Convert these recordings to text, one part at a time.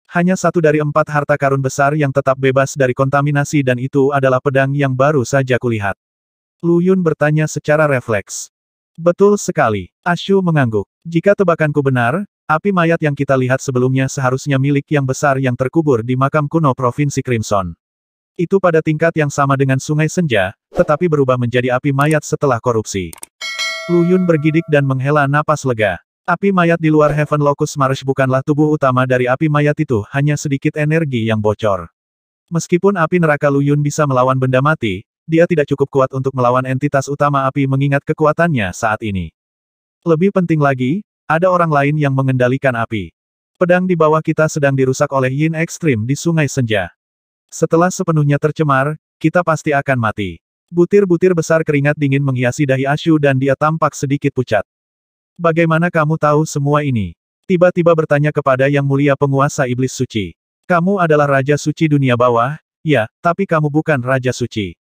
Hanya satu dari 4 harta karun besar yang tetap bebas dari kontaminasi dan itu adalah pedang yang baru saja kulihat. Lu Yun bertanya secara refleks. Betul sekali. Ashu mengangguk. Jika tebakanku benar, api mayat yang kita lihat sebelumnya seharusnya milik yang besar yang terkubur di makam kuno Provinsi Crimson. Itu pada tingkat yang sama dengan Sungai Senja, tetapi berubah menjadi api mayat setelah korupsi. Lu Yun bergidik dan menghela napas lega. Api mayat di luar Heaven Locus Marsh bukanlah tubuh utama dari api mayat itu, hanya sedikit energi yang bocor. Meskipun api neraka Lu Yun bisa melawan benda mati, dia tidak cukup kuat untuk melawan entitas utama api mengingat kekuatannya saat ini. Lebih penting lagi, ada orang lain yang mengendalikan api. Pedang di bawah kita sedang dirusak oleh yin ekstrim di Sungai Senja. Setelah sepenuhnya tercemar, kita pasti akan mati. Butir-butir besar keringat dingin menghiasi dahi Ashu dan dia tampak sedikit pucat. Bagaimana kamu tahu semua ini? Tiba-tiba bertanya kepada Yang Mulia Penguasa Iblis Suci. Kamu adalah Raja Suci dunia bawah, ya, tapi kamu bukan Raja Suci.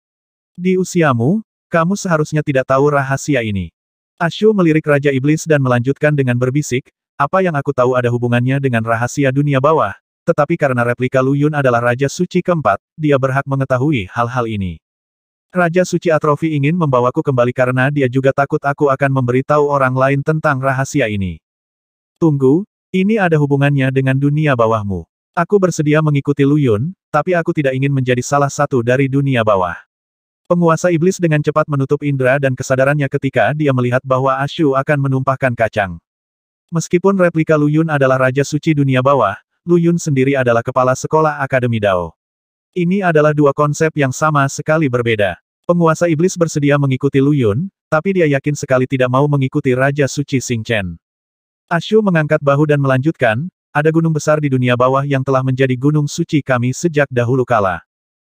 Di usiamu, kamu seharusnya tidak tahu rahasia ini. Ashu melirik Raja Iblis dan melanjutkan dengan berbisik, apa yang aku tahu ada hubungannya dengan rahasia dunia bawah, tetapi karena replika Lu Yun adalah Raja Suci keempat, dia berhak mengetahui hal-hal ini. Raja Suci Atrofi ingin membawaku kembali karena dia juga takut aku akan memberitahu orang lain tentang rahasia ini. Tunggu, ini ada hubungannya dengan dunia bawahmu. Aku bersedia mengikuti Lu Yun, tapi aku tidak ingin menjadi salah satu dari dunia bawah. Penguasa iblis dengan cepat menutup indera dan kesadarannya ketika dia melihat bahwa Ashu akan menumpahkan kacang. Meskipun replika Lu Yun adalah Raja Suci dunia bawah, Lu Yun sendiri adalah kepala sekolah Akademi Dao. Ini adalah dua konsep yang sama sekali berbeda. Penguasa iblis bersedia mengikuti Lu Yun, tapi dia yakin sekali tidak mau mengikuti Raja Suci Xing Chen. Ashu mengangkat bahu dan melanjutkan, ada gunung besar di dunia bawah yang telah menjadi gunung suci kami sejak dahulu kala.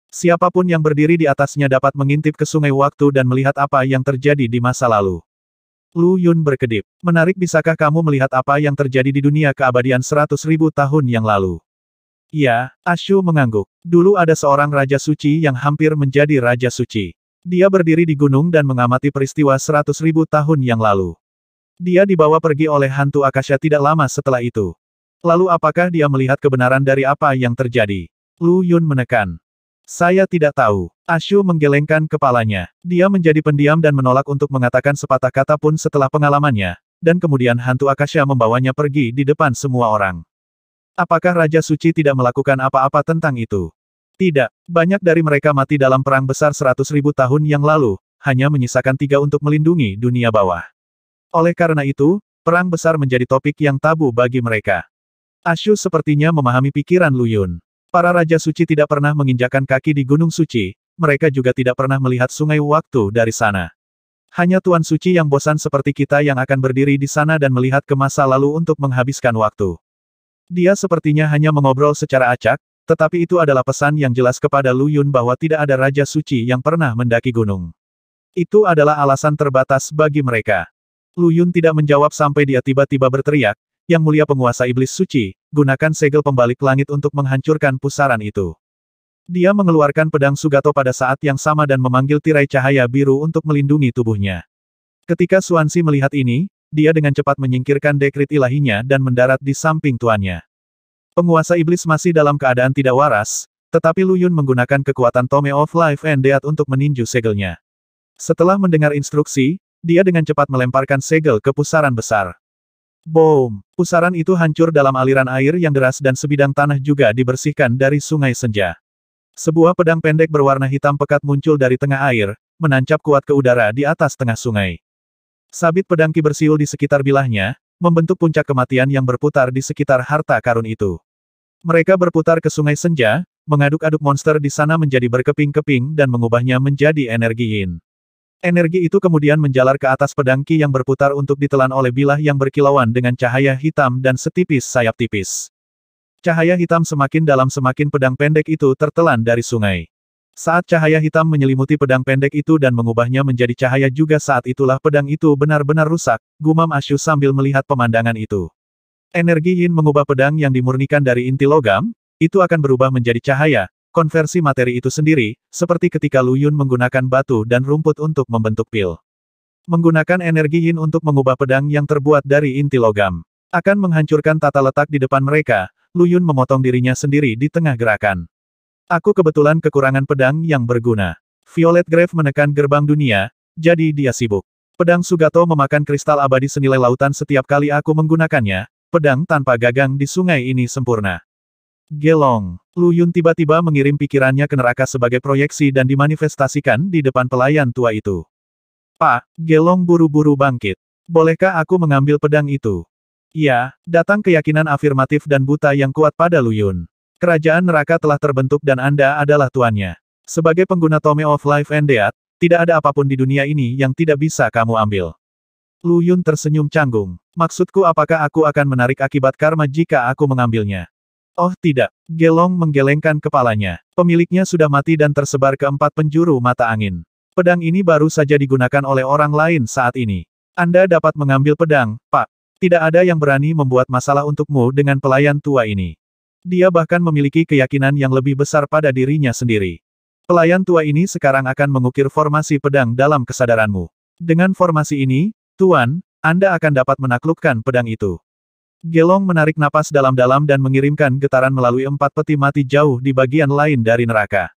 Siapapun yang berdiri di atasnya dapat mengintip ke sungai waktu dan melihat apa yang terjadi di masa lalu. Lu Yun berkedip. Menarik, bisakah kamu melihat apa yang terjadi di dunia keabadian 100.000 tahun yang lalu? Ya, Ashu mengangguk. Dulu ada seorang Raja Suci yang hampir menjadi Raja Suci. Dia berdiri di gunung dan mengamati peristiwa 100.000 tahun yang lalu. Dia dibawa pergi oleh hantu Akasha tidak lama setelah itu. Lalu apakah dia melihat kebenaran dari apa yang terjadi? Lu Yun menekan. Saya tidak tahu. Ashu menggelengkan kepalanya. Dia menjadi pendiam dan menolak untuk mengatakan sepatah kata pun setelah pengalamannya, dan kemudian hantu Akasha membawanya pergi di depan semua orang. Apakah Raja Suci tidak melakukan apa-apa tentang itu? Tidak. Banyak dari mereka mati dalam perang besar 100.000 tahun yang lalu, hanya menyisakan 3 untuk melindungi dunia bawah. Oleh karena itu, perang besar menjadi topik yang tabu bagi mereka. Ashu sepertinya memahami pikiran Lu Yun. Para Raja Suci tidak pernah menginjakan kaki di Gunung Suci, mereka juga tidak pernah melihat sungai waktu dari sana. Hanya Tuan Suci yang bosan seperti kita yang akan berdiri di sana dan melihat ke masa lalu untuk menghabiskan waktu. Dia sepertinya hanya mengobrol secara acak, tetapi itu adalah pesan yang jelas kepada Lu Yun bahwa tidak ada Raja Suci yang pernah mendaki gunung. Itu adalah alasan terbatas bagi mereka. Lu Yun tidak menjawab sampai dia tiba-tiba berteriak, Yang Mulia Penguasa Iblis Suci, gunakan segel pembalik langit untuk menghancurkan pusaran itu. Dia mengeluarkan pedang Sugato pada saat yang sama dan memanggil tirai cahaya biru untuk melindungi tubuhnya. Ketika Xuanxi melihat ini, dia dengan cepat menyingkirkan dekrit ilahinya dan mendarat di samping tuannya. Penguasa iblis masih dalam keadaan tidak waras, tetapi Lu Yun menggunakan kekuatan Tome of Life and Death untuk meninju segelnya. Setelah mendengar instruksi, dia dengan cepat melemparkan segel ke pusaran besar. Boom! Pusaran itu hancur dalam aliran air yang deras dan sebidang tanah juga dibersihkan dari Sungai Senja. Sebuah pedang pendek berwarna hitam pekat muncul dari tengah air, menancap kuat ke udara di atas tengah sungai. Sabit pedang Ki bersiul di sekitar bilahnya, membentuk puncak kematian yang berputar di sekitar harta karun itu. Mereka berputar ke Sungai Senja, mengaduk-aduk monster di sana menjadi berkeping-keping dan mengubahnya menjadi energi yin. Energi itu kemudian menjalar ke atas pedang Ki yang berputar untuk ditelan oleh bilah yang berkilauan dengan cahaya hitam dan setipis sayap tipis. Cahaya hitam semakin dalam semakin pedang pendek itu tertelan dari sungai. Saat cahaya hitam menyelimuti pedang pendek itu dan mengubahnya menjadi cahaya juga saat itulah pedang itu benar-benar rusak, gumam Ashu sambil melihat pemandangan itu. Energi yin mengubah pedang yang dimurnikan dari inti logam, itu akan berubah menjadi cahaya, konversi materi itu sendiri, seperti ketika Lu Yun menggunakan batu dan rumput untuk membentuk pil. Menggunakan energi yin untuk mengubah pedang yang terbuat dari inti logam. Akan menghancurkan tata letak di depan mereka, Lu Yun memotong dirinya sendiri di tengah gerakan. Aku kebetulan kekurangan pedang yang berguna. Violet Grave menekan gerbang dunia, jadi dia sibuk. Pedang Sugato memakan kristal abadi senilai lautan setiap kali aku menggunakannya, pedang tanpa gagang di sungai ini sempurna. Gelong. Lu Yun tiba-tiba mengirim pikirannya ke neraka sebagai proyeksi dan dimanifestasikan di depan pelayan tua itu. Pak, Gelong buru-buru bangkit. Bolehkah aku mengambil pedang itu? Ya, datang keyakinan afirmatif dan buta yang kuat pada Lu Yun. Kerajaan neraka telah terbentuk dan Anda adalah tuannya. Sebagai pengguna Tome of Life and Death, tidak ada apapun di dunia ini yang tidak bisa kamu ambil. Lu Yun tersenyum canggung. Maksudku apakah aku akan menarik akibat karma jika aku mengambilnya? Oh tidak. Gelong menggelengkan kepalanya. Pemiliknya sudah mati dan tersebar ke 4 penjuru mata angin. Pedang ini baru saja digunakan oleh orang lain saat ini. Anda dapat mengambil pedang, Pak. Tidak ada yang berani membuat masalah untukmu dengan pelayan tua ini. Dia bahkan memiliki keyakinan yang lebih besar pada dirinya sendiri. Pelayan tua ini sekarang akan mengukir formasi pedang dalam kesadaranmu. Dengan formasi ini, Tuan, Anda akan dapat menaklukkan pedang itu. Gelong menarik napas dalam-dalam dan mengirimkan getaran melalui 4 peti mati jauh di bagian lain dari neraka.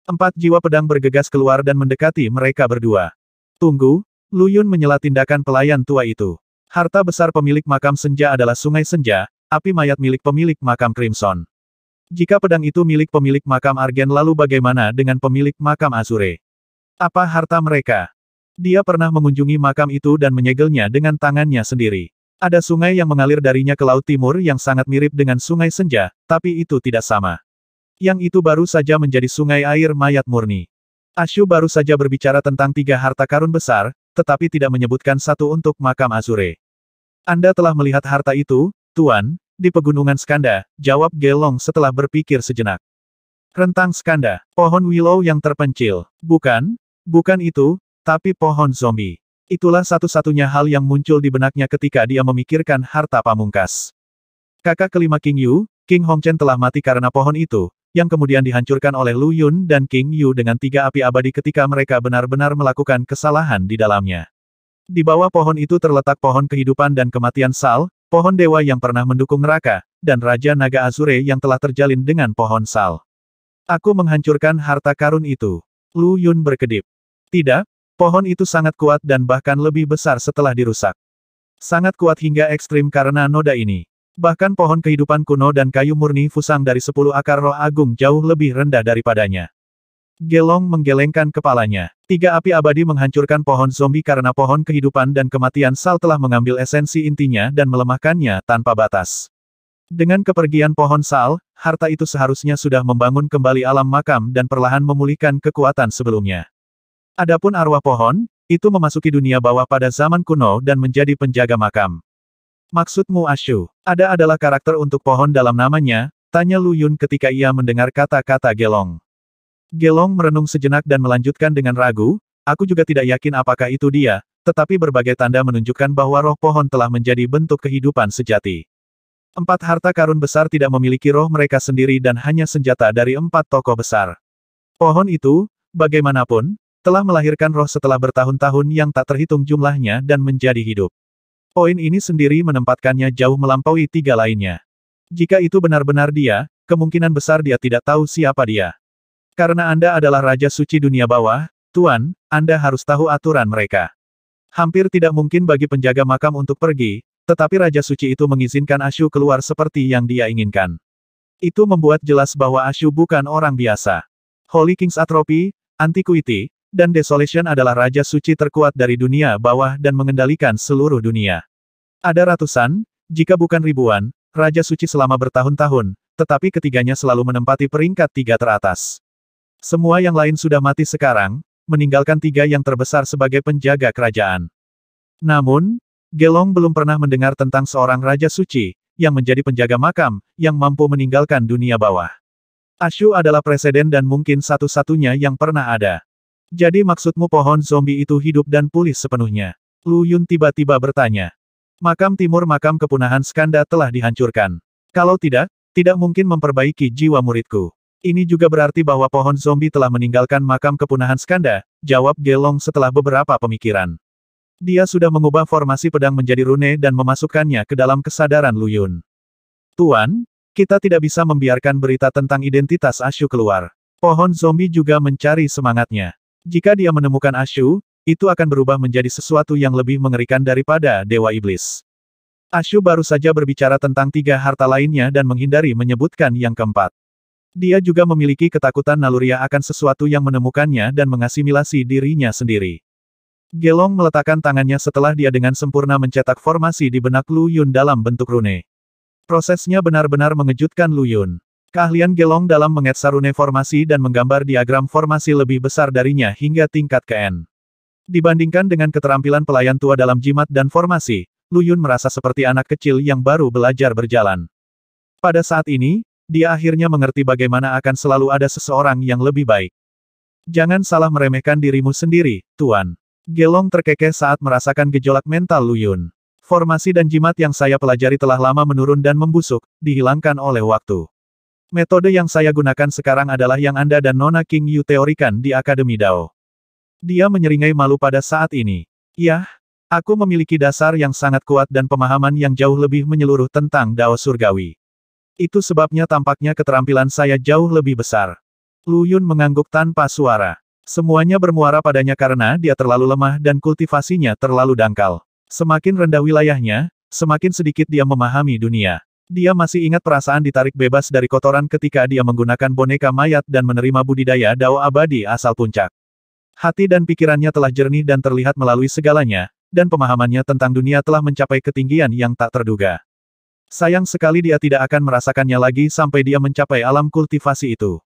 4 jiwa pedang bergegas keluar dan mendekati mereka berdua. Tunggu, Lu Yun menyela tindakan pelayan tua itu. Harta besar pemilik makam senja adalah sungai senja, api mayat milik pemilik makam Crimson. Jika pedang itu milik pemilik makam Argen lalu bagaimana dengan pemilik makam Azure? Apa harta mereka? Dia pernah mengunjungi makam itu dan menyegelnya dengan tangannya sendiri. Ada sungai yang mengalir darinya ke Laut Timur yang sangat mirip dengan sungai senja, tapi itu tidak sama. Yang itu baru saja menjadi sungai air mayat murni. Ashu baru saja berbicara tentang 3 harta karun besar, tetapi tidak menyebutkan satu untuk makam Azure. Anda telah melihat harta itu, Tuan, di pegunungan Skanda, jawab Gelong setelah berpikir sejenak. Rentang Skanda, pohon willow yang terpencil. Bukan itu, tapi pohon zombie. Itulah satu-satunya hal yang muncul di benaknya ketika dia memikirkan harta pamungkas. Kakak kelima King Yu, King Hongchen telah mati karena pohon itu, yang kemudian dihancurkan oleh Lu Yun dan King Yu dengan 3 api abadi ketika mereka benar-benar melakukan kesalahan di dalamnya. Di bawah pohon itu terletak pohon kehidupan dan kematian Sal, pohon dewa yang pernah mendukung neraka, dan Raja Naga Azure yang telah terjalin dengan pohon Sal. Aku menghancurkan harta karun itu. Lu Yun berkedip. Tidak, pohon itu sangat kuat dan bahkan lebih besar setelah dirusak. Sangat kuat hingga ekstrim karena noda ini. Bahkan pohon kehidupan kuno dan kayu murni fusang dari 10 akar roh agung jauh lebih rendah daripadanya. Gelong menggelengkan kepalanya. 3 api abadi menghancurkan pohon zombie karena pohon kehidupan dan kematian Sal telah mengambil esensi intinya dan melemahkannya tanpa batas. Dengan kepergian pohon Sal, harta itu seharusnya sudah membangun kembali alam makam dan perlahan memulihkan kekuatan sebelumnya. Adapun arwah pohon, itu memasuki dunia bawah pada zaman kuno dan menjadi penjaga makam. Maksudmu Ashu, ada adalah karakter untuk pohon dalam namanya, tanya Lu Yun ketika ia mendengar kata-kata Gelong. Gelong merenung sejenak dan melanjutkan dengan ragu, aku juga tidak yakin apakah itu dia, tetapi berbagai tanda menunjukkan bahwa roh pohon telah menjadi bentuk kehidupan sejati. 4 harta karun besar tidak memiliki roh mereka sendiri dan hanya senjata dari 4 tokoh besar. Pohon itu, bagaimanapun, telah melahirkan roh setelah bertahun-tahun yang tak terhitung jumlahnya dan menjadi hidup. Poin ini sendiri menempatkannya jauh melampaui 3 lainnya. Jika itu benar-benar dia, kemungkinan besar dia tidak tahu siapa dia. Karena Anda adalah Raja Suci dunia bawah, Tuan, Anda harus tahu aturan mereka. Hampir tidak mungkin bagi penjaga makam untuk pergi, tetapi Raja Suci itu mengizinkan Ashu keluar seperti yang dia inginkan. Itu membuat jelas bahwa Ashu bukan orang biasa. Holy King's Atrophy, Antiquity, dan Desolation adalah Raja Suci terkuat dari dunia bawah dan mengendalikan seluruh dunia. Ada ratusan, jika bukan ribuan, Raja Suci selama bertahun-tahun, tetapi ketiganya selalu menempati peringkat 3 teratas. Semua yang lain sudah mati sekarang, meninggalkan 3 yang terbesar sebagai penjaga kerajaan. Namun, Gelong belum pernah mendengar tentang seorang Raja Suci, yang menjadi penjaga makam, yang mampu meninggalkan dunia bawah. Ashu adalah presiden dan mungkin satu-satunya yang pernah ada. Jadi maksudmu pohon zombie itu hidup dan pulih sepenuhnya? Lu Yun tiba-tiba bertanya. Makam timur makam kepunahan Skanda telah dihancurkan. Kalau tidak, tidak mungkin memperbaiki jiwa muridku. Ini juga berarti bahwa pohon zombie telah meninggalkan makam kepunahan Skanda, jawab Gelong setelah beberapa pemikiran. Dia sudah mengubah formasi pedang menjadi rune dan memasukkannya ke dalam kesadaran Lu Yun. Tuan, Kita tidak bisa membiarkan berita tentang identitas Ashu keluar. Pohon zombie juga mencari semangatnya. Jika dia menemukan Ashu, itu akan berubah menjadi sesuatu yang lebih mengerikan daripada Dewa Iblis. Ashu baru saja berbicara tentang 3 harta lainnya dan menghindari menyebutkan yang keempat. Dia juga memiliki ketakutan naluriah akan sesuatu yang menemukannya dan mengasimilasi dirinya sendiri. Gelong meletakkan tangannya setelah dia dengan sempurna mencetak formasi di benak Lu Yun dalam bentuk rune. Prosesnya benar-benar mengejutkan Lu Yun. Keahlian Gelong dalam mengetsa rune formasi dan menggambar diagram formasi lebih besar darinya hingga tingkat KN. Dibandingkan dengan keterampilan pelayan tua dalam jimat dan formasi, Lu Yun merasa seperti anak kecil yang baru belajar berjalan. Pada saat ini, dia akhirnya mengerti bagaimana akan selalu ada seseorang yang lebih baik. Jangan salah meremehkan dirimu sendiri, Tuan. Gelong terkekeh saat merasakan gejolak mental Lu Yun. Formasi dan jimat yang saya pelajari telah lama menurun dan membusuk, dihilangkan oleh waktu. Metode yang saya gunakan sekarang adalah yang Anda dan Nona King Yu teorikan di Akademi Dao. Dia menyeringai malu pada saat ini. Yah, aku memiliki dasar yang sangat kuat dan pemahaman yang jauh lebih menyeluruh tentang Dao Surgawi. Itu sebabnya tampaknya keterampilan saya jauh lebih besar. Lu Yun mengangguk tanpa suara. Semuanya bermuara padanya karena dia terlalu lemah dan kultivasinya terlalu dangkal. Semakin rendah wilayahnya, semakin sedikit dia memahami dunia. Dia masih ingat perasaan ditarik bebas dari kotoran ketika dia menggunakan boneka mayat dan menerima budidaya Dao abadi asal puncak. Hati dan pikirannya telah jernih dan terlihat melalui segalanya, dan pemahamannya tentang dunia telah mencapai ketinggian yang tak terduga. Sayang sekali dia tidak akan merasakannya lagi sampai dia mencapai alam kultivasi itu.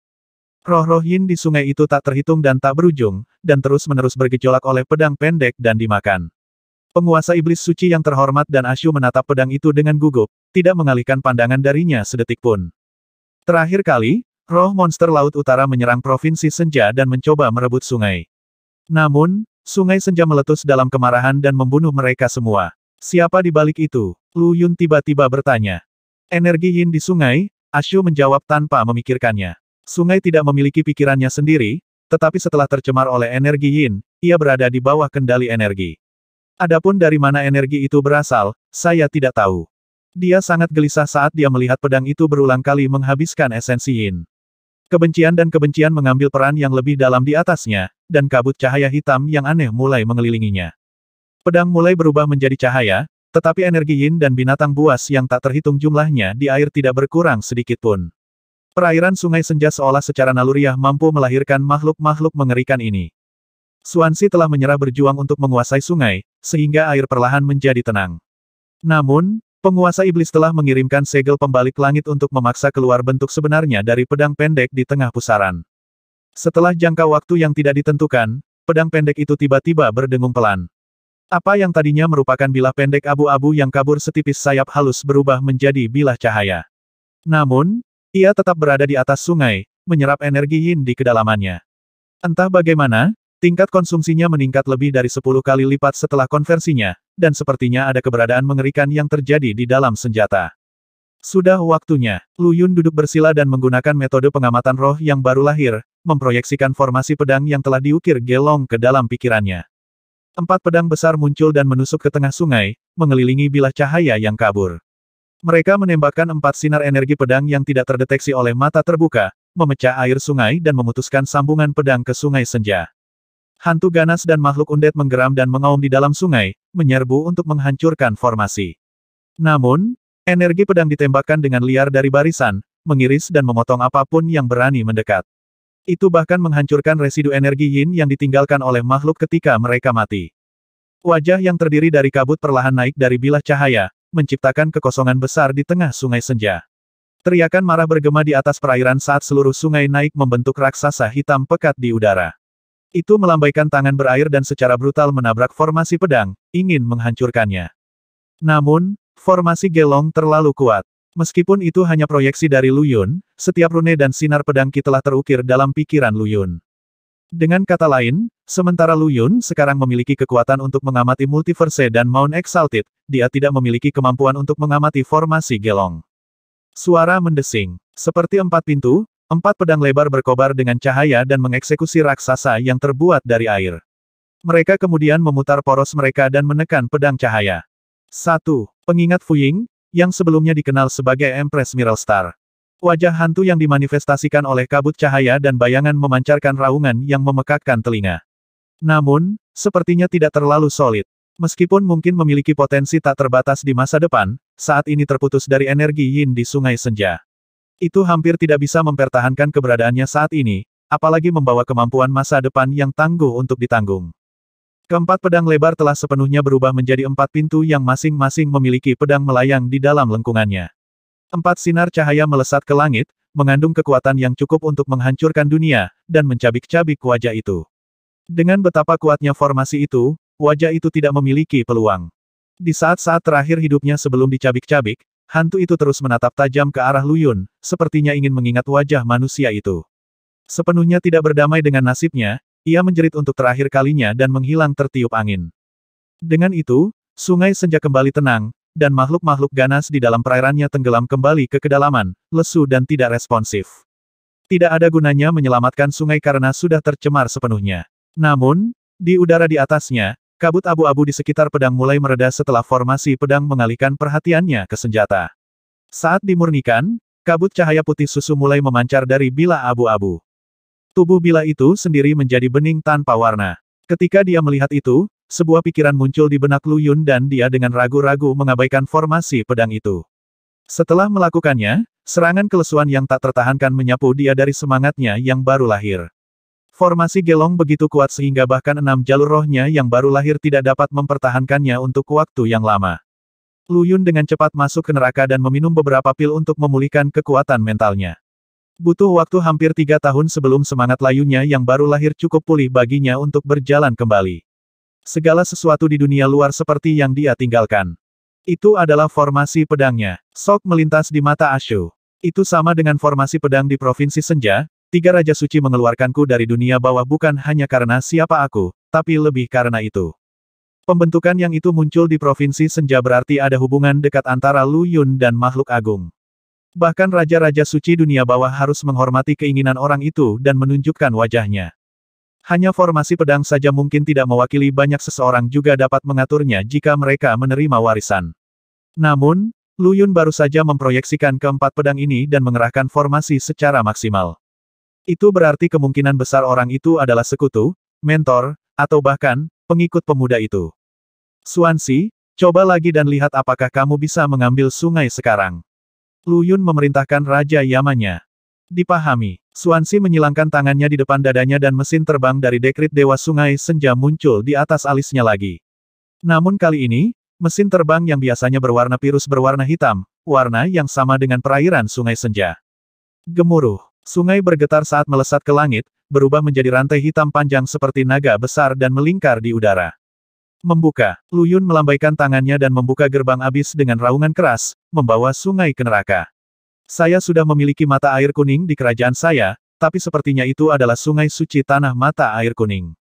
Roh-roh yin di sungai itu tak terhitung dan tak berujung, dan terus-menerus bergejolak oleh pedang pendek dan dimakan. Penguasa iblis suci yang terhormat dan Ashu menatap pedang itu dengan gugup, tidak mengalihkan pandangan darinya sedetik pun. Terakhir kali, roh monster Laut Utara menyerang Provinsi Senja dan mencoba merebut sungai. Namun, sungai Senja meletus dalam kemarahan dan membunuh mereka semua. Siapa di balik itu? Lu Yun tiba-tiba bertanya. Energi yin di sungai, Ashu menjawab tanpa memikirkannya. Sungai tidak memiliki pikirannya sendiri, tetapi setelah tercemar oleh energi yin, ia berada di bawah kendali energi. Adapun dari mana energi itu berasal, saya tidak tahu. Dia sangat gelisah saat dia melihat pedang itu berulang kali menghabiskan esensi yin. Kebencian dan kebencian mengambil peran yang lebih dalam di atasnya, dan kabut cahaya hitam yang aneh mulai mengelilinginya. Pedang mulai berubah menjadi cahaya, tetapi energi yin dan binatang buas yang tak terhitung jumlahnya di air tidak berkurang sedikit pun. Perairan Sungai Senja seolah secara naluriah mampu melahirkan makhluk-makhluk mengerikan ini. Xuanxi telah menyerah berjuang untuk menguasai sungai, sehingga air perlahan menjadi tenang. Namun, penguasa iblis telah mengirimkan segel pembalik langit untuk memaksa keluar bentuk sebenarnya dari pedang pendek di tengah pusaran. Setelah jangka waktu yang tidak ditentukan, pedang pendek itu tiba-tiba berdengung pelan. Apa yang tadinya merupakan bilah pendek abu-abu yang kabur setipis sayap halus berubah menjadi bilah cahaya. Namun, ia tetap berada di atas sungai, menyerap energi yin di kedalamannya. Entah bagaimana, tingkat konsumsinya meningkat lebih dari 10 kali lipat setelah konversinya, dan sepertinya ada keberadaan mengerikan yang terjadi di dalam senjata. Sudah waktunya, Lu Yun duduk bersila dan menggunakan metode pengamatan roh yang baru lahir, memproyeksikan formasi pedang yang telah diukir Gelong ke dalam pikirannya. 4 pedang besar muncul dan menusuk ke tengah sungai, mengelilingi bilah cahaya yang kabur. Mereka menembakkan 4 sinar energi pedang yang tidak terdeteksi oleh mata terbuka, memecah air sungai dan memutuskan sambungan pedang ke Sungai Senja. Hantu ganas dan makhluk undead menggeram dan mengaum di dalam sungai, menyerbu untuk menghancurkan formasi. Namun, energi pedang ditembakkan dengan liar dari barisan, mengiris dan memotong apapun yang berani mendekat. Itu bahkan menghancurkan residu energi yin yang ditinggalkan oleh makhluk ketika mereka mati. Wajah yang terdiri dari kabut perlahan naik dari bilah cahaya, menciptakan kekosongan besar di tengah Sungai Senja. Teriakan marah bergema di atas perairan saat seluruh sungai naik membentuk raksasa hitam pekat di udara. Itu melambaikan tangan berair dan secara brutal menabrak formasi pedang, ingin menghancurkannya. Namun, formasi Gelong terlalu kuat. Meskipun itu hanya proyeksi dari Lu Yun, setiap rune dan sinar pedang Qi telah terukir dalam pikiran Lu Yun. Dengan kata lain, sementara Lu Yun sekarang memiliki kekuatan untuk mengamati Multiverse dan Mount Exalted, dia tidak memiliki kemampuan untuk mengamati formasi Gelong. Suara mendesing. Seperti 4 pintu, 4 pedang lebar berkobar dengan cahaya dan mengeksekusi raksasa yang terbuat dari air. Mereka kemudian memutar poros mereka dan menekan pedang cahaya. 1. Pengingat Fuying, yang sebelumnya dikenal sebagai Empress Mirrelstar. Wajah hantu yang dimanifestasikan oleh kabut cahaya dan bayangan memancarkan raungan yang memekakkan telinga. Namun, sepertinya tidak terlalu solid. Meskipun mungkin memiliki potensi tak terbatas di masa depan, saat ini terputus dari energi yin di Sungai Senja. Itu hampir tidak bisa mempertahankan keberadaannya saat ini, apalagi membawa kemampuan masa depan yang tangguh untuk ditanggung. Keempat pedang lebar telah sepenuhnya berubah menjadi 4 pintu yang masing-masing memiliki pedang melayang di dalam lengkungannya. 4 sinar cahaya melesat ke langit, mengandung kekuatan yang cukup untuk menghancurkan dunia, dan mencabik-cabik wajah itu. Dengan betapa kuatnya formasi itu, wajah itu tidak memiliki peluang. Di saat-saat terakhir hidupnya sebelum dicabik-cabik, hantu itu terus menatap tajam ke arah Lu Yun, sepertinya ingin mengingat wajah manusia itu. Sepenuhnya tidak berdamai dengan nasibnya, ia menjerit untuk terakhir kalinya dan menghilang tertiup angin. Dengan itu, Sungai Senja kembali tenang, dan makhluk-makhluk ganas di dalam perairannya tenggelam kembali ke kedalaman, lesu dan tidak responsif. Tidak ada gunanya menyelamatkan sungai karena sudah tercemar sepenuhnya. Namun, di udara di atasnya, kabut abu-abu di sekitar pedang mulai mereda setelah formasi pedang mengalihkan perhatiannya ke senjata. Saat dimurnikan, kabut cahaya putih susu mulai memancar dari bilah abu-abu. Tubuh bilah itu sendiri menjadi bening tanpa warna. Ketika dia melihat itu, sebuah pikiran muncul di benak Lu Yun dan dia dengan ragu-ragu mengabaikan formasi pedang itu. Setelah melakukannya, serangan kelesuan yang tak tertahankan menyapu dia dari semangatnya yang baru lahir. Formasi gelong begitu kuat sehingga bahkan 6 jalur rohnya yang baru lahir tidak dapat mempertahankannya untuk waktu yang lama. Lu Yun dengan cepat masuk ke neraka dan meminum beberapa pil untuk memulihkan kekuatan mentalnya. Butuh waktu hampir 3 tahun sebelum semangat layunya yang baru lahir cukup pulih baginya untuk berjalan kembali. Segala sesuatu di dunia luar seperti yang dia tinggalkan. Itu adalah formasi pedangnya. Sok melintas di mata Ashu. Itu sama dengan formasi pedang di Provinsi Senja, 3 Raja Suci mengeluarkanku dari dunia bawah bukan hanya karena siapa aku, tapi lebih karena itu. Pembentukan yang itu muncul di Provinsi Senja berarti ada hubungan dekat antara Lu Yun dan makhluk agung. Bahkan Raja-Raja Suci dunia bawah harus menghormati keinginan orang itu dan menunjukkan wajahnya. Hanya formasi pedang saja mungkin tidak mewakili banyak seseorang juga dapat mengaturnya jika mereka menerima warisan. Namun, Lu Yun baru saja memproyeksikan keempat pedang ini dan mengerahkan formasi secara maksimal. Itu berarti kemungkinan besar orang itu adalah sekutu, mentor, atau bahkan, pengikut pemuda itu. Xuanxi, coba lagi dan lihat apakah kamu bisa mengambil sungai sekarang. Lu Yun memerintahkan Raja Yamanya. Dipahami. Xuanxi menyilangkan tangannya di depan dadanya dan mesin terbang dari dekrit Dewa Sungai Senja muncul di atas alisnya lagi. Namun kali ini, mesin terbang yang biasanya berwarna pirus berwarna hitam, warna yang sama dengan perairan Sungai Senja. Gemuruh. Sungai bergetar saat melesat ke langit, berubah menjadi rantai hitam panjang seperti naga besar dan melingkar di udara. Membuka. Lu Yun melambaikan tangannya dan membuka gerbang abis dengan raungan keras, membawa sungai ke neraka. Saya sudah memiliki mata air kuning di kerajaan saya, tapi sepertinya itu adalah sungai suci tanah mata air kuning.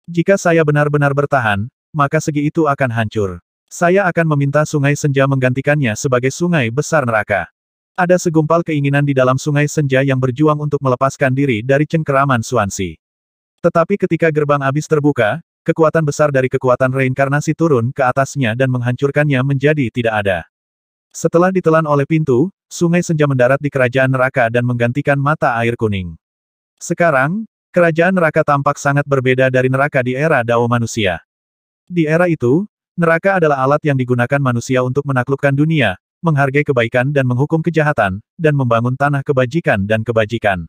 Jika saya benar-benar bertahan, maka segi itu akan hancur. Saya akan meminta Sungai Senja menggantikannya sebagai sungai besar neraka. Ada segumpal keinginan di dalam Sungai Senja yang berjuang untuk melepaskan diri dari cengkeraman Xuanxi. Tetapi ketika gerbang abis terbuka, kekuatan besar dari kekuatan reinkarnasi turun ke atasnya dan menghancurkannya menjadi tidak ada. Setelah ditelan oleh pintu, Sungai Senja mendarat di kerajaan neraka dan menggantikan mata air kuning. Sekarang, kerajaan neraka tampak sangat berbeda dari neraka di era Dao manusia. Di era itu, neraka adalah alat yang digunakan manusia untuk menaklukkan dunia, menghargai kebaikan dan menghukum kejahatan, dan membangun tanah kebajikan dan kebajikan.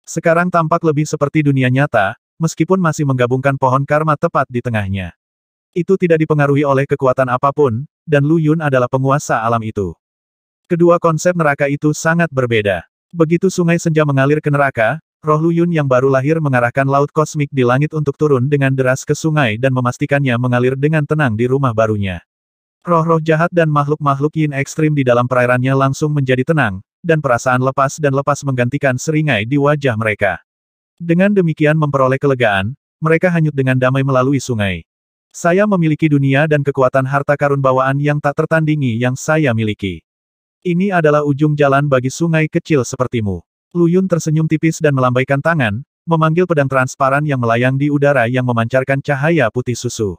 Sekarang tampak lebih seperti dunia nyata, meskipun masih menggabungkan pohon karma tepat di tengahnya. Itu tidak dipengaruhi oleh kekuatan apapun, dan Lu Yun adalah penguasa alam itu. Kedua konsep neraka itu sangat berbeda. Begitu Sungai Senja mengalir ke neraka, roh Lu Yun yang baru lahir mengarahkan laut kosmik di langit untuk turun dengan deras ke sungai dan memastikannya mengalir dengan tenang di rumah barunya. Roh-roh jahat dan makhluk-makhluk yin ekstrim di dalam perairannya langsung menjadi tenang, dan perasaan lepas dan lepas menggantikan seringai di wajah mereka. Dengan demikian memperoleh kelegaan, mereka hanyut dengan damai melalui sungai. Saya memiliki dunia dan kekuatan harta karun bawaan yang tak tertandingi yang saya miliki. Ini adalah ujung jalan bagi sungai kecil sepertimu. Lu Yun tersenyum tipis dan melambaikan tangan, memanggil pedang transparan yang melayang di udara yang memancarkan cahaya putih susu.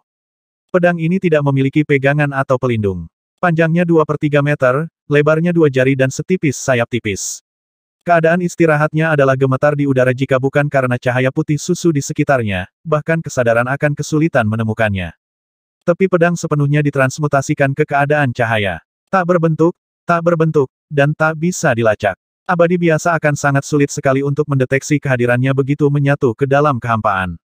Pedang ini tidak memiliki pegangan atau pelindung. Panjangnya 2/3 meter, lebarnya 2 jari dan setipis sayap tipis. Keadaan istirahatnya adalah gemetar di udara jika bukan karena cahaya putih susu di sekitarnya, bahkan kesadaran akan kesulitan menemukannya. Tepi pedang sepenuhnya ditransmutasikan ke keadaan cahaya. Tak berbentuk, dan tak bisa dilacak. Abadi biasa akan sangat sulit sekali untuk mendeteksi kehadirannya begitu menyatu ke dalam kehampaan.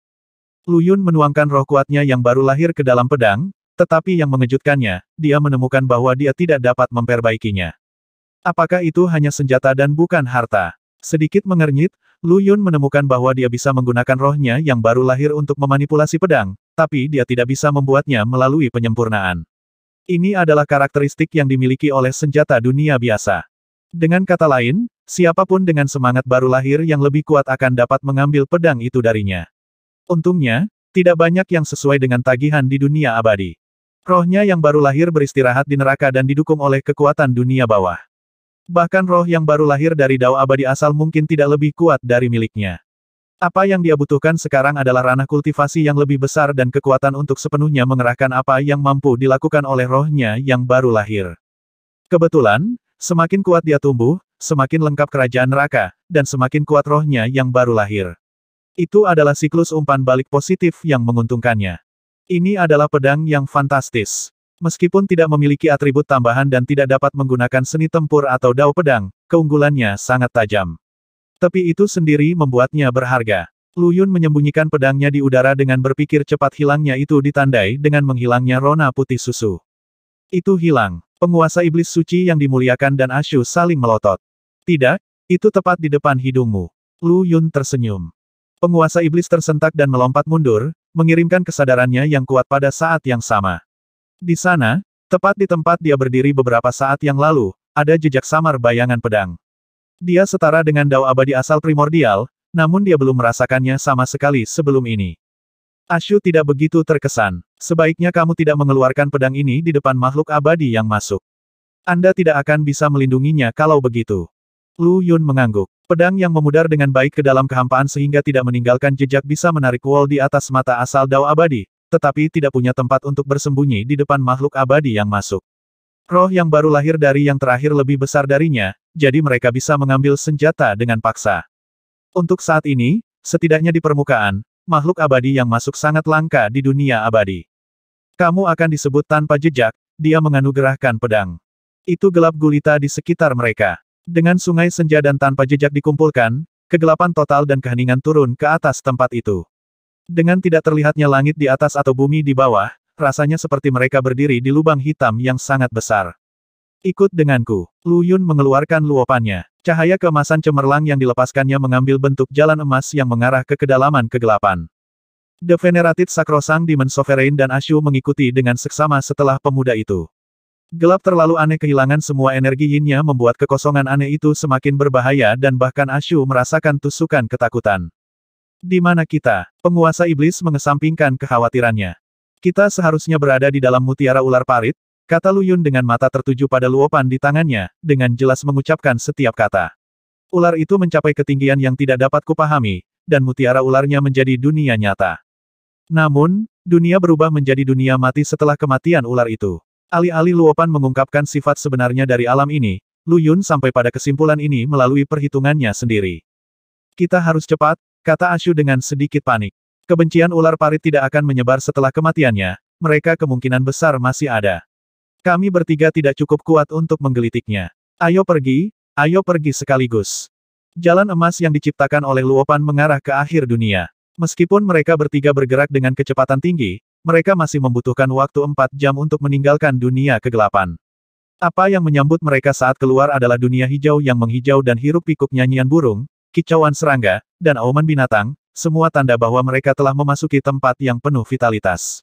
Lu Yun menuangkan roh kuatnya yang baru lahir ke dalam pedang, tetapi yang mengejutkannya, dia menemukan bahwa dia tidak dapat memperbaikinya. Apakah itu hanya senjata dan bukan harta? Sedikit mengernyit, Lu Yun menemukan bahwa dia bisa menggunakan rohnya yang baru lahir untuk memanipulasi pedang, tapi dia tidak bisa membuatnya melalui penyempurnaan. Ini adalah karakteristik yang dimiliki oleh senjata dunia biasa. Dengan kata lain, siapapun dengan semangat baru lahir yang lebih kuat akan dapat mengambil pedang itu darinya. Untungnya, tidak banyak yang sesuai dengan tagihan di dunia abadi. Rohnya yang baru lahir beristirahat di neraka dan didukung oleh kekuatan dunia bawah. Bahkan roh yang baru lahir dari Dao abadi asal mungkin tidak lebih kuat dari miliknya. Apa yang dia butuhkan sekarang adalah ranah kultivasi yang lebih besar dan kekuatan untuk sepenuhnya mengerahkan apa yang mampu dilakukan oleh rohnya yang baru lahir. Kebetulan, semakin kuat dia tumbuh, semakin lengkap kerajaan neraka, dan semakin kuat rohnya yang baru lahir. Itu adalah siklus umpan balik positif yang menguntungkannya. Ini adalah pedang yang fantastis. Meskipun tidak memiliki atribut tambahan dan tidak dapat menggunakan seni tempur atau dao pedang, keunggulannya sangat tajam. Tapi itu sendiri membuatnya berharga. Lu Yun menyembunyikan pedangnya di udara dengan berpikir cepat hilangnya itu ditandai dengan menghilangnya rona putih susu. Itu hilang. Penguasa iblis suci yang dimuliakan dan Ashu saling melotot. Tidak, itu tepat di depan hidungmu. Lu Yun tersenyum. Penguasa iblis tersentak dan melompat mundur, mengirimkan kesadarannya yang kuat pada saat yang sama. Di sana, tepat di tempat dia berdiri beberapa saat yang lalu, ada jejak samar bayangan pedang. Dia setara dengan Dao abadi asal primordial, namun dia belum merasakannya sama sekali sebelum ini. Ashu tidak begitu terkesan. Sebaiknya kamu tidak mengeluarkan pedang ini di depan makhluk abadi yang masuk. Anda tidak akan bisa melindunginya kalau begitu. Lu Yun mengangguk. Pedang yang memudar dengan baik ke dalam kehampaan sehingga tidak meninggalkan jejak bisa menarik wall di atas mata asal Dao abadi, tetapi tidak punya tempat untuk bersembunyi di depan makhluk abadi yang masuk. Roh yang baru lahir dari yang terakhir lebih besar darinya, jadi mereka bisa mengambil senjata dengan paksa. Untuk saat ini, setidaknya di permukaan, makhluk abadi yang masuk sangat langka di dunia abadi. Kamu akan disebut tanpa jejak, dia menganugerahkan pedang. Itu gelap gulita di sekitar mereka. Dengan sungai senja dan tanpa jejak dikumpulkan, kegelapan total dan keheningan turun ke atas tempat itu. Dengan tidak terlihatnya langit di atas atau bumi di bawah, rasanya seperti mereka berdiri di lubang hitam yang sangat besar. Ikut denganku. Lu Yun mengeluarkan luopannya. Cahaya keemasan cemerlang yang dilepaskannya mengambil bentuk jalan emas yang mengarah ke kedalaman kegelapan. The Venerated Sacrosanct Demon Sovereign dan Ashu mengikuti dengan seksama setelah pemuda itu. Gelap terlalu aneh kehilangan semua energi yin-nya membuat kekosongan aneh itu semakin berbahaya dan bahkan Ashu merasakan tusukan ketakutan. Di mana kita? Penguasa iblis mengesampingkan kekhawatirannya. Kita seharusnya berada di dalam mutiara ular parit, kata Lu Yun dengan mata tertuju pada luopan di tangannya, dengan jelas mengucapkan setiap kata. Ular itu mencapai ketinggian yang tidak dapat kupahami, dan mutiara ularnya menjadi dunia nyata. Namun, dunia berubah menjadi dunia mati setelah kematian ular itu. Alih-alih luopan mengungkapkan sifat sebenarnya dari alam ini, Lu Yun sampai pada kesimpulan ini melalui perhitungannya sendiri. Kita harus cepat, kata Ashu dengan sedikit panik. Kebencian ular parit tidak akan menyebar setelah kematiannya, mereka kemungkinan besar masih ada. Kami bertiga tidak cukup kuat untuk menggelitiknya. Ayo pergi sekaligus. Jalan emas yang diciptakan oleh luopan mengarah ke akhir dunia. Meskipun mereka bertiga bergerak dengan kecepatan tinggi, mereka masih membutuhkan waktu 4 jam untuk meninggalkan dunia kegelapan. Apa yang menyambut mereka saat keluar adalah dunia hijau yang menghijau dan hiruk-pikuk nyanyian burung, kicauan serangga, dan auman binatang, semua tanda bahwa mereka telah memasuki tempat yang penuh vitalitas.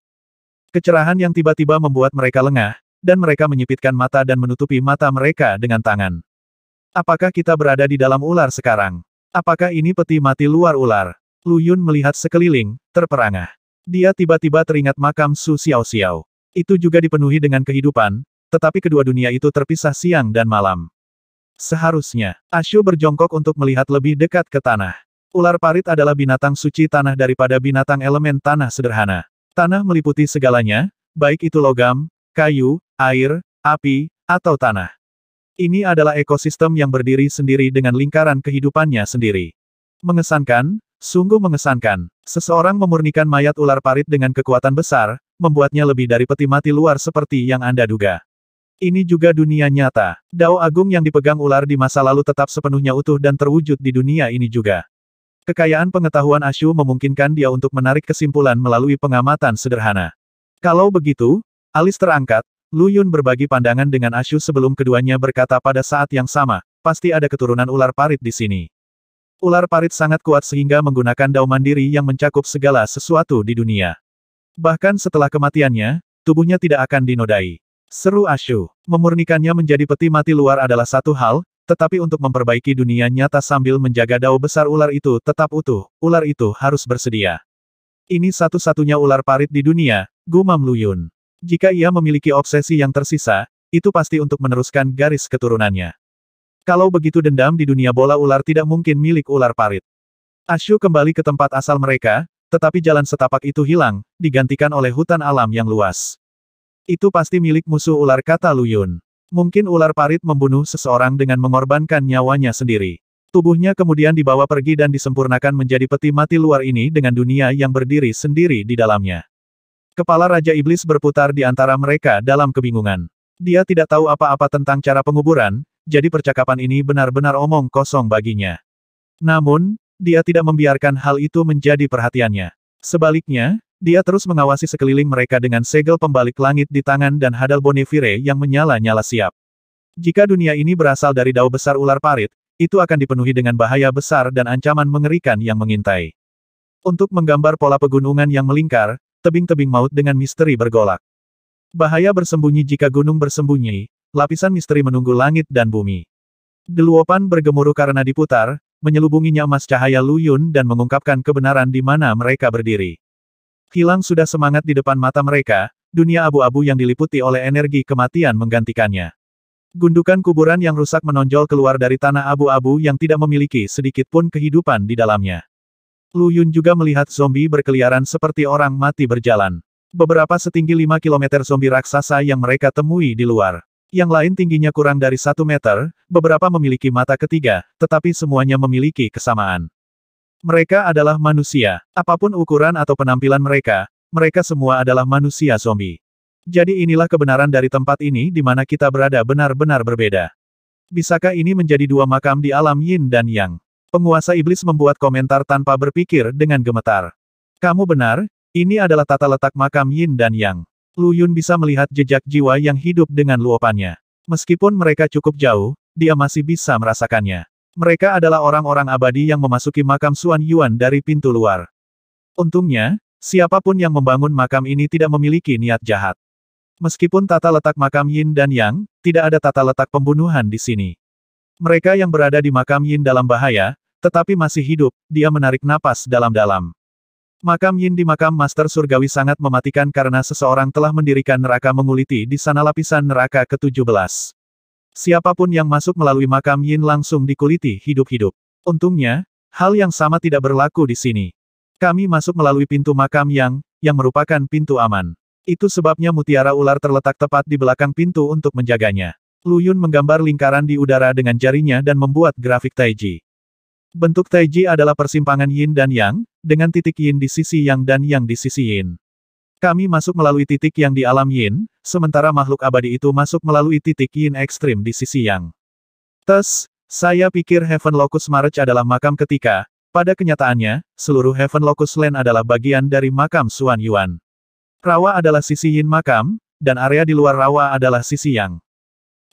Kecerahan yang tiba-tiba membuat mereka lengah, dan mereka menyipitkan mata dan menutupi mata mereka dengan tangan. Apakah kita berada di dalam ular sekarang? Apakah ini peti mati luar ular? Lu Yun melihat sekeliling, terperangah. Dia tiba-tiba teringat makam Su Xiaoxiao. Itu juga dipenuhi dengan kehidupan, tetapi kedua dunia itu terpisah siang dan malam. Seharusnya, Ashu berjongkok untuk melihat lebih dekat ke tanah. Ular parit adalah binatang suci tanah daripada binatang elemen tanah sederhana. Tanah meliputi segalanya, baik itu logam, kayu, air, api, atau tanah. Ini adalah ekosistem yang berdiri sendiri dengan lingkaran kehidupannya sendiri. Mengesankan, sungguh mengesankan. Seseorang memurnikan mayat ular parit dengan kekuatan besar, membuatnya lebih dari peti mati luar seperti yang Anda duga. Ini juga dunia nyata. Dao agung yang dipegang ular di masa lalu tetap sepenuhnya utuh dan terwujud di dunia ini juga. Kekayaan pengetahuan Ashu memungkinkan dia untuk menarik kesimpulan melalui pengamatan sederhana. Kalau begitu, alis terangkat, Lu Yun berbagi pandangan dengan Ashu sebelum keduanya berkata pada saat yang sama, pasti ada keturunan ular parit di sini. Ular parit sangat kuat sehingga menggunakan dao mandiri yang mencakup segala sesuatu di dunia. Bahkan setelah kematiannya, tubuhnya tidak akan dinodai. Seru Ashu. Memurnikannya menjadi peti mati luar adalah satu hal, tetapi untuk memperbaiki dunia nyata sambil menjaga dao besar ular itu tetap utuh, ular itu harus bersedia. Ini satu-satunya ular parit di dunia, gumam Lu Yun. Jika ia memiliki obsesi yang tersisa, itu pasti untuk meneruskan garis keturunannya. Kalau begitu dendam di dunia bola ular tidak mungkin milik ular parit. Ashu kembali ke tempat asal mereka, tetapi jalan setapak itu hilang, digantikan oleh hutan alam yang luas. Itu pasti milik musuh ular, kata Lu Yun. Mungkin ular parit membunuh seseorang dengan mengorbankan nyawanya sendiri. Tubuhnya kemudian dibawa pergi dan disempurnakan menjadi peti mati luar ini dengan dunia yang berdiri sendiri di dalamnya. Kepala Raja Iblis berputar di antara mereka dalam kebingungan. Dia tidak tahu apa-apa tentang cara penguburan, jadi percakapan ini benar-benar omong kosong baginya. Namun, dia tidak membiarkan hal itu menjadi perhatiannya. Sebaliknya, dia terus mengawasi sekeliling mereka dengan segel pembalik langit di tangan dan hadal bonifire yang menyala-nyala siap. Jika dunia ini berasal dari dao besar ular parit, itu akan dipenuhi dengan bahaya besar dan ancaman mengerikan yang mengintai. Untuk menggambar pola pegunungan yang melingkar, tebing-tebing maut dengan misteri bergolak. Bahaya bersembunyi jika gunung bersembunyi, lapisan misteri menunggu langit dan bumi. Deluopan bergemuruh karena diputar, menyelubunginya emas cahaya Lu Yun dan mengungkapkan kebenaran di mana mereka berdiri. Hilang sudah semangat di depan mata mereka, dunia abu-abu yang diliputi oleh energi kematian menggantikannya. Gundukan kuburan yang rusak menonjol keluar dari tanah abu-abu yang tidak memiliki sedikit pun kehidupan di dalamnya. Lu Yun juga melihat zombie berkeliaran seperti orang mati berjalan. Beberapa setinggi 5 km zombie raksasa yang mereka temui di luar. Yang lain tingginya kurang dari 1 meter, beberapa memiliki mata ketiga, tetapi semuanya memiliki kesamaan. Mereka adalah manusia. Apapun ukuran atau penampilan mereka, mereka semua adalah manusia zombie. Jadi inilah kebenaran dari tempat ini di mana kita berada benar-benar berbeda. Bisakah ini menjadi dua makam di alam yin dan yang? Penguasa iblis membuat komentar tanpa berpikir dengan gemetar. Kamu benar, ini adalah tata letak makam yin dan yang. Lu Yun bisa melihat jejak jiwa yang hidup dengan luopannya. Meskipun mereka cukup jauh, dia masih bisa merasakannya. Mereka adalah orang-orang abadi yang memasuki makam Xuan Yuan dari pintu luar. Untungnya, siapapun yang membangun makam ini tidak memiliki niat jahat. Meskipun tata letak makam yin dan yang, tidak ada tata letak pembunuhan di sini. Mereka yang berada di makam yin dalam bahaya, tetapi masih hidup, dia menarik napas dalam-dalam. Makam yin di makam Master Surgawi sangat mematikan karena seseorang telah mendirikan neraka menguliti di sana lapisan neraka ke-17. Siapapun yang masuk melalui makam yin langsung dikuliti hidup-hidup. Untungnya, hal yang sama tidak berlaku di sini. Kami masuk melalui pintu makam yang merupakan pintu aman. Itu sebabnya mutiara ular terletak tepat di belakang pintu untuk menjaganya. Lu Yun menggambar lingkaran di udara dengan jarinya dan membuat grafik taiji. Bentuk taiji adalah persimpangan yin dan yang, dengan titik yin di sisi yang dan yang di sisi yin. Kami masuk melalui titik yang di alam yin, sementara makhluk abadi itu masuk melalui titik yin ekstrim di sisi yang. Saya pikir Heaven Locus March adalah makam ketika, pada kenyataannya, seluruh Heaven Locus Land adalah bagian dari makam Xuan Yuan. Rawa adalah sisi yin makam, dan area di luar rawa adalah sisi yang.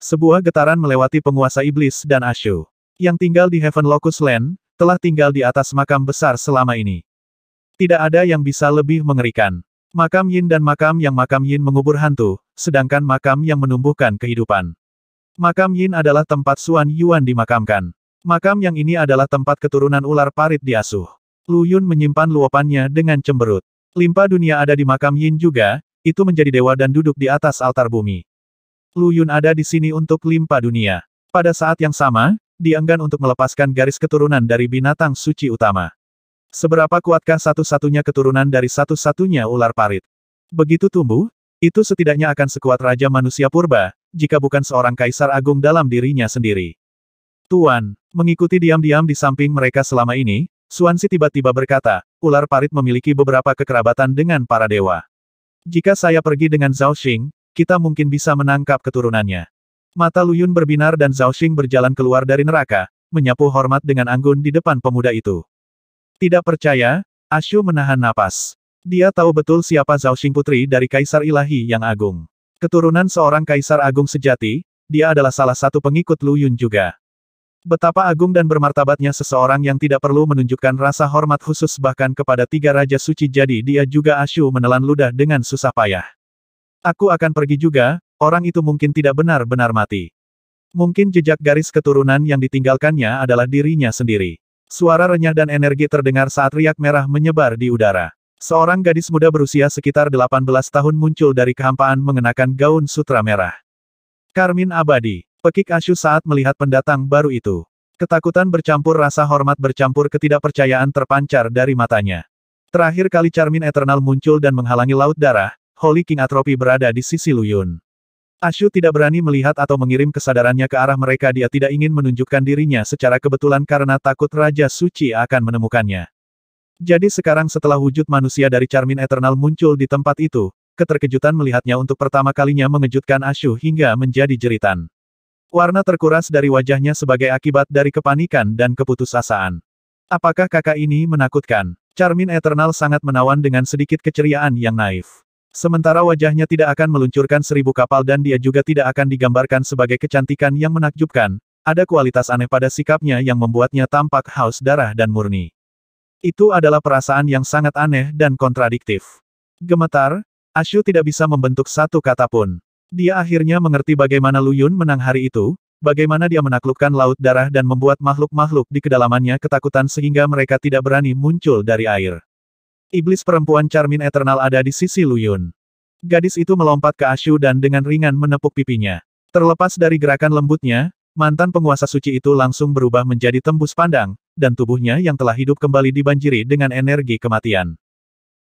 Sebuah getaran melewati penguasa iblis dan Ashu. Yang tinggal di Heaven Locus Land, telah tinggal di atas makam besar selama ini. Tidak ada yang bisa lebih mengerikan. Makam yin dan makam yin mengubur hantu, sedangkan makam yang menumbuhkan kehidupan. Makam yin adalah tempat Xuan Yuan dimakamkan. Makam yang ini adalah tempat keturunan ular parit diasuh. Lu Yun menyimpan luopannya dengan cemberut. Limpa dunia ada di makam yin juga, itu menjadi dewa dan duduk di atas altar bumi. Lu Yun ada di sini untuk limpa dunia. Pada saat yang sama, dia enggan untuk melepaskan garis keturunan dari binatang suci utama. Seberapa kuatkah satu-satunya keturunan dari satu-satunya ular parit? Begitu tumbuh, itu setidaknya akan sekuat Raja Manusia Purba, jika bukan seorang kaisar agung dalam dirinya sendiri. Tuan, mengikuti diam-diam di samping mereka selama ini, Xuanzi tiba-tiba berkata, ular parit memiliki beberapa kekerabatan dengan para dewa. Jika saya pergi dengan Zhao Xing, kita mungkin bisa menangkap keturunannya. Mata Lu Yun berbinar dan Zhao Xing berjalan keluar dari neraka, menyapu hormat dengan anggun di depan pemuda itu. Tidak percaya, Ashu menahan napas. Dia tahu betul siapa Zhao Xing putri dari Kaisar Ilahi yang agung. Keturunan seorang Kaisar Agung sejati, dia adalah salah satu pengikut Lu Yun juga. Betapa agung dan bermartabatnya seseorang yang tidak perlu menunjukkan rasa hormat khusus bahkan kepada tiga Raja Suci, jadi dia juga Ashu menelan ludah dengan susah payah. Aku akan pergi juga, orang itu mungkin tidak benar-benar mati. Mungkin jejak garis keturunan yang ditinggalkannya adalah dirinya sendiri. Suara renyah dan energi terdengar saat riak merah menyebar di udara. Seorang gadis muda berusia sekitar 18 tahun muncul dari kehampaan mengenakan gaun sutra merah. Karmin abadi. Pekik Ashu saat melihat pendatang baru itu. Ketakutan bercampur rasa hormat bercampur ketidakpercayaan terpancar dari matanya. Terakhir kali Charmin Eternal muncul dan menghalangi Laut Darah, Holy King Atropi berada di sisi Lu Yun. Ashu tidak berani melihat atau mengirim kesadarannya ke arah mereka. Dia tidak ingin menunjukkan dirinya secara kebetulan karena takut Raja Suci akan menemukannya. Jadi sekarang setelah wujud manusia dari Charmin Eternal muncul di tempat itu, keterkejutan melihatnya untuk pertama kalinya mengejutkan Ashu hingga menjadi jeritan. Warna terkuras dari wajahnya sebagai akibat dari kepanikan dan keputusasaan. Apakah kakak ini menakutkan? Charmin Eternal sangat menawan dengan sedikit keceriaan yang naif. Sementara wajahnya tidak akan meluncurkan 1000 kapal dan dia juga tidak akan digambarkan sebagai kecantikan yang menakjubkan, ada kualitas aneh pada sikapnya yang membuatnya tampak haus darah dan murni. Itu adalah perasaan yang sangat aneh dan kontradiktif. Gemetar, Ashu tidak bisa membentuk satu kata pun. Dia akhirnya mengerti bagaimana Lu Yun menang hari itu, bagaimana dia menaklukkan Laut Darah dan membuat makhluk-makhluk di kedalamannya ketakutan sehingga mereka tidak berani muncul dari air. Iblis perempuan Charmin Eternal ada di sisi Lu Yun. Gadis itu melompat ke Ashu dan dengan ringan menepuk pipinya. Terlepas dari gerakan lembutnya, mantan penguasa suci itu langsung berubah menjadi tembus pandang, dan tubuhnya yang telah hidup kembali dibanjiri dengan energi kematian.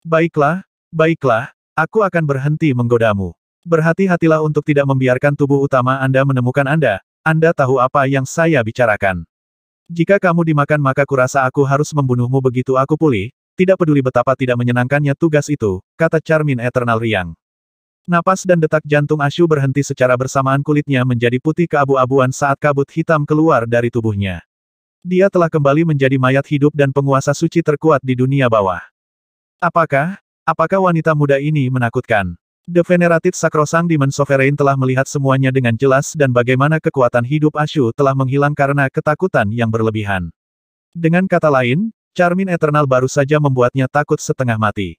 Baiklah, baiklah, aku akan berhenti menggodamu. Berhati-hatilah untuk tidak membiarkan tubuh utama Anda menemukan Anda. Anda tahu apa yang saya bicarakan. Jika kamu dimakan maka kurasa aku harus membunuhmu begitu aku pulih, tidak peduli betapa tidak menyenangkannya tugas itu, kata Charmin Eternal riang. Napas dan detak jantung Ashu berhenti secara bersamaan, kulitnya menjadi putih keabu-abuan saat kabut hitam keluar dari tubuhnya. Dia telah kembali menjadi mayat hidup dan penguasa suci terkuat di dunia bawah. Apakah wanita muda ini menakutkan? The Venerated Sacrosanct Demon Sovereign telah melihat semuanya dengan jelas dan bagaimana kekuatan hidup Ashu telah menghilang karena ketakutan yang berlebihan. Dengan kata lain, Charmin Eternal baru saja membuatnya takut setengah mati.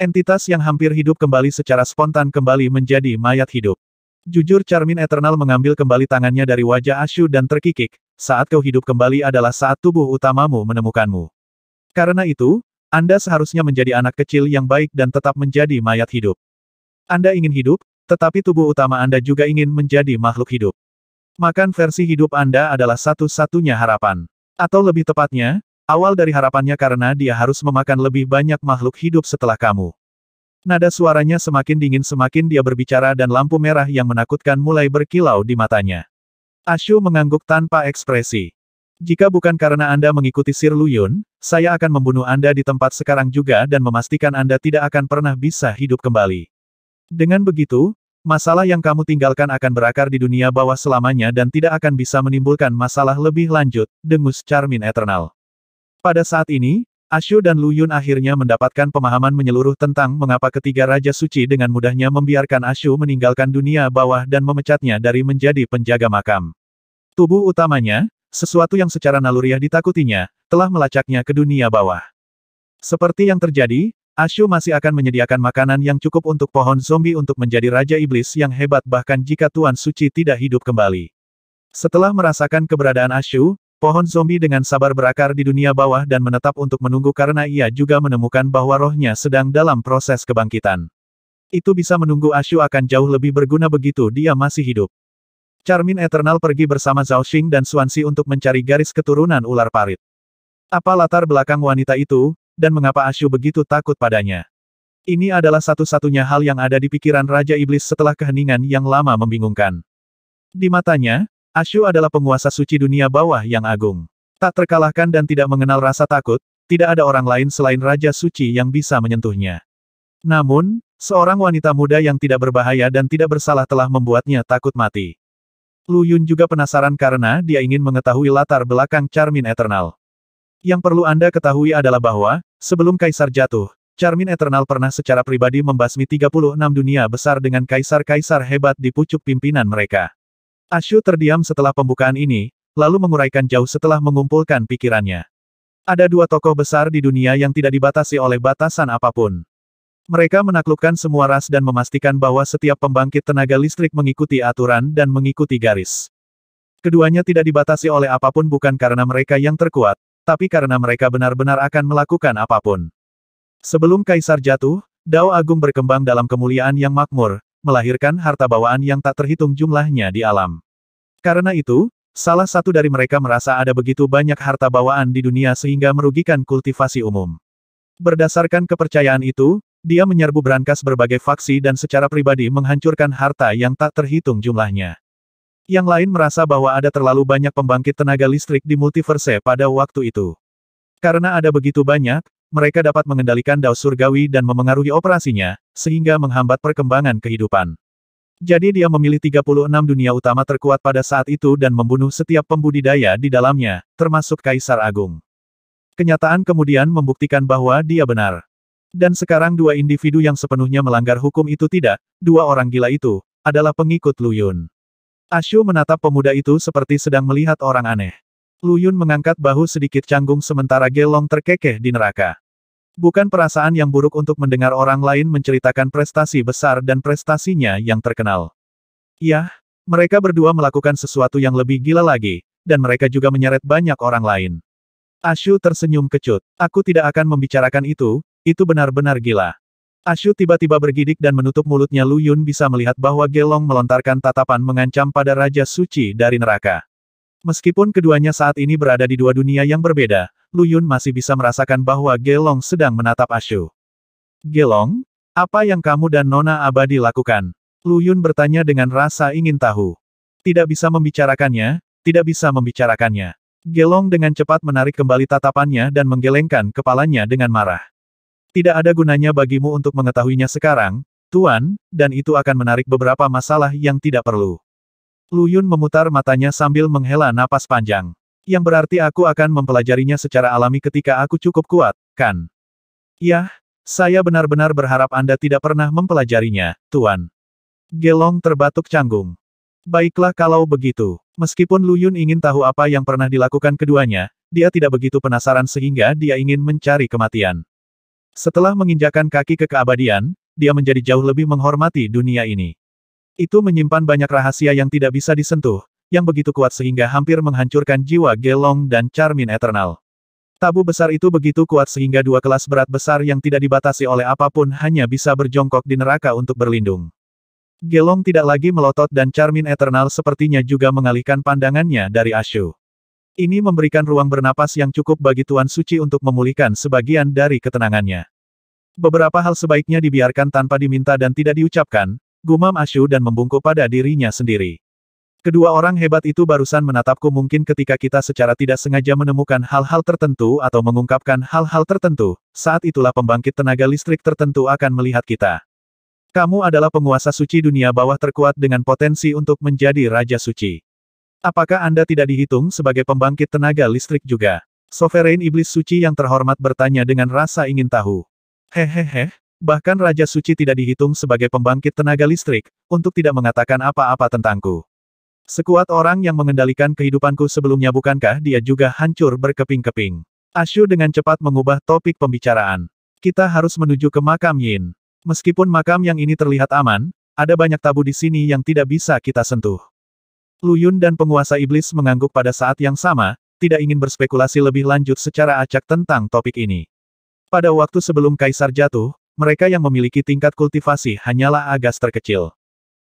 Entitas yang hampir hidup kembali secara spontan kembali menjadi mayat hidup. Jujur Charmin Eternal mengambil kembali tangannya dari wajah Ashu dan terkikik, saat kau hidup kembali adalah saat tubuh utamamu menemukanmu. Karena itu, Anda seharusnya menjadi anak kecil yang baik dan tetap menjadi mayat hidup. Anda ingin hidup, tetapi tubuh utama Anda juga ingin menjadi makhluk hidup. Makan versi hidup Anda adalah satu-satunya harapan. Atau lebih tepatnya, awal dari harapannya karena dia harus memakan lebih banyak makhluk hidup setelah kamu. Nada suaranya semakin dingin semakin dia berbicara dan lampu merah yang menakutkan mulai berkilau di matanya. Ashu mengangguk tanpa ekspresi. Jika bukan karena Anda mengikuti Sir Lu Yun, saya akan membunuh Anda di tempat sekarang juga dan memastikan Anda tidak akan pernah bisa hidup kembali. Dengan begitu, masalah yang kamu tinggalkan akan berakar di dunia bawah selamanya dan tidak akan bisa menimbulkan masalah lebih lanjut, dengus Charmin Eternal. Pada saat ini, Ashu dan Lu Yun akhirnya mendapatkan pemahaman menyeluruh tentang mengapa ketiga Raja Suci dengan mudahnya membiarkan Ashu meninggalkan dunia bawah dan memecatnya dari menjadi penjaga makam. Tubuh utamanya, sesuatu yang secara naluriah ditakutinya, telah melacaknya ke dunia bawah. Seperti yang terjadi, Ashu masih akan menyediakan makanan yang cukup untuk pohon zombie untuk menjadi Raja Iblis yang hebat bahkan jika Tuan Suci tidak hidup kembali. Setelah merasakan keberadaan Ashu, pohon zombie dengan sabar berakar di dunia bawah dan menetap untuk menunggu karena ia juga menemukan bahwa rohnya sedang dalam proses kebangkitan. Itu bisa menunggu Ashu akan jauh lebih berguna begitu dia masih hidup. Charmin Eternal pergi bersama Zhao Xing dan Xuanzi untuk mencari garis keturunan ular parit. Apa latar belakang wanita itu, dan mengapa Ashu begitu takut padanya? Ini adalah satu-satunya hal yang ada di pikiran Raja Iblis setelah keheningan yang lama membingungkan. Di matanya, Ashu adalah penguasa suci dunia bawah yang agung. Tak terkalahkan dan tidak mengenal rasa takut, tidak ada orang lain selain Raja Suci yang bisa menyentuhnya. Namun, seorang wanita muda yang tidak berbahaya dan tidak bersalah telah membuatnya takut mati. Lu Yun juga penasaran karena dia ingin mengetahui latar belakang Charmin Eternal. Yang perlu Anda ketahui adalah bahwa, sebelum Kaisar jatuh, Charmin Eternal pernah secara pribadi membasmi 36 dunia besar dengan kaisar-kaisar hebat di pucuk pimpinan mereka. Ashu terdiam setelah pembukaan ini, lalu menguraikan jauh setelah mengumpulkan pikirannya. Ada dua tokoh besar di dunia yang tidak dibatasi oleh batasan apapun. Mereka menaklukkan semua ras dan memastikan bahwa setiap pembangkit tenaga listrik mengikuti aturan dan mengikuti garis. Keduanya tidak dibatasi oleh apapun bukan karena mereka yang terkuat, tapi karena mereka benar-benar akan melakukan apapun. Sebelum Kaisar jatuh, Dao Agung berkembang dalam kemuliaan yang makmur, melahirkan harta bawaan yang tak terhitung jumlahnya di alam. Karena itu, salah satu dari mereka merasa ada begitu banyak harta bawaan di dunia sehingga merugikan kultivasi umum. Berdasarkan kepercayaan itu, dia menyerbu berangkas berbagai faksi dan secara pribadi menghancurkan harta yang tak terhitung jumlahnya. Yang lain merasa bahwa ada terlalu banyak pembangkit tenaga listrik di multiverse pada waktu itu. Karena ada begitu banyak, mereka dapat mengendalikan Dao Surgawi dan memengaruhi operasinya, sehingga menghambat perkembangan kehidupan. Jadi dia memilih 36 dunia utama terkuat pada saat itu dan membunuh setiap pembudidaya di dalamnya, termasuk Kaisar Agung. Kenyataan kemudian membuktikan bahwa dia benar. Dan sekarang dua individu yang sepenuhnya melanggar hukum itu tidak, dua orang gila itu, adalah pengikut Lu Yun. Ashu menatap pemuda itu seperti sedang melihat orang aneh. Lu Yun mengangkat bahu sedikit canggung sementara Gelong terkekeh di neraka. Bukan perasaan yang buruk untuk mendengar orang lain menceritakan prestasi besar dan prestasinya yang terkenal. Ya, mereka berdua melakukan sesuatu yang lebih gila lagi, dan mereka juga menyeret banyak orang lain. Ashu tersenyum kecut. Aku tidak akan membicarakan itu benar-benar gila. Ashu tiba-tiba bergidik dan menutup mulutnya. Lu Yun bisa melihat bahwa Gelong melontarkan tatapan mengancam pada Raja Suci dari neraka. Meskipun keduanya saat ini berada di dua dunia yang berbeda, Lu Yun masih bisa merasakan bahwa Gelong sedang menatap Ashu. Gelong, apa yang kamu dan Nona Abadi lakukan? Lu Yun bertanya dengan rasa ingin tahu. Tidak bisa membicarakannya, tidak bisa membicarakannya. Gelong dengan cepat menarik kembali tatapannya dan menggelengkan kepalanya dengan marah. Tidak ada gunanya bagimu untuk mengetahuinya sekarang, Tuan, dan itu akan menarik beberapa masalah yang tidak perlu. Lu Yun memutar matanya sambil menghela napas panjang. Yang berarti aku akan mempelajarinya secara alami ketika aku cukup kuat, kan? Yah, saya benar-benar berharap Anda tidak pernah mempelajarinya, Tuan. Gelong terbatuk canggung. Baiklah kalau begitu. Meskipun Lu Yun ingin tahu apa yang pernah dilakukan keduanya, dia tidak begitu penasaran sehingga dia ingin mencari kematian. Setelah menginjakan kaki ke keabadian, dia menjadi jauh lebih menghormati dunia ini. Itu menyimpan banyak rahasia yang tidak bisa disentuh, yang begitu kuat sehingga hampir menghancurkan jiwa Gelong dan Charmin Eternal. Tabu besar itu begitu kuat sehingga dua kelas berat besar yang tidak dibatasi oleh apapun hanya bisa berjongkok di neraka untuk berlindung. Gelong tidak lagi melotot dan Charmin Eternal sepertinya juga mengalihkan pandangannya dari Ashu. Ini memberikan ruang bernapas yang cukup bagi Tuan Suci untuk memulihkan sebagian dari ketenangannya. Beberapa hal sebaiknya dibiarkan tanpa diminta dan tidak diucapkan, gumam Ashu dan membungkuk pada dirinya sendiri. Kedua orang hebat itu barusan menatapku mungkin ketika kita secara tidak sengaja menemukan hal-hal tertentu atau mengungkapkan hal-hal tertentu, saat itulah pembangkit tenaga listrik tertentu akan melihat kita. Kamu adalah penguasa suci dunia bawah terkuat dengan potensi untuk menjadi Raja Suci. Apakah Anda tidak dihitung sebagai pembangkit tenaga listrik juga? Sovereign Iblis Suci yang terhormat bertanya dengan rasa ingin tahu. Hehehe, bahkan Raja Suci tidak dihitung sebagai pembangkit tenaga listrik, untuk tidak mengatakan apa-apa tentangku. Sekuat orang yang mengendalikan kehidupanku sebelumnya bukankah dia juga hancur berkeping-keping? Ashu dengan cepat mengubah topik pembicaraan. Kita harus menuju ke makam Yin. Meskipun makam yang ini terlihat aman, ada banyak tabu di sini yang tidak bisa kita sentuh. Lu Yun dan penguasa iblis mengangguk pada saat yang sama, tidak ingin berspekulasi lebih lanjut secara acak tentang topik ini. Pada waktu sebelum Kaisar jatuh, mereka yang memiliki tingkat kultivasi hanyalah agas terkecil.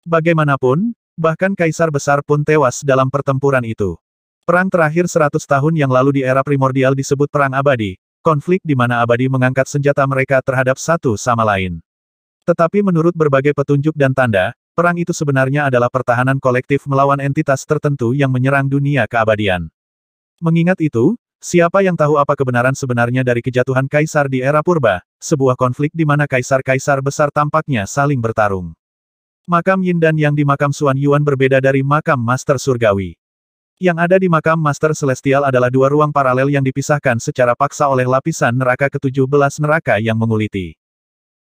Bagaimanapun, bahkan Kaisar besar pun tewas dalam pertempuran itu. Perang terakhir 100 tahun yang lalu di era primordial disebut Perang Abadi, konflik di mana abadi mengangkat senjata mereka terhadap satu sama lain. Tetapi menurut berbagai petunjuk dan tanda, Perang itu sebenarnya adalah pertahanan kolektif melawan entitas tertentu yang menyerang dunia keabadian. Mengingat itu, siapa yang tahu apa kebenaran sebenarnya dari kejatuhan kaisar di era purba, sebuah konflik di mana kaisar-kaisar besar tampaknya saling bertarung. Makam Yin dan yang di makam Xuan Yuan berbeda dari makam Master Surgawi. Yang ada di makam Master Celestial adalah dua ruang paralel yang dipisahkan secara paksa oleh lapisan neraka ke-17 neraka yang menguliti.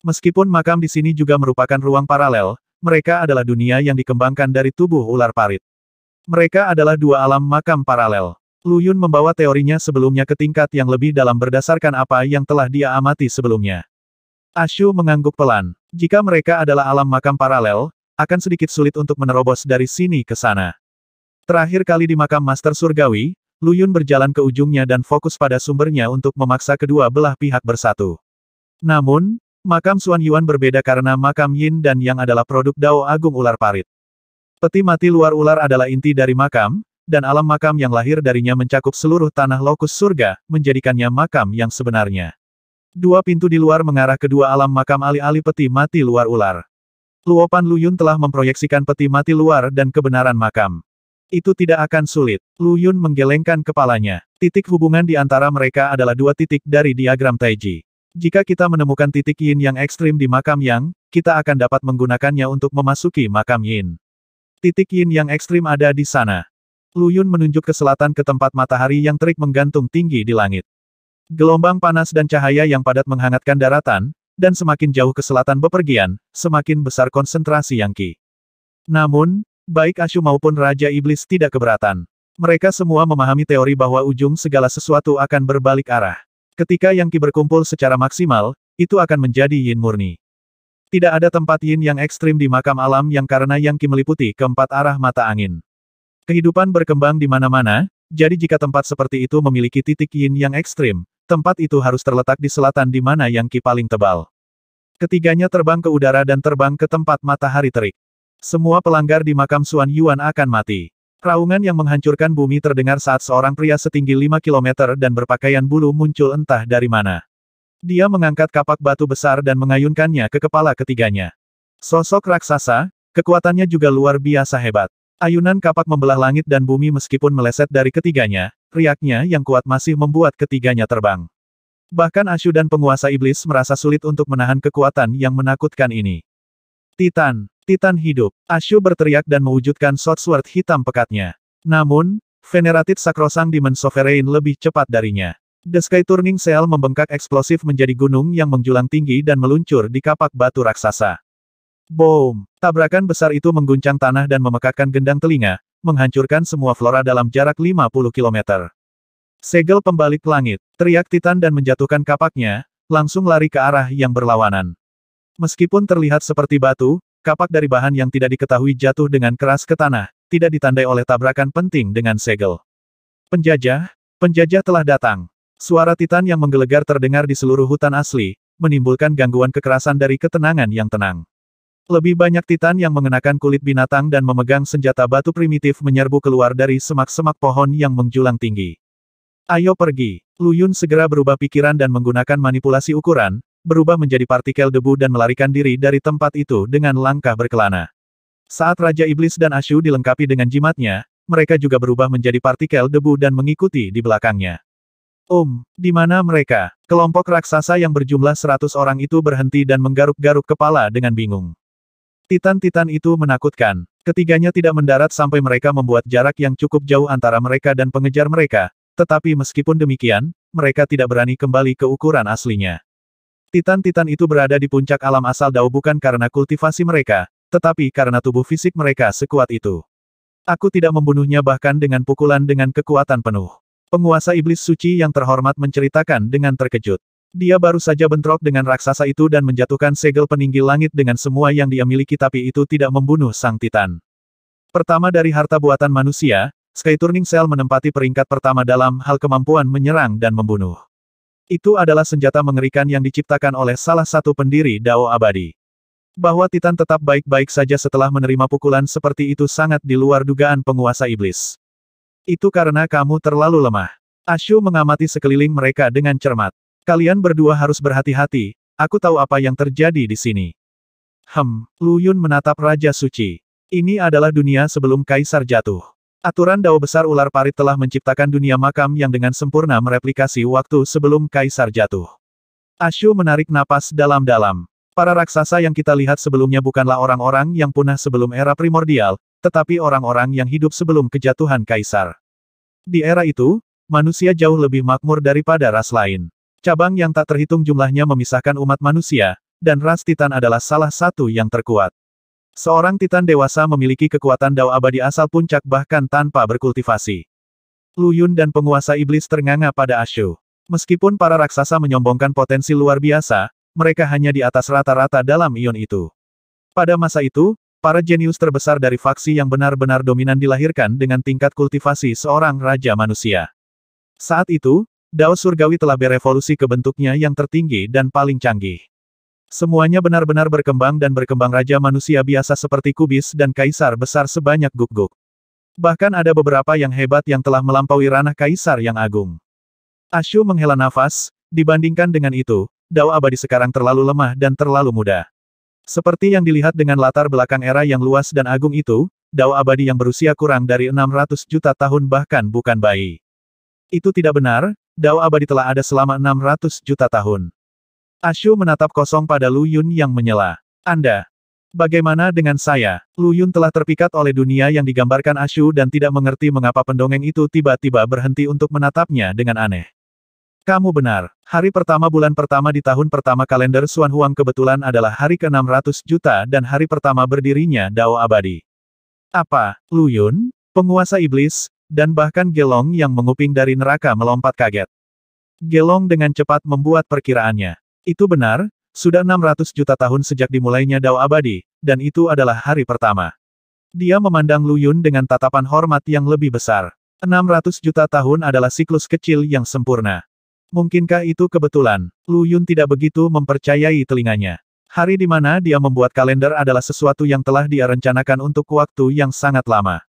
Meskipun makam di sini juga merupakan ruang paralel, mereka adalah dunia yang dikembangkan dari tubuh ular parit. Mereka adalah dua alam makam paralel. Lu Yun membawa teorinya sebelumnya ke tingkat yang lebih dalam berdasarkan apa yang telah dia amati sebelumnya. Ashu mengangguk pelan. Jika mereka adalah alam makam paralel, akan sedikit sulit untuk menerobos dari sini ke sana. Terakhir kali di makam Master Surgawi, Lu Yun berjalan ke ujungnya dan fokus pada sumbernya untuk memaksa kedua belah pihak bersatu. Namun, makam Xuan Yuan berbeda karena makam Yin dan Yang adalah produk Dao Agung Ular Parit. Peti mati luar ular adalah inti dari makam, dan alam makam yang lahir darinya mencakup seluruh tanah lokus surga, menjadikannya makam yang sebenarnya. Dua pintu di luar mengarah ke dua alam makam alih-alih peti mati luar ular. Luopan Lu Yun telah memproyeksikan peti mati luar dan kebenaran makam. Itu tidak akan sulit. Lu Yun menggelengkan kepalanya. Titik hubungan di antara mereka adalah dua titik dari diagram Taiji. Jika kita menemukan titik Yin yang ekstrim di makam Yang, kita akan dapat menggunakannya untuk memasuki makam Yin. Titik Yin yang ekstrim ada di sana. Lu Yun menunjuk ke selatan ke tempat matahari yang terik menggantung tinggi di langit. Gelombang panas dan cahaya yang padat menghangatkan daratan, dan semakin jauh ke selatan bepergian, semakin besar konsentrasi Yang Qi. Namun, baik Ashu maupun Raja Iblis tidak keberatan. Mereka semua memahami teori bahwa ujung segala sesuatu akan berbalik arah. Ketika Yang Qi berkumpul secara maksimal, itu akan menjadi Yin murni. Tidak ada tempat Yin yang ekstrim di makam alam yang karena Yang Qi meliputi keempat arah mata angin. Kehidupan berkembang di mana-mana, jadi jika tempat seperti itu memiliki titik Yin yang ekstrim, tempat itu harus terletak di selatan di mana Yang Qi paling tebal. Ketiganya terbang ke udara dan terbang ke tempat matahari terik. Semua pelanggar di makam Xuan Yuan akan mati. Raungan yang menghancurkan bumi terdengar saat seorang pria setinggi 5 km dan berpakaian bulu muncul entah dari mana. Dia mengangkat kapak batu besar dan mengayunkannya ke kepala ketiganya. Sosok raksasa, kekuatannya juga luar biasa hebat. Ayunan kapak membelah langit dan bumi meskipun meleset dari ketiganya, riaknya yang kuat masih membuat ketiganya terbang. Bahkan Ashu dan penguasa iblis merasa sulit untuk menahan kekuatan yang menakutkan ini. Titan. Titan hidup. Ashu berteriak dan mewujudkan sword hitam pekatnya. Namun, Venerated Sacrosanct Demon Sovereign lebih cepat darinya. The Sky Turning Shell membengkak eksplosif menjadi gunung yang menjulang tinggi dan meluncur di kapak batu raksasa. Boom! Tabrakan besar itu mengguncang tanah dan memekakkan gendang telinga, menghancurkan semua flora dalam jarak 50 km. Segel pembalik langit, teriak Titan dan menjatuhkan kapaknya, langsung lari ke arah yang berlawanan. Meskipun terlihat seperti batu, kapak dari bahan yang tidak diketahui jatuh dengan keras ke tanah, tidak ditandai oleh tabrakan penting dengan segel. Penjajah telah datang. Suara Titan yang menggelegar terdengar di seluruh hutan asli, menimbulkan gangguan kekerasan dari ketenangan yang tenang. Lebih banyak Titan yang mengenakan kulit binatang dan memegang senjata batu primitif menyerbu keluar dari semak-semak pohon yang menjulang tinggi. Ayo pergi. Lu Yun segera berubah pikiran dan menggunakan manipulasi ukuran, berubah menjadi partikel debu dan melarikan diri dari tempat itu dengan langkah berkelana. Saat Raja Iblis dan Ashu dilengkapi dengan jimatnya, mereka juga berubah menjadi partikel debu dan mengikuti di belakangnya. Di mana mereka? Kelompok raksasa yang berjumlah 100 orang itu berhenti dan menggaruk-garuk kepala dengan bingung. Titan-titan itu menakutkan. Ketiganya tidak mendarat sampai mereka membuat jarak yang cukup jauh antara mereka dan pengejar mereka, tetapi meskipun demikian, mereka tidak berani kembali ke ukuran aslinya. Titan-titan itu berada di puncak alam asal Dao bukan karena kultivasi mereka, tetapi karena tubuh fisik mereka sekuat itu. Aku tidak membunuhnya bahkan dengan pukulan dengan kekuatan penuh. Penguasa iblis suci yang terhormat menceritakan dengan terkejut. Dia baru saja bentrok dengan raksasa itu dan menjatuhkan segel peninggi langit dengan semua yang dia miliki tapi itu tidak membunuh sang Titan. Pertama dari harta buatan manusia, Sky Turning Shell menempati peringkat pertama dalam hal kemampuan menyerang dan membunuh. Itu adalah senjata mengerikan yang diciptakan oleh salah satu pendiri Dao Abadi. Bahwa Titan tetap baik-baik saja setelah menerima pukulan seperti itu sangat di luar dugaan penguasa iblis. Itu karena kamu terlalu lemah. Ashu mengamati sekeliling mereka dengan cermat. Kalian berdua harus berhati-hati, aku tahu apa yang terjadi di sini. Lu Yun menatap Raja Suci. Ini adalah dunia sebelum Kaisar jatuh. Aturan Dao Besar Ular Parit telah menciptakan dunia makam yang dengan sempurna mereplikasi waktu sebelum Kaisar jatuh. Ashu menarik napas dalam-dalam. Para raksasa yang kita lihat sebelumnya bukanlah orang-orang yang punah sebelum era primordial, tetapi orang-orang yang hidup sebelum kejatuhan Kaisar. Di era itu, manusia jauh lebih makmur daripada ras lain. Cabang yang tak terhitung jumlahnya memisahkan umat manusia, dan ras Titan adalah salah satu yang terkuat. Seorang Titan dewasa memiliki kekuatan Dao abadi asal puncak bahkan tanpa berkultivasi. Lu Yun dan penguasa iblis ternganga pada Ashu. Meskipun para raksasa menyombongkan potensi luar biasa, mereka hanya di atas rata-rata dalam ion itu. Pada masa itu, para jenius terbesar dari faksi yang benar-benar dominan dilahirkan dengan tingkat kultivasi seorang raja manusia. Saat itu, Dao Surgawi telah berevolusi ke bentuknya yang tertinggi dan paling canggih. Semuanya benar-benar berkembang dan berkembang raja manusia biasa seperti kubis dan kaisar besar sebanyak guk-guk. Bahkan ada beberapa yang hebat yang telah melampaui ranah kaisar yang agung. Ashu menghela nafas, dibandingkan dengan itu, Dao abadi sekarang terlalu lemah dan terlalu muda. Seperti yang dilihat dengan latar belakang era yang luas dan agung itu, Dao abadi yang berusia kurang dari 600 juta tahun bahkan bukan bayi. Itu tidak benar, Dao abadi telah ada selama 600 juta tahun. Ashu menatap kosong pada Lu Yun yang menyela. Anda. Bagaimana dengan saya? Lu Yun telah terpikat oleh dunia yang digambarkan Ashu dan tidak mengerti mengapa pendongeng itu tiba-tiba berhenti untuk menatapnya dengan aneh. Kamu benar. Hari pertama bulan pertama di tahun pertama kalender Xuan Huang kebetulan adalah hari ke-600 juta dan hari pertama berdirinya Dao abadi. Apa, Lu Yun? Penguasa iblis, dan bahkan Gelong yang menguping dari neraka melompat kaget. Gelong dengan cepat membuat perkiraannya. Itu benar, sudah 600 juta tahun sejak dimulainya Dao abadi, dan itu adalah hari pertama. Dia memandang Lu Yun dengan tatapan hormat yang lebih besar. 600 juta tahun adalah siklus kecil yang sempurna. Mungkinkah itu kebetulan? Lu Yun tidak begitu mempercayai telinganya. Hari di mana dia membuat kalender adalah sesuatu yang telah dia rencanakan untuk waktu yang sangat lama.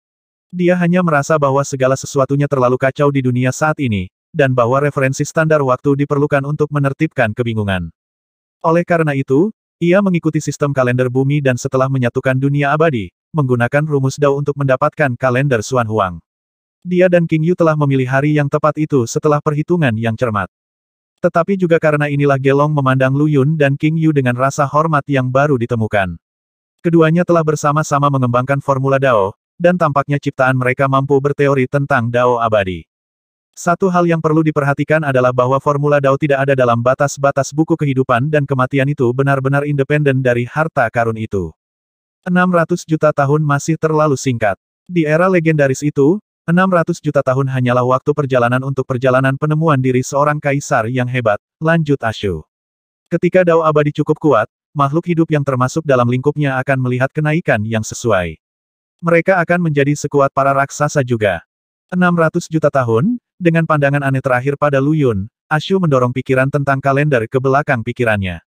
Dia hanya merasa bahwa segala sesuatunya terlalu kacau di dunia saat ini, dan bahwa referensi standar waktu diperlukan untuk menertibkan kebingungan. Oleh karena itu, ia mengikuti sistem kalender bumi dan setelah menyatukan dunia abadi, menggunakan rumus Dao untuk mendapatkan kalender Xuan Huang. Dia dan King Yu telah memilih hari yang tepat itu setelah perhitungan yang cermat. Tetapi juga karena inilah Gelong memandang Lu Yun dan King Yu dengan rasa hormat yang baru ditemukan. Keduanya telah bersama-sama mengembangkan formula Dao, dan tampaknya ciptaan mereka mampu berteori tentang Dao abadi. Satu hal yang perlu diperhatikan adalah bahwa formula Dao tidak ada dalam batas-batas buku kehidupan dan kematian itu benar-benar independen dari harta karun itu. 600 juta tahun masih terlalu singkat. Di era legendaris itu, 600 juta tahun hanyalah waktu perjalanan untuk perjalanan penemuan diri seorang kaisar yang hebat, lanjut Ashu. Ketika Dao abadi cukup kuat, makhluk hidup yang termasuk dalam lingkupnya akan melihat kenaikan yang sesuai. Mereka akan menjadi sekuat para raksasa juga. 600 juta tahun, dengan pandangan aneh terakhir pada Lu Yun, Ashu mendorong pikiran tentang kalender ke belakang pikirannya.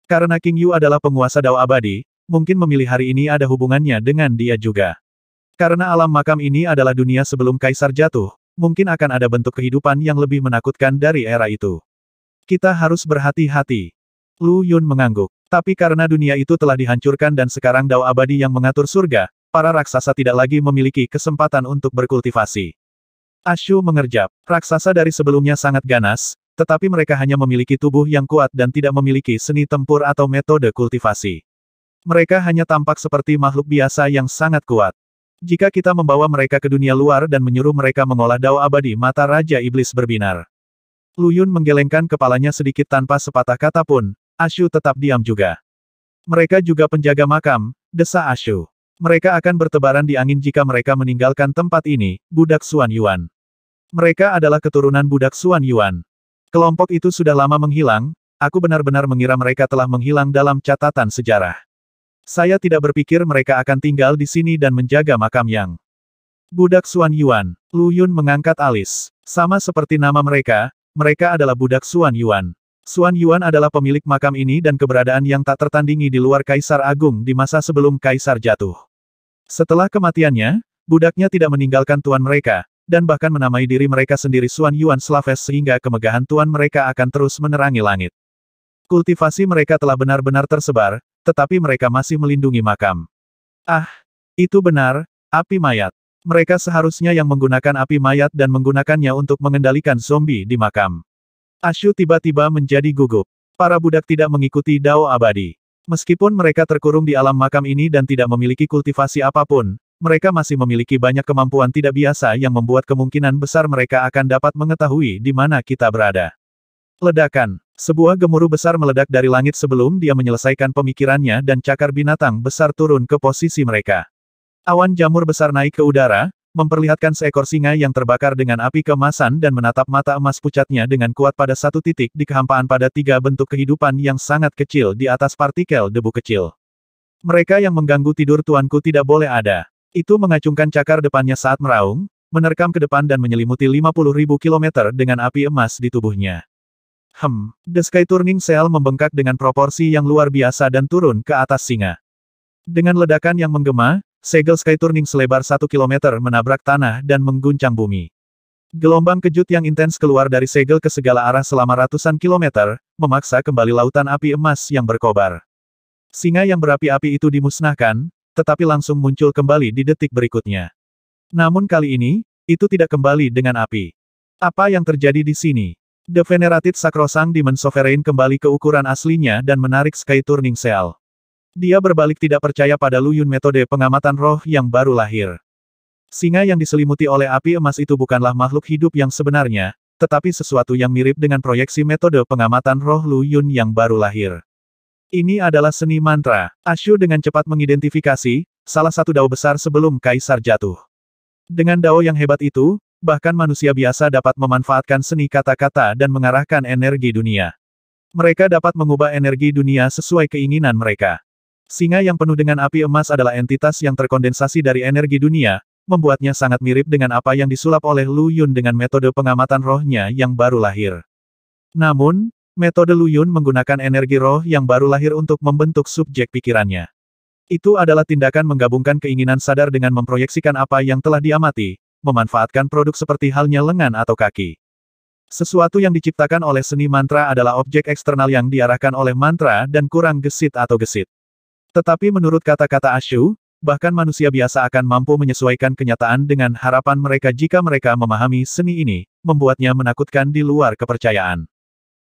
Karena King Yu adalah penguasa Dao abadi, mungkin memilih hari ini ada hubungannya dengan dia juga. Karena alam makam ini adalah dunia sebelum kaisar jatuh, mungkin akan ada bentuk kehidupan yang lebih menakutkan dari era itu. Kita harus berhati-hati. Lu Yun mengangguk. Tapi karena dunia itu telah dihancurkan dan sekarang Dao abadi yang mengatur surga, para raksasa tidak lagi memiliki kesempatan untuk berkultivasi. Ashu mengerjap. Raksasa dari sebelumnya sangat ganas, tetapi mereka hanya memiliki tubuh yang kuat dan tidak memiliki seni tempur atau metode kultivasi. Mereka hanya tampak seperti makhluk biasa yang sangat kuat. Jika kita membawa mereka ke dunia luar dan menyuruh mereka mengolah Dao abadi, mata Raja Iblis berbinar. Lu Yun menggelengkan kepalanya sedikit tanpa sepatah kata pun, Ashu tetap diam juga. Mereka juga penjaga makam, desa Ashu. Mereka akan bertebaran di angin jika mereka meninggalkan tempat ini, budak Xuan Yuan. Mereka adalah keturunan budak Xuan Yuan. Kelompok itu sudah lama menghilang, aku benar-benar mengira mereka telah menghilang dalam catatan sejarah. Saya tidak berpikir mereka akan tinggal di sini dan menjaga makam yang. Budak Xuan Yuan. Lu Yun mengangkat alis. Sama seperti nama mereka, mereka adalah budak Xuan Yuan. Xuan Yuan adalah pemilik makam ini dan keberadaan yang tak tertandingi di luar Kaisar Agung di masa sebelum Kaisar jatuh. Setelah kematiannya, budaknya tidak meninggalkan tuan mereka, dan bahkan menamai diri mereka sendiri Xuan Yuan Slaves sehingga kemegahan tuan mereka akan terus menerangi langit. Kultivasi mereka telah benar-benar tersebar, tetapi mereka masih melindungi makam. Ah, itu benar, api mayat. Mereka seharusnya yang menggunakan api mayat dan menggunakannya untuk mengendalikan zombie di makam. Ashu tiba-tiba menjadi gugup. Para budak tidak mengikuti Dao abadi. Meskipun mereka terkurung di alam makam ini dan tidak memiliki kultivasi apapun, mereka masih memiliki banyak kemampuan tidak biasa yang membuat kemungkinan besar mereka akan dapat mengetahui di mana kita berada. Ledakan. Sebuah gemuruh besar meledak dari langit sebelum dia menyelesaikan pemikirannya dan cakar binatang besar turun ke posisi mereka. Awan jamur besar naik ke udara, memperlihatkan seekor singa yang terbakar dengan api keemasan dan menatap mata emas pucatnya dengan kuat pada satu titik di kehampaan pada tiga bentuk kehidupan yang sangat kecil di atas partikel debu kecil. Mereka yang mengganggu tidur tuanku tidak boleh ada. Itu mengacungkan cakar depannya saat meraung, menerkam ke depan dan menyelimuti 50.000 kilometer dengan api emas di tubuhnya. The Sky Turning Cell membengkak dengan proporsi yang luar biasa dan turun ke atas singa. Dengan ledakan yang menggema, segel Sky Turning selebar 1 kilometer menabrak tanah dan mengguncang bumi. Gelombang kejut yang intens keluar dari segel ke segala arah selama ratusan kilometer, memaksa kembali lautan api emas yang berkobar. Singa yang berapi-api itu dimusnahkan, tetapi langsung muncul kembali di detik berikutnya. Namun kali ini, itu tidak kembali dengan api. Apa yang terjadi di sini? The Venerated Sacrosanct Demon Sovereign kembali ke ukuran aslinya dan menarik Sky Turning Cell. Dia berbalik tidak percaya pada Lu Yun metode pengamatan roh yang baru lahir. Singa yang diselimuti oleh api emas itu bukanlah makhluk hidup yang sebenarnya, tetapi sesuatu yang mirip dengan proyeksi metode pengamatan roh Lu Yun yang baru lahir. Ini adalah seni mantra. Ashu dengan cepat mengidentifikasi, salah satu dao besar sebelum kaisar jatuh. Dengan dao yang hebat itu, bahkan manusia biasa dapat memanfaatkan seni kata-kata dan mengarahkan energi dunia. Mereka dapat mengubah energi dunia sesuai keinginan mereka. Singa yang penuh dengan api emas adalah entitas yang terkondensasi dari energi dunia, membuatnya sangat mirip dengan apa yang disulap oleh Lu Yun dengan metode pengamatan rohnya yang baru lahir. Namun, metode Lu Yun menggunakan energi roh yang baru lahir untuk membentuk subjek pikirannya. Itu adalah tindakan menggabungkan keinginan sadar dengan memproyeksikan apa yang telah diamati, memanfaatkan produk seperti halnya lengan atau kaki. Sesuatu yang diciptakan oleh seni mantra adalah objek eksternal yang diarahkan oleh mantra dan kurang gesit atau gesit. Tetapi menurut kata-kata Ashu, bahkan manusia biasa akan mampu menyesuaikan kenyataan dengan harapan mereka jika mereka memahami seni ini, membuatnya menakutkan di luar kepercayaan.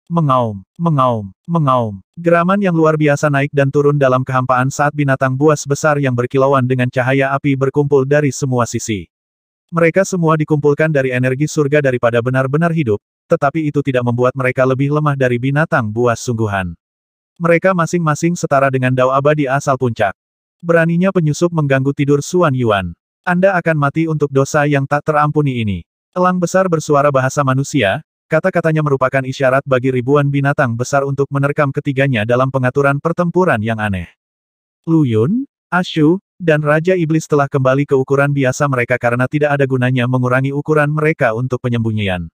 Mengaum, mengaum, mengaum. Geraman yang luar biasa naik dan turun dalam kehampaan saat binatang buas besar yang berkilauan dengan cahaya api berkumpul dari semua sisi. Mereka semua dikumpulkan dari energi surga daripada benar-benar hidup, tetapi itu tidak membuat mereka lebih lemah dari binatang buas sungguhan. Mereka masing-masing setara dengan dao abadi asal puncak. Beraninya penyusup mengganggu tidur Suan Yuan. Anda akan mati untuk dosa yang tak terampuni ini. Elang besar bersuara bahasa manusia. Kata-katanya merupakan isyarat bagi ribuan binatang besar untuk menerkam ketiganya dalam pengaturan pertempuran yang aneh. Lu Yun, Ashu, dan Raja Iblis telah kembali ke ukuran biasa mereka karena tidak ada gunanya mengurangi ukuran mereka untuk penyembunyian.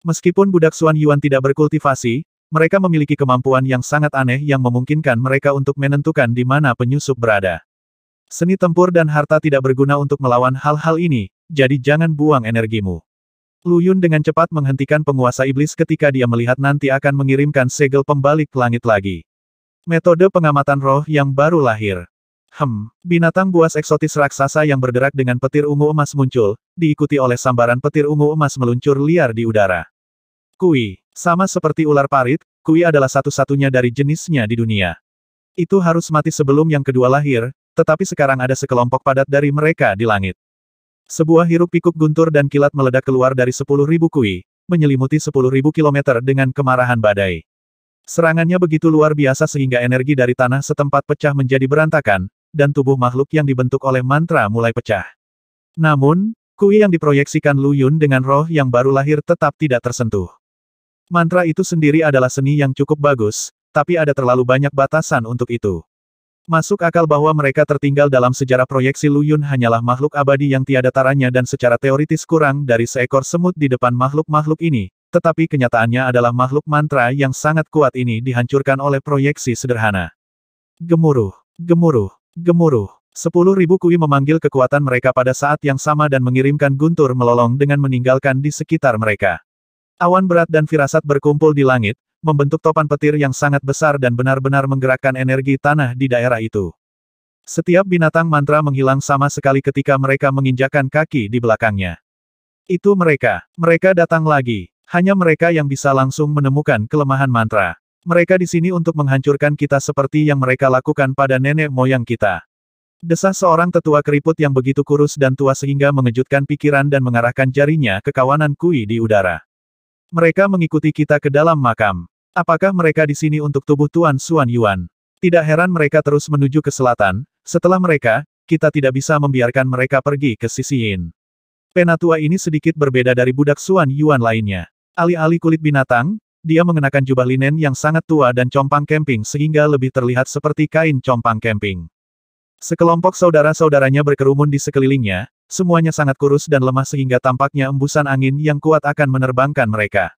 Meskipun budak Suan Yuan tidak berkultivasi, mereka memiliki kemampuan yang sangat aneh yang memungkinkan mereka untuk menentukan di mana penyusup berada. Seni tempur dan harta tidak berguna untuk melawan hal-hal ini, jadi jangan buang energimu. Lu Yun dengan cepat menghentikan penguasa iblis ketika dia melihat nanti akan mengirimkan segel pembalik langit lagi. Metode pengamatan roh yang baru lahir. Binatang buas eksotis raksasa yang bergerak dengan petir ungu emas muncul, diikuti oleh sambaran petir ungu emas meluncur liar di udara. Kui, sama seperti ular parit, Kui adalah satu-satunya dari jenisnya di dunia. Itu harus mati sebelum yang kedua lahir, tetapi sekarang ada sekelompok padat dari mereka di langit. Sebuah hiruk-pikuk guntur dan kilat meledak keluar dari 10.000 kui, menyelimuti 10.000 kilometer dengan kemarahan badai. Serangannya begitu luar biasa sehingga energi dari tanah setempat pecah menjadi berantakan, dan tubuh makhluk yang dibentuk oleh mantra mulai pecah. Namun, kui yang diproyeksikan Lu Yun dengan roh yang baru lahir tetap tidak tersentuh. Mantra itu sendiri adalah seni yang cukup bagus, tapi ada terlalu banyak batasan untuk itu. Masuk akal bahwa mereka tertinggal dalam sejarah proyeksi Lu Yun hanyalah makhluk abadi yang tiada taranya dan secara teoritis kurang dari seekor semut di depan makhluk-makhluk ini, tetapi kenyataannya adalah makhluk mantra yang sangat kuat ini dihancurkan oleh proyeksi sederhana. Gemuruh, gemuruh, gemuruh. 10.000 kui memanggil kekuatan mereka pada saat yang sama dan mengirimkan guntur melolong dengan meninggalkan di sekitar mereka. Awan berat dan firasat berkumpul di langit, membentuk topan petir yang sangat besar dan benar-benar menggerakkan energi tanah di daerah itu. Setiap binatang mantra menghilang sama sekali ketika mereka menginjakkan kaki di belakangnya. Itu mereka. Mereka datang lagi. Hanya mereka yang bisa langsung menemukan kelemahan mantra. Mereka di sini untuk menghancurkan kita seperti yang mereka lakukan pada nenek moyang kita. Desah seorang tetua keriput yang begitu kurus dan tua sehingga mengejutkan pikiran dan mengarahkan jarinya ke kawanan Kui di udara. Mereka mengikuti kita ke dalam makam. Apakah mereka di sini untuk tubuh Tuan Xuan Yuan? Tidak heran mereka terus menuju ke selatan. Setelah mereka, kita tidak bisa membiarkan mereka pergi ke sisi Yin. Penatua ini sedikit berbeda dari budak Xuan Yuan lainnya. Alih-alih kulit binatang, dia mengenakan jubah linen yang sangat tua dan compang camping sehingga lebih terlihat seperti kain compang camping. Sekelompok saudara-saudaranya berkerumun di sekelilingnya, semuanya sangat kurus dan lemah sehingga tampaknya embusan angin yang kuat akan menerbangkan mereka.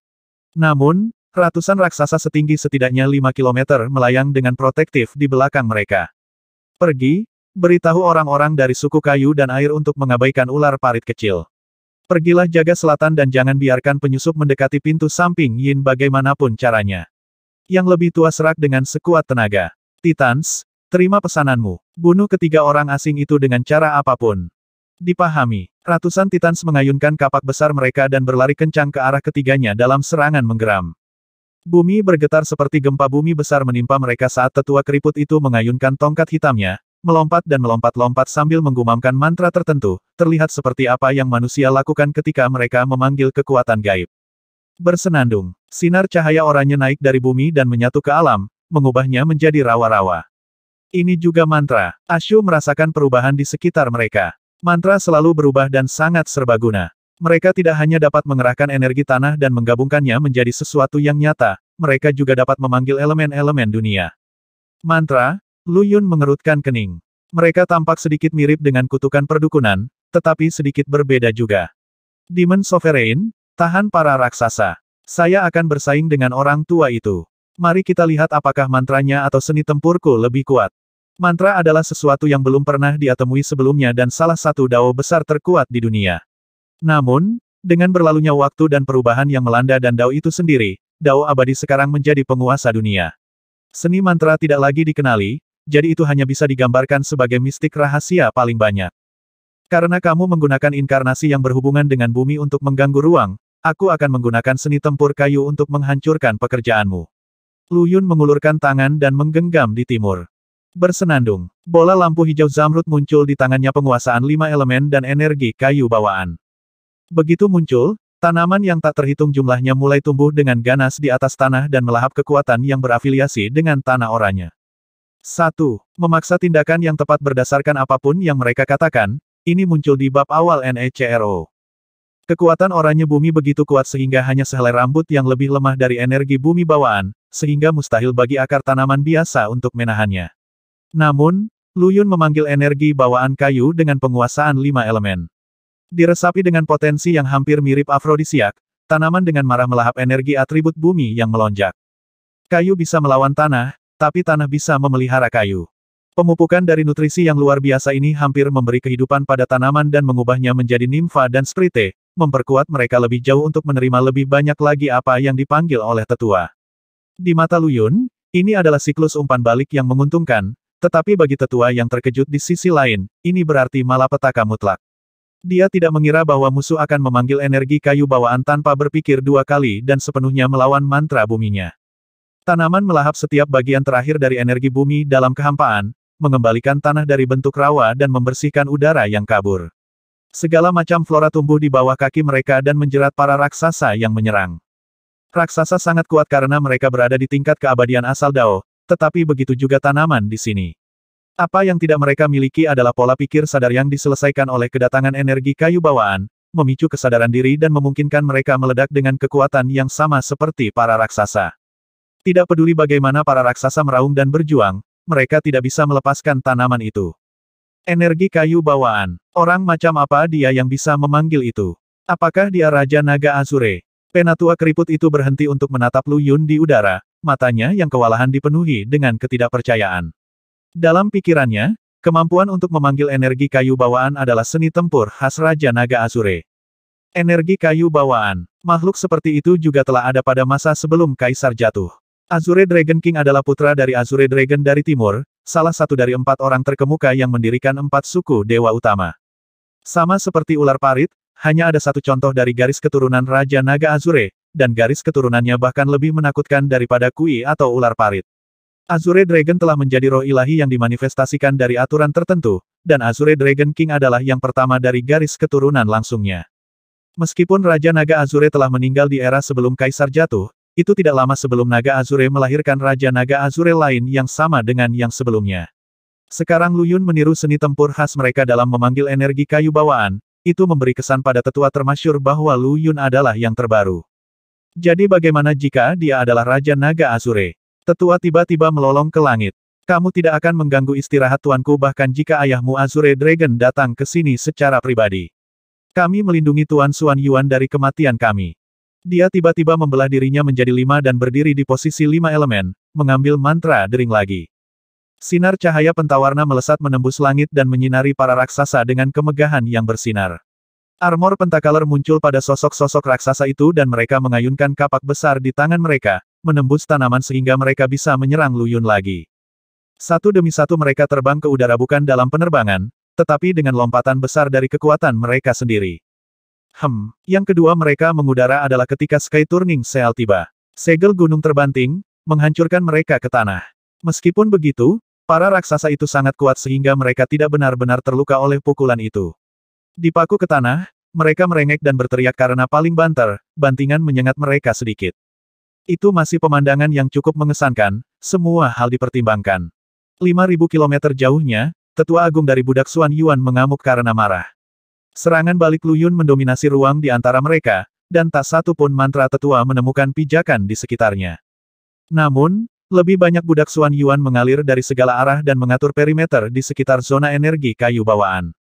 Namun, ratusan raksasa setinggi setidaknya 5 km melayang dengan protektif di belakang mereka. Pergi, beritahu orang-orang dari suku kayu dan air untuk mengabaikan ular parit kecil. Pergilah jaga selatan dan jangan biarkan penyusup mendekati pintu samping Yin bagaimanapun caranya. Yang lebih tua serak dengan sekuat tenaga. Titans, terima pesananmu. Bunuh ketiga orang asing itu dengan cara apapun. Dipahami. Ratusan Titans mengayunkan kapak besar mereka dan berlari kencang ke arah ketiganya dalam serangan menggeram. Bumi bergetar seperti gempa bumi besar menimpa mereka saat tetua keriput itu mengayunkan tongkat hitamnya, melompat dan melompat-lompat sambil menggumamkan mantra tertentu, terlihat seperti apa yang manusia lakukan ketika mereka memanggil kekuatan gaib. Bersenandung, sinar cahaya oranye naik dari bumi dan menyatu ke alam, mengubahnya menjadi rawa-rawa. Ini juga mantra. Ashu merasakan perubahan di sekitar mereka. Mantra selalu berubah dan sangat serbaguna. Mereka tidak hanya dapat mengerahkan energi tanah dan menggabungkannya menjadi sesuatu yang nyata, mereka juga dapat memanggil elemen-elemen dunia. Mantra, Lu Yun mengerutkan kening. Mereka tampak sedikit mirip dengan kutukan perdukunan, tetapi sedikit berbeda juga. Demon Sovereign, tahan para raksasa. Saya akan bersaing dengan orang tua itu. Mari kita lihat apakah mantranya atau seni tempurku lebih kuat. Mantra adalah sesuatu yang belum pernah dia temui sebelumnya dan salah satu dao besar terkuat di dunia. Namun, dengan berlalunya waktu dan perubahan yang melanda dan dao itu sendiri, dao abadi sekarang menjadi penguasa dunia. Seni mantra tidak lagi dikenali, jadi itu hanya bisa digambarkan sebagai mistik rahasia paling banyak. Karena kamu menggunakan inkarnasi yang berhubungan dengan bumi untuk mengganggu ruang, aku akan menggunakan seni tempur kayu untuk menghancurkan pekerjaanmu. Lu Yun mengulurkan tangan dan menggenggam di timur. Bersenandung, bola lampu hijau zamrud muncul di tangannya penguasaan 5 elemen dan energi kayu bawaan. Begitu muncul, tanaman yang tak terhitung jumlahnya mulai tumbuh dengan ganas di atas tanah dan melahap kekuatan yang berafiliasi dengan tanah oranye. 1. Memaksa tindakan yang tepat berdasarkan apapun yang mereka katakan, ini muncul di bab awal NECRO. Kekuatan oranye bumi begitu kuat sehingga hanya sehelai rambut yang lebih lemah dari energi bumi bawaan, sehingga mustahil bagi akar tanaman biasa untuk menahannya. Namun, Lu Yun memanggil energi bawaan kayu dengan penguasaan 5 elemen. Diresapi dengan potensi yang hampir mirip afrodisiak, tanaman dengan marah melahap energi atribut bumi yang melonjak. Kayu bisa melawan tanah, tapi tanah bisa memelihara kayu. Pemupukan dari nutrisi yang luar biasa ini hampir memberi kehidupan pada tanaman dan mengubahnya menjadi nimfa dan sprite, memperkuat mereka lebih jauh untuk menerima lebih banyak lagi apa yang dipanggil oleh tetua. Di mata Lu Yun, ini adalah siklus umpan balik yang menguntungkan, tetapi bagi tetua yang terkejut di sisi lain, ini berarti malapetaka mutlak. Dia tidak mengira bahwa musuh akan memanggil energi kayu bawaan tanpa berpikir dua kali dan sepenuhnya melawan mantra buminya. Tanaman melahap setiap bagian terakhir dari energi bumi dalam kehampaan, mengembalikan tanah dari bentuk rawa dan membersihkan udara yang kabur. Segala macam flora tumbuh di bawah kaki mereka dan menjerat para raksasa yang menyerang. Raksasa sangat kuat karena mereka berada di tingkat keabadian asal Dao, tetapi begitu juga tanaman di sini. Apa yang tidak mereka miliki adalah pola pikir sadar yang diselesaikan oleh kedatangan energi kayu bawaan, memicu kesadaran diri dan memungkinkan mereka meledak dengan kekuatan yang sama seperti para raksasa. Tidak peduli bagaimana para raksasa meraung dan berjuang, mereka tidak bisa melepaskan tanaman itu. Energi kayu bawaan. Orang macam apa dia yang bisa memanggil itu? Apakah dia Raja Naga Azure? Penatua keriput itu berhenti untuk menatap Lu Yun di udara, matanya yang kewalahan dipenuhi dengan ketidakpercayaan. Dalam pikirannya, kemampuan untuk memanggil energi kayu bawaan adalah seni tempur khas Raja Naga Azure. Energi kayu bawaan. Makhluk seperti itu juga telah ada pada masa sebelum Kaisar jatuh. Azure Dragon King adalah putra dari Azure Dragon dari Timur, salah satu dari 4 orang terkemuka yang mendirikan 4 suku dewa utama. Sama seperti ular parit, hanya ada satu contoh dari garis keturunan Raja Naga Azure, dan garis keturunannya bahkan lebih menakutkan daripada Kui atau ular parit. Azure Dragon telah menjadi roh ilahi yang dimanifestasikan dari aturan tertentu, dan Azure Dragon King adalah yang pertama dari garis keturunan langsungnya. Meskipun Raja Naga Azure telah meninggal di era sebelum Kaisar jatuh, itu tidak lama sebelum Naga Azure melahirkan Raja Naga Azure lain yang sama dengan yang sebelumnya. Sekarang Lu Yun meniru seni tempur khas mereka dalam memanggil energi kayu bawaan, itu memberi kesan pada tetua termasyur bahwa Lu Yun adalah yang terbaru. Jadi bagaimana jika dia adalah Raja Naga Azure? Tetua tiba-tiba melolong ke langit. Kamu tidak akan mengganggu istirahat tuanku bahkan jika ayahmu Azure Dragon datang ke sini secara pribadi. Kami melindungi Tuan Xuan Yuan dari kematian kami. Dia tiba-tiba membelah dirinya menjadi 5 dan berdiri di posisi 5 elemen, mengambil mantra dering lagi. Sinar cahaya pentawarna melesat menembus langit dan menyinari para raksasa dengan kemegahan yang bersinar. Armor pentacolor muncul pada sosok-sosok raksasa itu dan mereka mengayunkan kapak besar di tangan mereka, menembus tanaman sehingga mereka bisa menyerang Lu Yun lagi. Satu demi satu mereka terbang ke udara bukan dalam penerbangan, tetapi dengan lompatan besar dari kekuatan mereka sendiri. Yang kedua mereka mengudara adalah ketika Sky Turning Seal tiba. Segel gunung terbanting, menghancurkan mereka ke tanah. Meskipun begitu, para raksasa itu sangat kuat sehingga mereka tidak benar-benar terluka oleh pukulan itu. Dipaku ke tanah, mereka merengek dan berteriak karena paling banter, bantingan menyengat mereka sedikit. Itu masih pemandangan yang cukup mengesankan, semua hal dipertimbangkan. 5.000 kilometer jauhnya, tetua agung dari budak Xuan Yuan mengamuk karena marah. Serangan balik Lu Yun mendominasi ruang di antara mereka, dan tak satu pun mantra tetua menemukan pijakan di sekitarnya. Namun, lebih banyak budak Xuan Yuan mengalir dari segala arah dan mengatur perimeter di sekitar zona energi kayu bawaan.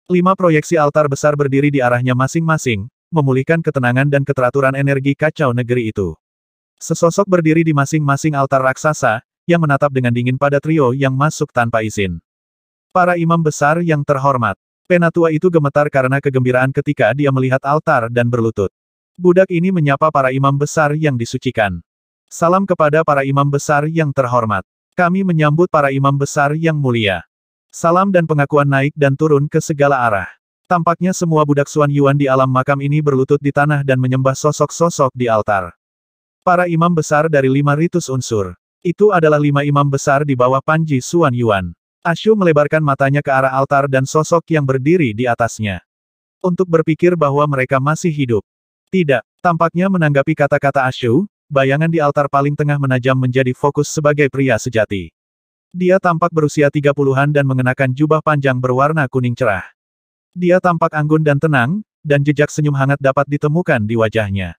5 proyeksi altar besar berdiri di arahnya masing-masing, memulihkan ketenangan dan keteraturan energi kacau negeri itu. Sesosok berdiri di masing-masing altar raksasa, yang menatap dengan dingin pada trio yang masuk tanpa izin. Para imam besar yang terhormat. Penatua itu gemetar karena kegembiraan ketika dia melihat altar dan berlutut. Budak ini menyapa para imam besar yang disucikan. Salam kepada para imam besar yang terhormat. Kami menyambut para imam besar yang mulia. Salam dan pengakuan naik dan turun ke segala arah. Tampaknya semua budak Xuan Yuan di alam makam ini berlutut di tanah dan menyembah sosok-sosok di altar. Para imam besar dari 5 ritus unsur. Itu adalah 5 imam besar di bawah Panji Xuan Yuan. Ashu melebarkan matanya ke arah altar dan sosok yang berdiri di atasnya. Untuk berpikir bahwa mereka masih hidup. Tidak, tampaknya menanggapi kata-kata Ashu, bayangan di altar paling tengah menajam menjadi fokus sebagai pria sejati. Dia tampak berusia 30-an dan mengenakan jubah panjang berwarna kuning cerah. Dia tampak anggun dan tenang, dan jejak senyum hangat dapat ditemukan di wajahnya.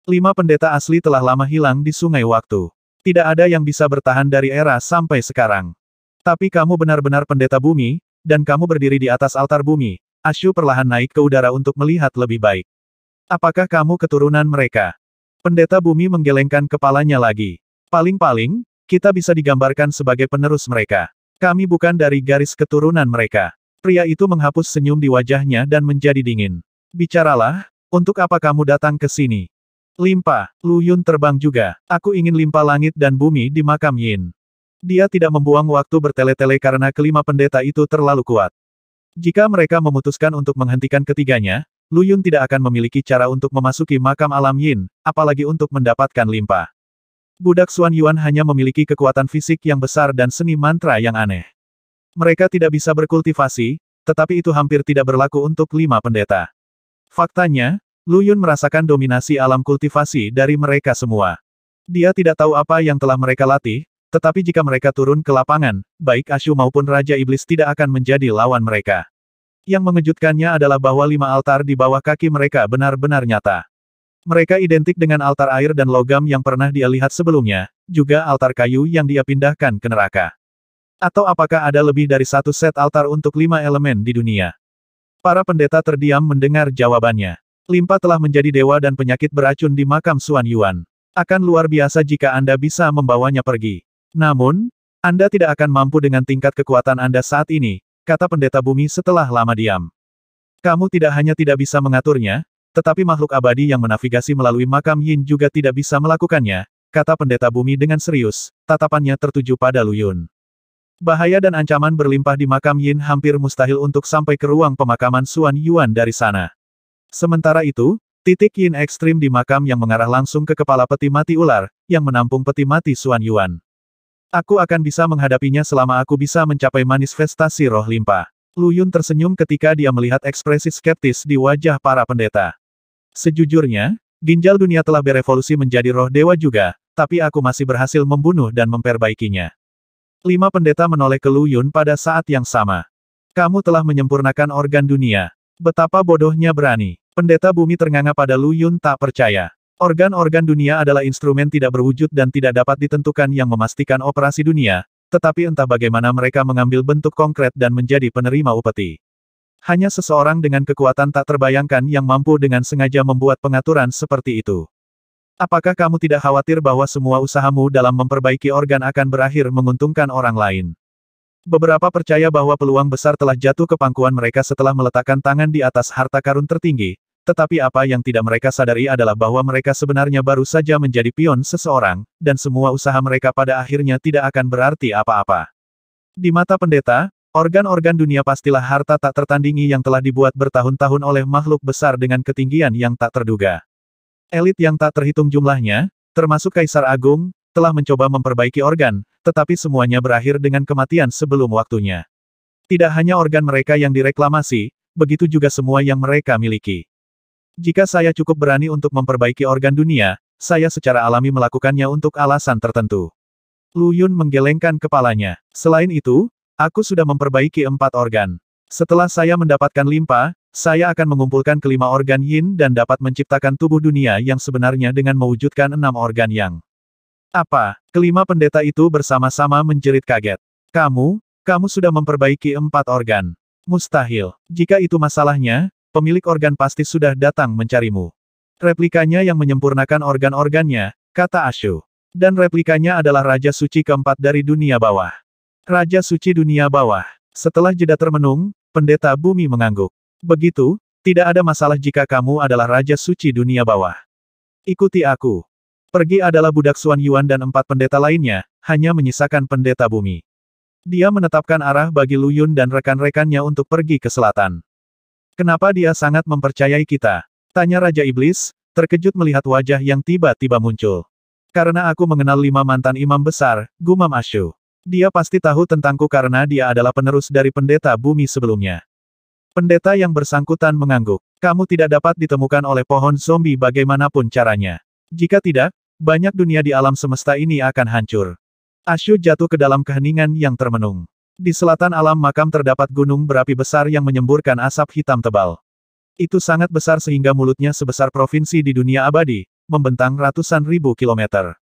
5 pendeta asli telah lama hilang di sungai waktu. Tidak ada yang bisa bertahan dari era sampai sekarang. Tapi kamu benar-benar pendeta bumi, dan kamu berdiri di atas altar bumi. Ashu perlahan naik ke udara untuk melihat lebih baik. Apakah kamu keturunan mereka? Pendeta bumi menggelengkan kepalanya lagi. Paling-paling, kita bisa digambarkan sebagai penerus mereka. Kami bukan dari garis keturunan mereka. Pria itu menghapus senyum di wajahnya dan menjadi dingin. Bicaralah, untuk apa kamu datang ke sini? Limpa, Lu Yun terbang juga. Aku ingin limpa langit dan bumi di makam Yin. Dia tidak membuang waktu bertele-tele karena kelima pendeta itu terlalu kuat. Jika mereka memutuskan untuk menghentikan ketiganya, Lu Yun tidak akan memiliki cara untuk memasuki makam alam Yin, apalagi untuk mendapatkan limpa. Budak Xuan Yuan hanya memiliki kekuatan fisik yang besar dan seni mantra yang aneh. Mereka tidak bisa berkultivasi, tetapi itu hampir tidak berlaku untuk 5 pendeta. Faktanya, Lu Yun merasakan dominasi alam kultivasi dari mereka semua. Dia tidak tahu apa yang telah mereka latih, tetapi jika mereka turun ke lapangan, baik Ashu maupun Raja Iblis tidak akan menjadi lawan mereka. Yang mengejutkannya adalah bahwa 5 altar di bawah kaki mereka benar-benar nyata. Mereka identik dengan altar air dan logam yang pernah dia lihat sebelumnya, juga altar kayu yang dia pindahkan ke neraka. Atau apakah ada lebih dari satu set altar untuk 5 elemen di dunia? Para pendeta terdiam mendengar jawabannya. Limpa telah menjadi dewa dan penyakit beracun di makam Xuan Yuan. Akan luar biasa jika Anda bisa membawanya pergi. Namun, Anda tidak akan mampu dengan tingkat kekuatan Anda saat ini, kata pendeta bumi setelah lama diam. Kamu tidak hanya tidak bisa mengaturnya, tetapi makhluk abadi yang menavigasi melalui makam Yin juga tidak bisa melakukannya, kata pendeta bumi dengan serius, tatapannya tertuju pada Lu Yun. Bahaya dan ancaman berlimpah di makam Yin hampir mustahil untuk sampai ke ruang pemakaman Xuan Yuan dari sana. Sementara itu, titik Yin ekstrim di makam yang mengarah langsung ke kepala peti mati ular, yang menampung peti mati Xuan Yuan. Aku akan bisa menghadapinya selama aku bisa mencapai manifestasi roh limpah. Lu Yun tersenyum ketika dia melihat ekspresi skeptis di wajah para pendeta. Sejujurnya, ginjal dunia telah berevolusi menjadi roh dewa juga, tapi aku masih berhasil membunuh dan memperbaikinya. 5 pendeta menoleh ke Lu Yun pada saat yang sama. Kamu telah menyempurnakan organ dunia. Betapa bodohnya berani. Pendeta bumi ternganga pada Lu Yun tak percaya. Organ-organ dunia adalah instrumen tidak berwujud dan tidak dapat ditentukan yang memastikan operasi dunia, tetapi entah bagaimana mereka mengambil bentuk konkret dan menjadi penerima upeti. Hanya seseorang dengan kekuatan tak terbayangkan yang mampu dengan sengaja membuat pengaturan seperti itu. Apakah kamu tidak khawatir bahwa semua usahamu dalam memperbaiki organ akan berakhir menguntungkan orang lain? Beberapa percaya bahwa peluang besar telah jatuh ke pangkuan mereka setelah meletakkan tangan di atas harta karun tertinggi, tetapi apa yang tidak mereka sadari adalah bahwa mereka sebenarnya baru saja menjadi pion seseorang, dan semua usaha mereka pada akhirnya tidak akan berarti apa-apa. Di mata pendeta, organ-organ dunia pastilah harta tak tertandingi yang telah dibuat bertahun-tahun oleh makhluk besar dengan ketinggian yang tak terduga. Elit yang tak terhitung jumlahnya, termasuk Kaisar Agung, telah mencoba memperbaiki organ, tetapi semuanya berakhir dengan kematian sebelum waktunya. Tidak hanya organ mereka yang direklamasi, begitu juga semua yang mereka miliki. Jika saya cukup berani untuk memperbaiki organ dunia, saya secara alami melakukannya untuk alasan tertentu. Lu Yun menggelengkan kepalanya. Selain itu, aku sudah memperbaiki 4 organ. Setelah saya mendapatkan limpa, saya akan mengumpulkan kelima organ Yin dan dapat menciptakan tubuh dunia yang sebenarnya dengan mewujudkan 6 organ yang. Apa? Kelima pendeta itu bersama-sama menjerit kaget. Kamu sudah memperbaiki 4 organ. Mustahil. Jika itu masalahnya, pemilik organ pasti sudah datang mencarimu. Replikanya yang menyempurnakan organ-organnya, kata Ashu. Dan replikanya adalah Raja Suci keempat dari dunia bawah. Raja Suci dunia bawah. Setelah jeda termenung, pendeta bumi mengangguk. Begitu, tidak ada masalah jika kamu adalah Raja Suci dunia bawah. Ikuti aku. Pergi adalah budak Xuan Yuan dan 4 pendeta lainnya, hanya menyisakan pendeta bumi. Dia menetapkan arah bagi Lu Yun dan rekan-rekannya untuk pergi ke selatan. Kenapa dia sangat mempercayai kita? Tanya Raja Iblis, terkejut melihat wajah yang tiba-tiba muncul. Karena aku mengenal 5 mantan imam besar, gumam Ashu. Dia pasti tahu tentangku karena dia adalah penerus dari pendeta bumi sebelumnya. Pendeta yang bersangkutan mengangguk. Kamu tidak dapat ditemukan oleh pohon zombie bagaimanapun caranya. Jika tidak, banyak dunia di alam semesta ini akan hancur. Ashu jatuh ke dalam keheningan yang termenung. Di selatan alam makam terdapat gunung berapi besar yang menyemburkan asap hitam tebal. Itu sangat besar sehingga mulutnya sebesar provinsi di dunia abadi, membentang ratusan ribu kilometer.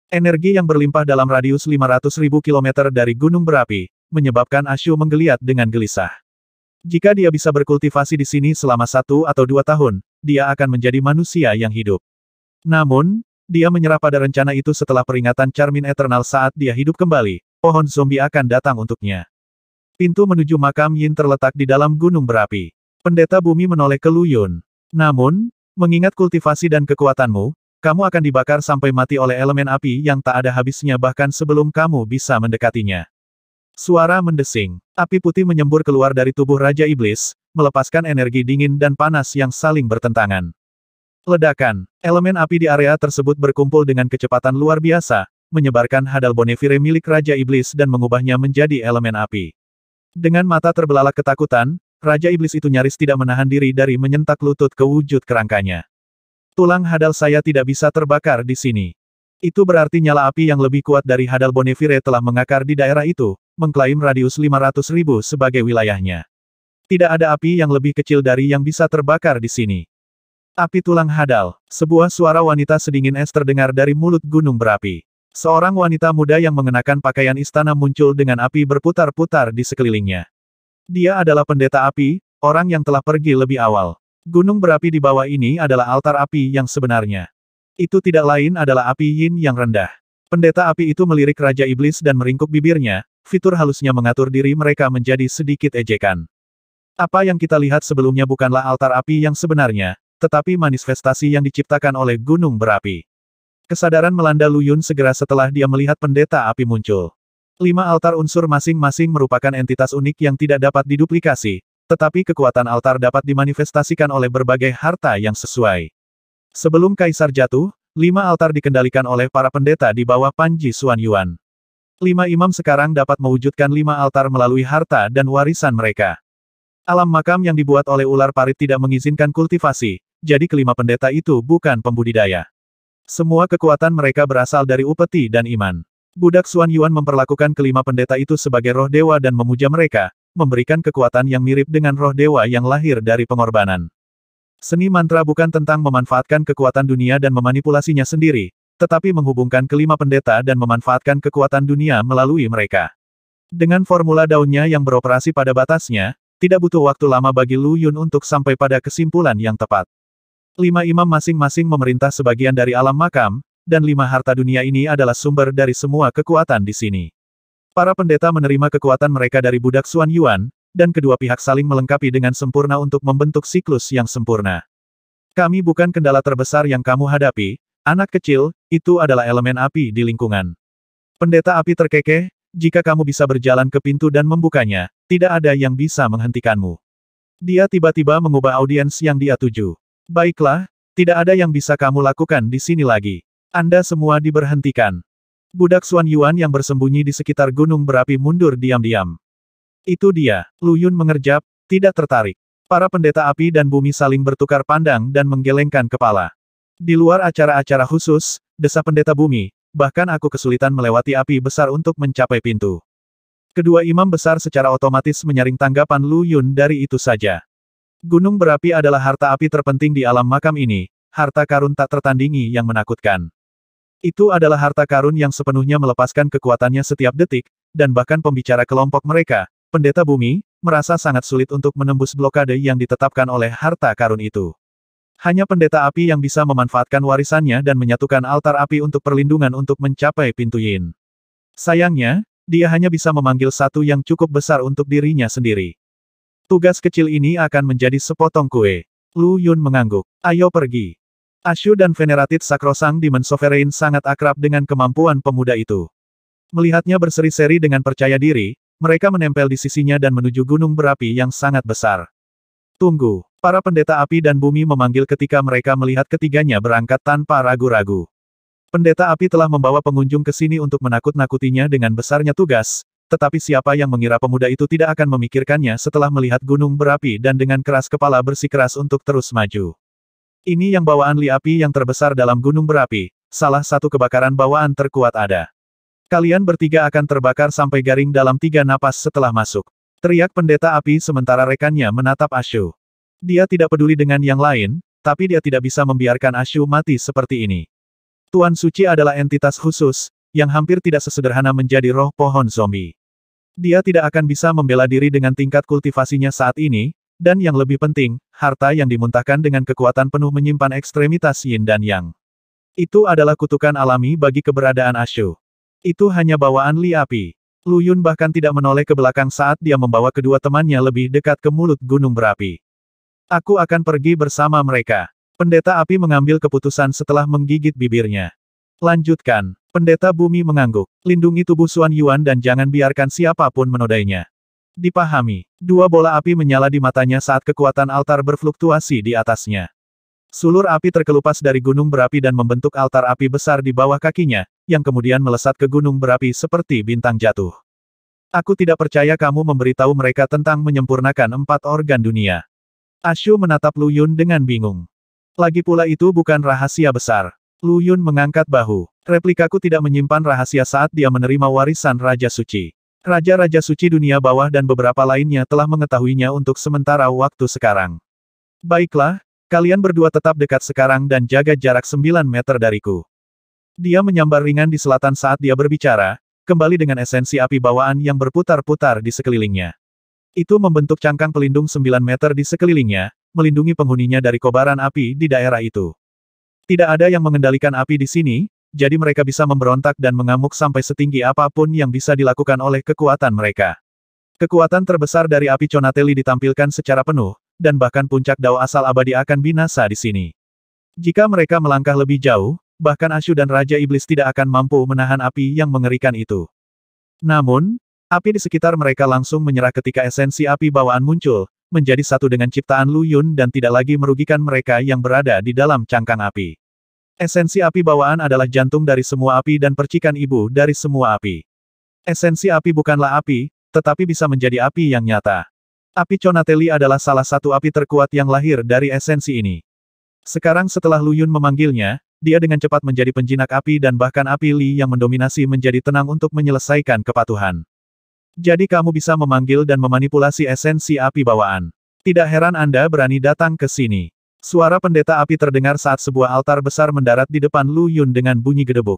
Energi yang berlimpah dalam radius 500.000 kilometer dari gunung berapi, menyebabkan Ashu menggeliat dengan gelisah. Jika dia bisa berkultivasi di sini selama 1 atau 2 tahun, dia akan menjadi manusia yang hidup. Namun, dia menyerah pada rencana itu setelah peringatan Charmin Eternal saat dia hidup kembali. Pohon zombie akan datang untuknya. Pintu menuju makam Yin terletak di dalam gunung berapi. Pendeta bumi menoleh ke Lu Yun. Namun, mengingat kultivasi dan kekuatanmu, kamu akan dibakar sampai mati oleh elemen api yang tak ada habisnya bahkan sebelum kamu bisa mendekatinya. Suara mendesing. Api putih menyembur keluar dari tubuh Raja Iblis, melepaskan energi dingin dan panas yang saling bertentangan. Ledakan. Elemen api di area tersebut berkumpul dengan kecepatan luar biasa, menyebarkan hadal bonefire milik Raja Iblis dan mengubahnya menjadi elemen api. Dengan mata terbelalak ketakutan, Raja Iblis itu nyaris tidak menahan diri dari menyentak lutut ke wujud kerangkanya. Tulang hadal saya tidak bisa terbakar di sini. Itu berarti nyala api yang lebih kuat dari hadal bonefire telah mengakar di daerah itu, mengklaim radius 500.000 sebagai wilayahnya. Tidak ada api yang lebih kecil dari yang bisa terbakar di sini. Api tulang hadal. Sebuah suara wanita sedingin es terdengar dari mulut gunung berapi. Seorang wanita muda yang mengenakan pakaian istana muncul dengan api berputar-putar di sekelilingnya. Dia adalah pendeta api, orang yang telah pergi lebih awal. Gunung berapi di bawah ini adalah altar api yang sebenarnya. Itu tidak lain adalah api Yin yang rendah. Pendeta api itu melirik Raja Iblis dan meringkuk bibirnya, fitur halusnya mengatur diri mereka menjadi sedikit ejekan. Apa yang kita lihat sebelumnya bukanlah altar api yang sebenarnya, tetapi manifestasi yang diciptakan oleh gunung berapi. Kesadaran melanda Lu Yun segera setelah dia melihat pendeta api muncul. 5 altar unsur masing-masing merupakan entitas unik yang tidak dapat diduplikasi, tetapi kekuatan altar dapat dimanifestasikan oleh berbagai harta yang sesuai. Sebelum Kaisar jatuh, 5 altar dikendalikan oleh para pendeta di bawah Panji Xuan Yuan. 5 imam sekarang dapat mewujudkan 5 altar melalui harta dan warisan mereka. Alam makam yang dibuat oleh ular parit tidak mengizinkan kultivasi, jadi kelima pendeta itu bukan pembudidaya. Semua kekuatan mereka berasal dari upeti dan iman. Budak Xuan Yuan memperlakukan kelima pendeta itu sebagai roh dewa dan memuja mereka, memberikan kekuatan yang mirip dengan roh dewa yang lahir dari pengorbanan. Seni mantra bukan tentang memanfaatkan kekuatan dunia dan memanipulasinya sendiri, tetapi menghubungkan kelima pendeta dan memanfaatkan kekuatan dunia melalui mereka. Dengan formula daunnya yang beroperasi pada batasnya, tidak butuh waktu lama bagi Lu Yun untuk sampai pada kesimpulan yang tepat. 5 imam masing-masing memerintah sebagian dari alam makam, dan 5 harta dunia ini adalah sumber dari semua kekuatan di sini. Para pendeta menerima kekuatan mereka dari budak Xuan Yuan, dan kedua pihak saling melengkapi dengan sempurna untuk membentuk siklus yang sempurna. Kami bukan kendala terbesar yang kamu hadapi, anak kecil, itu adalah elemen api di lingkungan. Pendeta api terkekeh, jika kamu bisa berjalan ke pintu dan membukanya, tidak ada yang bisa menghentikanmu. Dia tiba-tiba mengubah audiens yang dia tuju. Baiklah, tidak ada yang bisa kamu lakukan di sini lagi. Anda semua diberhentikan. Budak Xuan Yuan yang bersembunyi di sekitar gunung berapi mundur diam-diam. Itu dia, Lu Yun mengerjap, tidak tertarik. Para pendeta api dan bumi saling bertukar pandang dan menggelengkan kepala. Di luar acara-acara khusus, desa pendeta bumi, bahkan aku kesulitan melewati api besar untuk mencapai pintu. Kedua imam besar secara otomatis menyaring tanggapan Lu Yun dari itu saja. Gunung berapi adalah harta api terpenting di alam makam ini, harta karun tak tertandingi yang menakutkan. Itu adalah harta karun yang sepenuhnya melepaskan kekuatannya setiap detik, dan bahkan pembicara kelompok mereka, pendeta bumi, merasa sangat sulit untuk menembus blokade yang ditetapkan oleh harta karun itu. Hanya pendeta api yang bisa memanfaatkan warisannya dan menyatukan altar api untuk perlindungan untuk mencapai pintu Yin. Sayangnya, dia hanya bisa memanggil satu yang cukup besar untuk dirinya sendiri. Tugas kecil ini akan menjadi sepotong kue. Lu Yun mengangguk. Ayo pergi. Ashu dan Venerated Sakrosang Demon Sovereign sangat akrab dengan kemampuan pemuda itu. Melihatnya berseri-seri dengan percaya diri, mereka menempel di sisinya dan menuju gunung berapi yang sangat besar. Tunggu, para pendeta api dan bumi memanggil ketika mereka melihat ketiganya berangkat tanpa ragu-ragu. Pendeta api telah membawa pengunjung ke sini untuk menakut-nakutinya dengan besarnya tugas, tetapi siapa yang mengira pemuda itu tidak akan memikirkannya setelah melihat gunung berapi dan dengan keras kepala bersikeras untuk terus maju. Ini yang bawaan li api yang terbesar dalam gunung berapi, salah satu kebakaran bawaan terkuat ada. Kalian bertiga akan terbakar sampai garing dalam 3 napas setelah masuk. Teriak pendeta api sementara rekannya menatap Ashu. Dia tidak peduli dengan yang lain, tapi dia tidak bisa membiarkan Ashu mati seperti ini. Tuan Suci adalah entitas khusus, yang hampir tidak sesederhana menjadi roh pohon zombie. Dia tidak akan bisa membela diri dengan tingkat kultivasinya saat ini, dan yang lebih penting, harta yang dimuntahkan dengan kekuatan penuh menyimpan ekstremitas yin dan yang. Itu adalah kutukan alami bagi keberadaan Ashu. Itu hanya bawaan li api. Lu Yun bahkan tidak menoleh ke belakang saat dia membawa kedua temannya lebih dekat ke mulut gunung berapi. Aku akan pergi bersama mereka. Pendeta api mengambil keputusan setelah menggigit bibirnya. Lanjutkan. Pendeta bumi mengangguk. Lindungi tubuh Xuan Yuan dan jangan biarkan siapapun menodainya. Dipahami. 2 bola api menyala di matanya saat kekuatan altar berfluktuasi di atasnya. Sulur api terkelupas dari gunung berapi dan membentuk altar api besar di bawah kakinya, yang kemudian melesat ke gunung berapi seperti bintang jatuh. Aku tidak percaya kamu memberitahu mereka tentang menyempurnakan 4 organ dunia. Ashu menatap Lu Yun dengan bingung. Lagi pula itu bukan rahasia besar. Lu Yun mengangkat bahu. Replikaku tidak menyimpan rahasia saat dia menerima warisan Raja Suci. Raja-raja suci dunia bawah dan beberapa lainnya telah mengetahuinya untuk sementara waktu sekarang. Baiklah, kalian berdua tetap dekat sekarang dan jaga jarak 9 meter dariku. Dia menyambar ringan di selatan saat dia berbicara, kembali dengan esensi api bawaan yang berputar-putar di sekelilingnya. Itu membentuk cangkang pelindung 9 meter di sekelilingnya, melindungi penghuninya dari kobaran api di daerah itu. Tidak ada yang mengendalikan api di sini, jadi mereka bisa memberontak dan mengamuk sampai setinggi apapun yang bisa dilakukan oleh kekuatan mereka. Kekuatan terbesar dari api Conateli ditampilkan secara penuh, dan bahkan puncak Dao asal abadi akan binasa di sini. Jika mereka melangkah lebih jauh, bahkan Ashu dan Raja Iblis tidak akan mampu menahan api yang mengerikan itu. Namun, api di sekitar mereka langsung menyerah ketika esensi api bawaan muncul, menjadi satu dengan ciptaan Lu Yun dan tidak lagi merugikan mereka yang berada di dalam cangkang api. Esensi api bawaan adalah jantung dari semua api dan percikan ibu dari semua api. Esensi api bukanlah api, tetapi bisa menjadi api yang nyata. Api Conatelli adalah salah satu api terkuat yang lahir dari esensi ini. Sekarang setelah Lu Yun memanggilnya, dia dengan cepat menjadi penjinak api dan bahkan api Li yang mendominasi menjadi tenang untuk menyelesaikan kepatuhan. Jadi kamu bisa memanggil dan memanipulasi esensi api bawaan. Tidak heran Anda berani datang ke sini. Suara pendeta api terdengar saat sebuah altar besar mendarat di depan Lu Yun dengan bunyi gedebuk.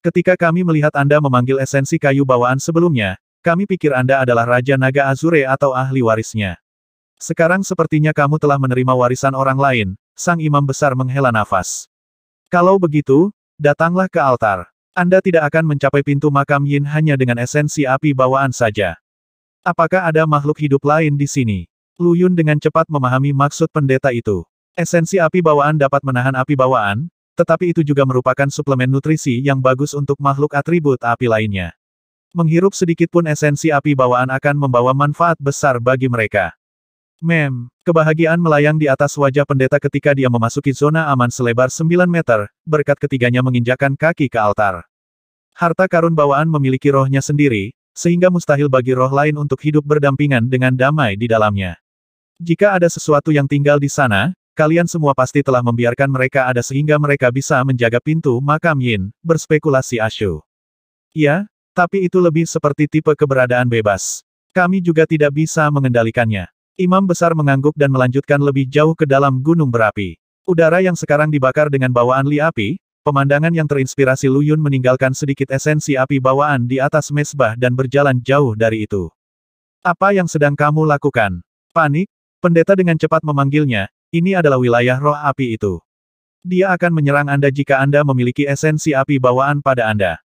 Ketika kami melihat Anda memanggil esensi kayu bawaan sebelumnya, kami pikir Anda adalah Raja Naga Azure atau ahli warisnya. Sekarang sepertinya kamu telah menerima warisan orang lain, sang imam besar menghela nafas. Kalau begitu, datanglah ke altar. Anda tidak akan mencapai pintu makam Yin hanya dengan esensi api bawaan saja. Apakah ada makhluk hidup lain di sini? Lu Yun dengan cepat memahami maksud pendeta itu. Esensi api bawaan dapat menahan api bawaan, tetapi itu juga merupakan suplemen nutrisi yang bagus untuk makhluk atribut api lainnya. Menghirup sedikit pun esensi api bawaan akan membawa manfaat besar bagi mereka. Kebahagiaan melayang di atas wajah pendeta ketika dia memasuki zona aman selebar 9 meter, berkat ketiganya menginjakan kaki ke altar. Harta karun bawaan memiliki rohnya sendiri, sehingga mustahil bagi roh lain untuk hidup berdampingan dengan damai di dalamnya. Jika ada sesuatu yang tinggal di sana, kalian semua pasti telah membiarkan mereka ada sehingga mereka bisa menjaga pintu makam Yin, berspekulasi Ashu. Ya, tapi itu lebih seperti tipe keberadaan bebas. Kami juga tidak bisa mengendalikannya. Imam besar mengangguk dan melanjutkan lebih jauh ke dalam gunung berapi. Udara yang sekarang dibakar dengan bawaan li api, pemandangan yang terinspirasi Lu Yun meninggalkan sedikit esensi api bawaan di atas mezbah dan berjalan jauh dari itu. Apa yang sedang kamu lakukan? Panik? Pendeta dengan cepat memanggilnya. Ini adalah wilayah roh api itu. Dia akan menyerang Anda jika Anda memiliki esensi api bawaan pada Anda.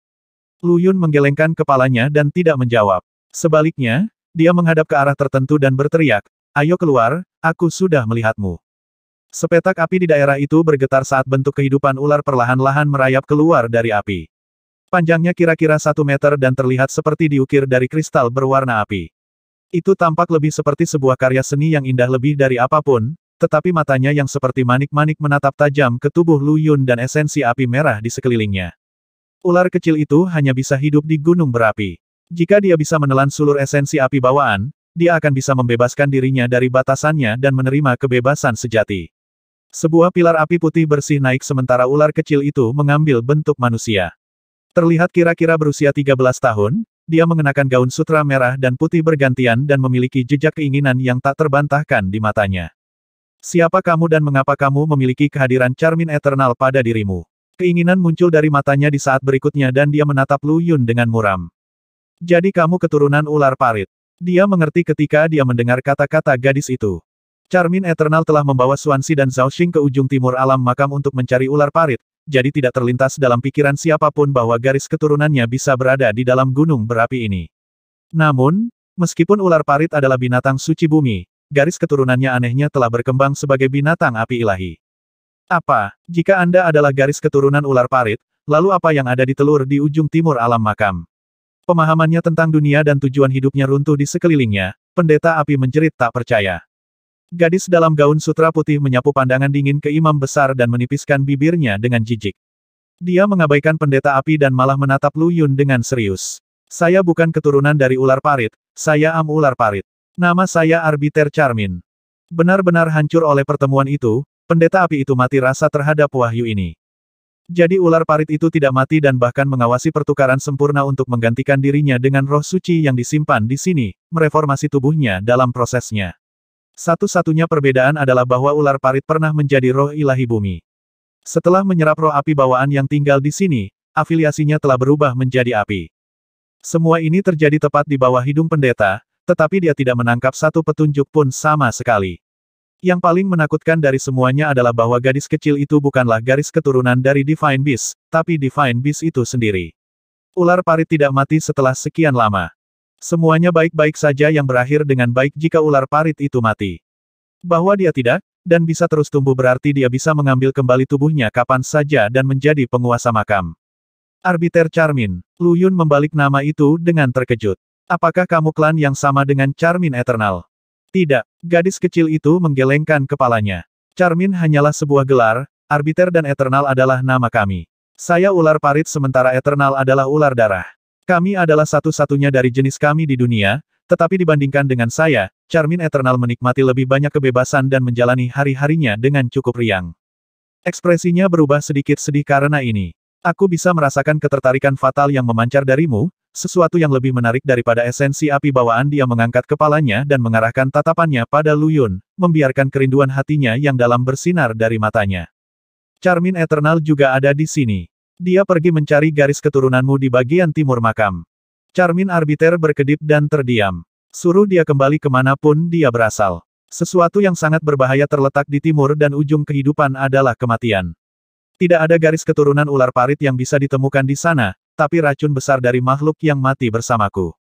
Lu Yun menggelengkan kepalanya dan tidak menjawab. Sebaliknya, dia menghadap ke arah tertentu dan berteriak, "Ayo keluar, aku sudah melihatmu." Sepetak api di daerah itu bergetar saat bentuk kehidupan ular perlahan-lahan merayap keluar dari api. Panjangnya kira-kira 1 meter dan terlihat seperti diukir dari kristal berwarna api. Itu tampak lebih seperti sebuah karya seni yang indah lebih dari apapun, tetapi matanya yang seperti manik-manik menatap tajam ke tubuh Lu Yun dan esensi api merah di sekelilingnya. Ular kecil itu hanya bisa hidup di gunung berapi. Jika dia bisa menelan sulur esensi api bawaan, dia akan bisa membebaskan dirinya dari batasannya dan menerima kebebasan sejati. Sebuah pilar api putih bersih naik sementara ular kecil itu mengambil bentuk manusia. Terlihat kira-kira berusia 13 tahun, dia mengenakan gaun sutra merah dan putih bergantian dan memiliki jejak keinginan yang tak terbantahkan di matanya. Siapa kamu dan mengapa kamu memiliki kehadiran Charmin Eternal pada dirimu? Keinginan muncul dari matanya di saat berikutnya dan dia menatap Lu Yun dengan muram. Jadi kamu keturunan ular parit. Dia mengerti ketika dia mendengar kata-kata gadis itu. Charmin Eternal telah membawa Xuanxi dan Zhao Xing ke ujung timur alam makam untuk mencari ular parit, jadi tidak terlintas dalam pikiran siapapun bahwa garis keturunannya bisa berada di dalam gunung berapi ini. Namun, meskipun ular parit adalah binatang suci bumi, garis keturunannya anehnya telah berkembang sebagai binatang api ilahi. Apa, jika Anda adalah garis keturunan ular parit, lalu apa yang ada di telur di ujung timur alam makam? Pemahamannya tentang dunia dan tujuan hidupnya runtuh di sekelilingnya, pendeta api menjerit tak percaya. Gadis dalam gaun sutra putih menyapu pandangan dingin ke imam besar dan menipiskan bibirnya dengan jijik. Dia mengabaikan pendeta api dan malah menatap Lu Yun dengan serius. Saya bukan keturunan dari ular parit, saya ular parit. Nama saya Arbiter Charmin. Benar-benar hancur oleh pertemuan itu, pendeta api itu mati rasa terhadap wahyu ini. Jadi ular parit itu tidak mati dan bahkan mengawasi pertukaran sempurna untuk menggantikan dirinya dengan roh suci yang disimpan di sini, mereformasi tubuhnya dalam prosesnya. Satu-satunya perbedaan adalah bahwa ular parit pernah menjadi roh ilahi bumi. Setelah menyerap roh api bawaan yang tinggal di sini, afiliasinya telah berubah menjadi api. Semua ini terjadi tepat di bawah hidung pendeta, tetapi dia tidak menangkap satu petunjuk pun sama sekali. Yang paling menakutkan dari semuanya adalah bahwa gadis kecil itu bukanlah garis keturunan dari Divine Beast, tapi Divine Beast itu sendiri. Ular parit tidak mati setelah sekian lama. Semuanya baik-baik saja yang berakhir dengan baik jika ular parit itu mati. Bahwa dia tidak, dan bisa terus tumbuh berarti dia bisa mengambil kembali tubuhnya kapan saja dan menjadi penguasa makam. Arbiter Charmin. Lu Yun membalik nama itu dengan terkejut. Apakah kamu klan yang sama dengan Charmin Eternal? Tidak. Gadis kecil itu menggelengkan kepalanya. Charmin hanyalah sebuah gelar, Arbiter dan Eternal adalah nama kami. Saya ular parit sementara Eternal adalah ular darah. Kami adalah satu-satunya dari jenis kami di dunia, tetapi dibandingkan dengan saya, Charmin Eternal menikmati lebih banyak kebebasan dan menjalani hari-harinya dengan cukup riang. Ekspresinya berubah sedikit sedih karena ini. Aku bisa merasakan ketertarikan fatal yang memancar darimu, sesuatu yang lebih menarik daripada esensi api bawaan. Dia mengangkat kepalanya dan mengarahkan tatapannya pada Lu Yun, membiarkan kerinduan hatinya yang dalam bersinar dari matanya. Charmin Eternal juga ada di sini. Dia pergi mencari garis keturunanmu di bagian timur makam. Charmin Arbiter berkedip dan terdiam. Suruh dia kembali kemanapun dia berasal. Sesuatu yang sangat berbahaya terletak di timur dan ujung kehidupan adalah kematian. Tidak ada garis keturunan ular parit yang bisa ditemukan di sana, tapi racun besar dari makhluk yang mati bersamaku.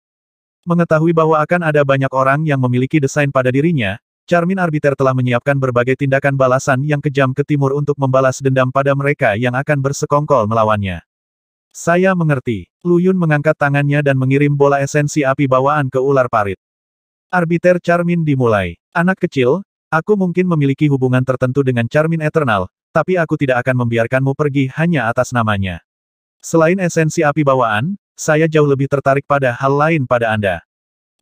Mengetahui bahwa akan ada banyak orang yang memiliki desain pada dirinya, Charmin Arbiter telah menyiapkan berbagai tindakan balasan yang kejam ke timur untuk membalas dendam pada mereka yang akan bersekongkol melawannya. Saya mengerti. Lu Yun mengangkat tangannya dan mengirim bola esensi api bawaan ke ular parit. Arbiter Charmin dimulai. Anak kecil, aku mungkin memiliki hubungan tertentu dengan Charmin Eternal, tapi aku tidak akan membiarkanmu pergi hanya atas namanya. Selain esensi api bawaan, saya jauh lebih tertarik pada hal lain pada Anda.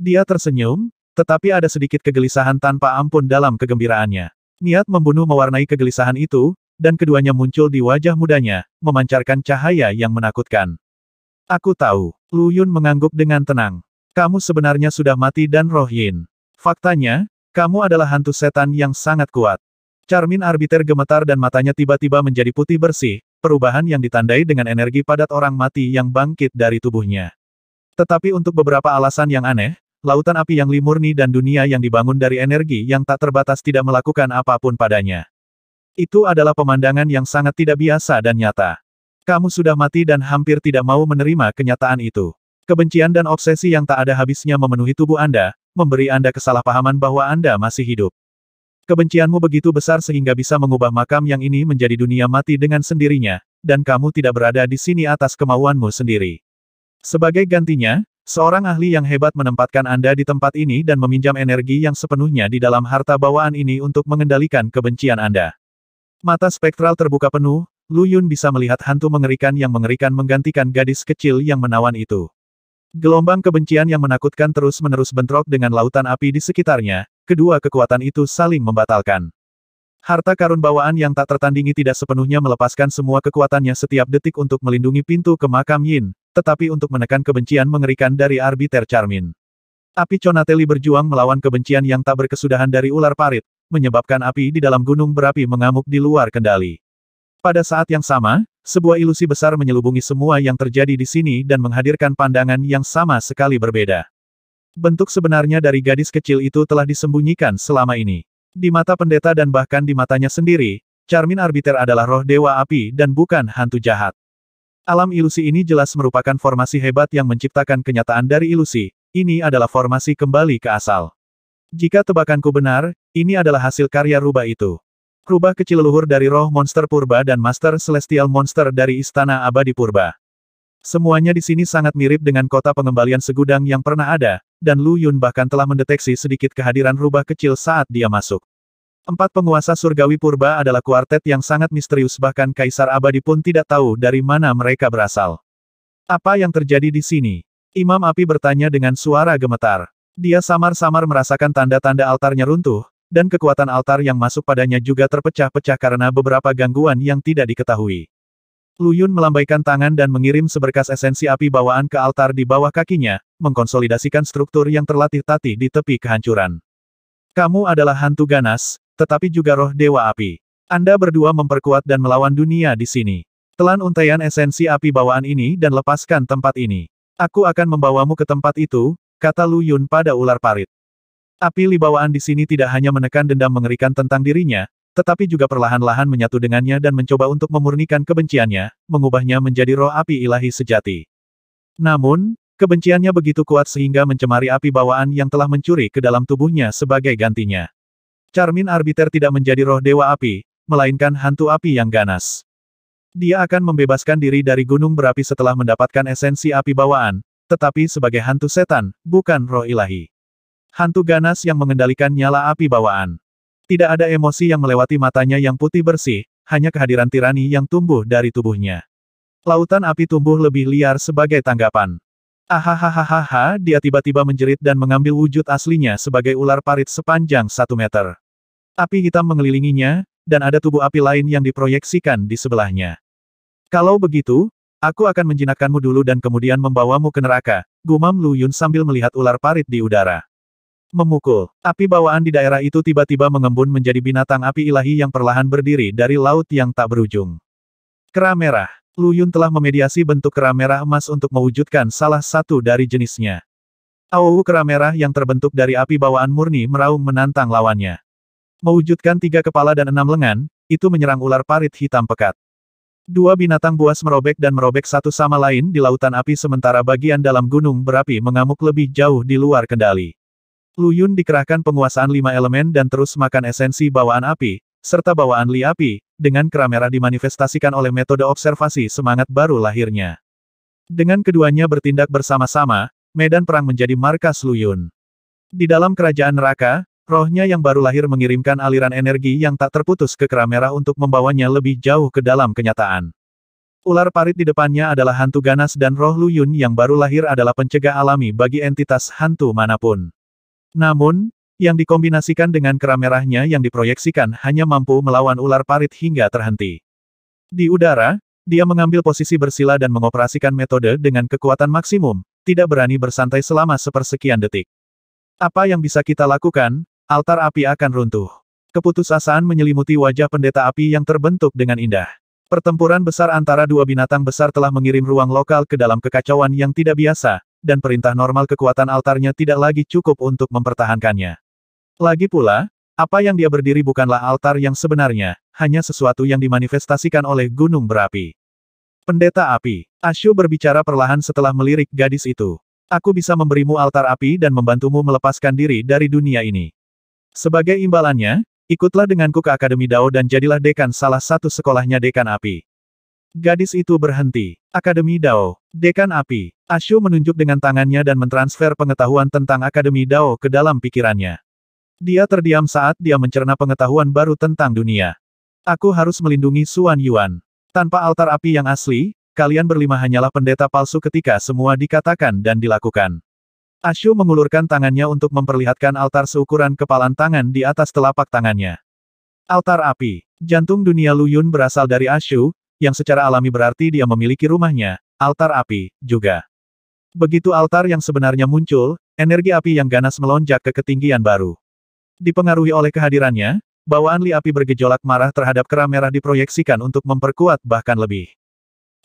Dia tersenyum, tetapi ada sedikit kegelisahan tanpa ampun dalam kegembiraannya. Niat membunuh mewarnai kegelisahan itu, dan keduanya muncul di wajah mudanya, memancarkan cahaya yang menakutkan. Aku tahu. Lu Yun mengangguk dengan tenang. Kamu sebenarnya sudah mati dan roh Yin. Faktanya, kamu adalah hantu setan yang sangat kuat. Charmin Arbiter gemetar dan matanya tiba-tiba menjadi putih bersih, perubahan yang ditandai dengan energi padat orang mati yang bangkit dari tubuhnya. Tetapi untuk beberapa alasan yang aneh, lautan api yang murni dan dunia yang dibangun dari energi yang tak terbatas tidak melakukan apapun padanya. Itu adalah pemandangan yang sangat tidak biasa dan nyata. Kamu sudah mati dan hampir tidak mau menerima kenyataan itu. Kebencian dan obsesi yang tak ada habisnya memenuhi tubuh Anda, memberi Anda kesalahpahaman bahwa Anda masih hidup. Kebencianmu begitu besar sehingga bisa mengubah makam yang ini menjadi dunia mati dengan sendirinya, dan kamu tidak berada di sini atas kemauanmu sendiri. Sebagai gantinya, seorang ahli yang hebat menempatkan Anda di tempat ini dan meminjam energi yang sepenuhnya di dalam harta bawaan ini untuk mengendalikan kebencian Anda. Mata spektral terbuka penuh, Lu Yun bisa melihat hantu mengerikan yang mengerikan menggantikan gadis kecil yang menawan itu. Gelombang kebencian yang menakutkan terus-menerus bentrok dengan lautan api di sekitarnya, kedua kekuatan itu saling membatalkan. Harta karun bawaan yang tak tertandingi tidak sepenuhnya melepaskan semua kekuatannya setiap detik untuk melindungi pintu ke makam Yin, tetapi untuk menekan kebencian mengerikan dari Arbiter Charmin. Api Conateli berjuang melawan kebencian yang tak berkesudahan dari ular parit, menyebabkan api di dalam gunung berapi mengamuk di luar kendali. Pada saat yang sama, sebuah ilusi besar menyelubungi semua yang terjadi di sini dan menghadirkan pandangan yang sama sekali berbeda. Bentuk sebenarnya dari gadis kecil itu telah disembunyikan selama ini. Di mata pendeta dan bahkan di matanya sendiri, Charmin Arbiter adalah roh dewa api dan bukan hantu jahat. Alam ilusi ini jelas merupakan formasi hebat yang menciptakan kenyataan dari ilusi. Ini adalah formasi kembali ke asal. Jika tebakanku benar, ini adalah hasil karya rubah itu. Rubah kecil leluhur dari roh monster purba dan master celestial monster dari istana abadi purba. Semuanya di sini sangat mirip dengan kota pengembalian segudang yang pernah ada, dan Lu Yun bahkan telah mendeteksi sedikit kehadiran rubah kecil saat dia masuk. 4 penguasa surgawi purba adalah kuartet yang sangat misterius, bahkan Kaisar Abadi pun tidak tahu dari mana mereka berasal. Apa yang terjadi di sini? Imam Api bertanya dengan suara gemetar. Dia samar-samar merasakan tanda-tanda altarnya runtuh, dan kekuatan altar yang masuk padanya juga terpecah-pecah karena beberapa gangguan yang tidak diketahui. Lu Yun melambaikan tangan dan mengirim seberkas esensi api bawaan ke altar di bawah kakinya, mengkonsolidasikan struktur yang terlatih-tatih di tepi kehancuran. Kamu adalah hantu ganas, tetapi juga roh dewa api. Anda berdua memperkuat dan melawan dunia di sini. Telan untaian esensi api bawaan ini dan lepaskan tempat ini. Aku akan membawamu ke tempat itu, kata Lu Yun pada ular parit. Api libawaan di sini tidak hanya menekan dendam mengerikan tentang dirinya, tetapi juga perlahan-lahan menyatu dengannya dan mencoba untuk memurnikan kebenciannya, mengubahnya menjadi roh api ilahi sejati. Namun, kebenciannya begitu kuat sehingga mencemari api bawaan yang telah mencuri ke dalam tubuhnya sebagai gantinya. Charmin Arbiter tidak menjadi roh dewa api, melainkan hantu api yang ganas. Dia akan membebaskan diri dari gunung berapi setelah mendapatkan esensi api bawaan, tetapi sebagai hantu setan, bukan roh ilahi. Hantu ganas yang mengendalikan nyala api bawaan. Tidak ada emosi yang melewati matanya yang putih bersih, hanya kehadiran tirani yang tumbuh dari tubuhnya. Lautan api tumbuh lebih liar sebagai tanggapan. Ahahaha, dia tiba-tiba menjerit dan mengambil wujud aslinya sebagai ular parit sepanjang 1 meter. Api hitam mengelilinginya, dan ada tubuh api lain yang diproyeksikan di sebelahnya. Kalau begitu, aku akan menjinakkanmu dulu dan kemudian membawamu ke neraka, gumam Lu Yun sambil melihat ular parit di udara. Memukul. Api bawaan di daerah itu tiba-tiba mengembun menjadi binatang api ilahi yang perlahan berdiri dari laut yang tak berujung. Kera merah. Lu Yun telah memediasi bentuk kera merah emas untuk mewujudkan salah satu dari jenisnya. Awu kera merah yang terbentuk dari api bawaan murni meraung menantang lawannya. Mewujudkan 3 kepala dan 6 lengan, itu menyerang ular parit hitam pekat. 2 binatang buas merobek dan merobek satu sama lain di lautan api sementara bagian dalam gunung berapi mengamuk lebih jauh di luar kendali. Lu Yun dikerahkan penguasaan 5 elemen dan terus makan esensi bawaan api, serta bawaan li api, dengan kera merah dimanifestasikan oleh metode observasi semangat baru lahirnya. Dengan keduanya bertindak bersama-sama, medan perang menjadi markas Lu Yun. Di dalam kerajaan neraka, rohnya yang baru lahir mengirimkan aliran energi yang tak terputus ke kera merah untuk membawanya lebih jauh ke dalam kenyataan. Ular parit di depannya adalah hantu ganas dan roh Lu Yun yang baru lahir adalah pencegah alami bagi entitas hantu manapun. Namun, yang dikombinasikan dengan kera merahnya yang diproyeksikan hanya mampu melawan ular parit hingga terhenti. Di udara, dia mengambil posisi bersila dan mengoperasikan metode dengan kekuatan maksimum, tidak berani bersantai selama sepersekian detik. Apa yang bisa kita lakukan? Altar api akan runtuh. Keputusasaan menyelimuti wajah pendeta api yang terbentuk dengan indah. Pertempuran besar antara 2 binatang besar telah mengirim ruang lokal ke dalam kekacauan yang tidak biasa, dan perintah normal kekuatan altarnya tidak lagi cukup untuk mempertahankannya. Lagi pula, apa yang dia berdiri bukanlah altar yang sebenarnya, hanya sesuatu yang dimanifestasikan oleh gunung berapi. Pendeta api. Ashu berbicara perlahan setelah melirik gadis itu. Aku bisa memberimu altar api dan membantumu melepaskan diri dari dunia ini. Sebagai imbalannya, ikutlah denganku ke Akademi Dao dan jadilah dekan salah satu sekolahnya dekan api. Gadis itu berhenti. Akademi Dao. Dekan api. Ashu menunjuk dengan tangannya dan mentransfer pengetahuan tentang Akademi Dao ke dalam pikirannya. Dia terdiam saat dia mencerna pengetahuan baru tentang dunia. Aku harus melindungi Xuan Yuan. Tanpa altar api yang asli, kalian berlima hanyalah pendeta palsu ketika semua dikatakan dan dilakukan. Ashu mengulurkan tangannya untuk memperlihatkan altar seukuran kepalan tangan di atas telapak tangannya. Altar api. Jantung dunia Lu Yun berasal dari Ashu, yang secara alami berarti dia memiliki rumahnya, altar api, juga. Begitu altar yang sebenarnya muncul, energi api yang ganas melonjak ke ketinggian baru. Dipengaruhi oleh kehadirannya, bawaan li api bergejolak marah terhadap kera merah diproyeksikan untuk memperkuat bahkan lebih.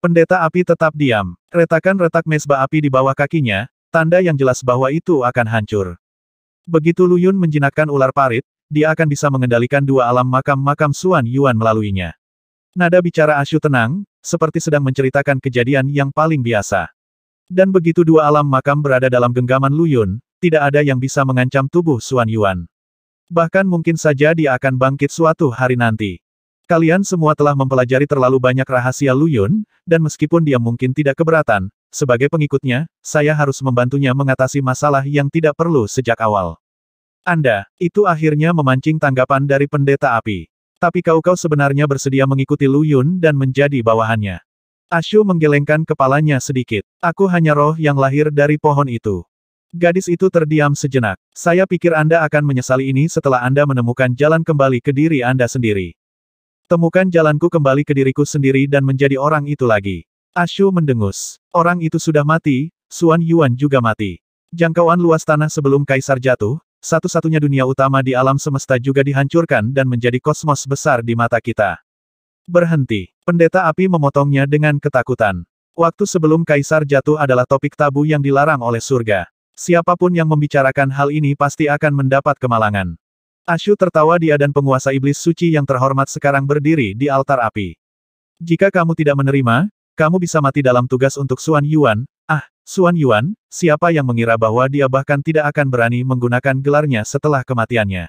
Pendeta api tetap diam. Retakan retak mesbah api di bawah kakinya, tanda yang jelas bahwa itu akan hancur. Begitu Lu Yun menjinakkan ular parit, dia akan bisa mengendalikan 2 alam makam-makam Xuan Yuan melaluinya. Nada bicara Ashu tenang, seperti sedang menceritakan kejadian yang paling biasa. Dan begitu 2 alam makam berada dalam genggaman Lu Yun, tidak ada yang bisa mengancam tubuh Xuan Yuan. Bahkan mungkin saja dia akan bangkit suatu hari nanti. Kalian semua telah mempelajari terlalu banyak rahasia Lu Yun, dan meskipun dia mungkin tidak keberatan, sebagai pengikutnya, saya harus membantunya mengatasi masalah yang tidak perlu sejak awal. Itu akhirnya memancing tanggapan dari pendeta api. Tapi kau sebenarnya bersedia mengikuti Lu Yun dan menjadi bawahannya. Ashu menggelengkan kepalanya sedikit. Aku hanya roh yang lahir dari pohon itu. Gadis itu terdiam sejenak. Saya pikir Anda akan menyesali ini setelah Anda menemukan jalan kembali ke diri Anda sendiri. Temukan jalanku kembali ke diriku sendiri dan menjadi orang itu lagi. Ashu mendengus. Orang itu sudah mati, Xuan Yuan juga mati. Jangkauan luas tanah sebelum Kaisar jatuh, satu-satunya dunia utama di alam semesta juga dihancurkan dan menjadi kosmos besar di mata kita. Berhenti. Pendeta api memotongnya dengan ketakutan. Waktu sebelum Kaisar jatuh adalah topik tabu yang dilarang oleh surga. Siapapun yang membicarakan hal ini pasti akan mendapat kemalangan. Ashu tertawa dia dan penguasa iblis suci yang terhormat sekarang berdiri di altar api. Jika kamu tidak menerima, kamu bisa mati dalam tugas untuk Xuan Yuan. Xuan Yuan, siapa yang mengira bahwa dia bahkan tidak akan berani menggunakan gelarnya setelah kematiannya.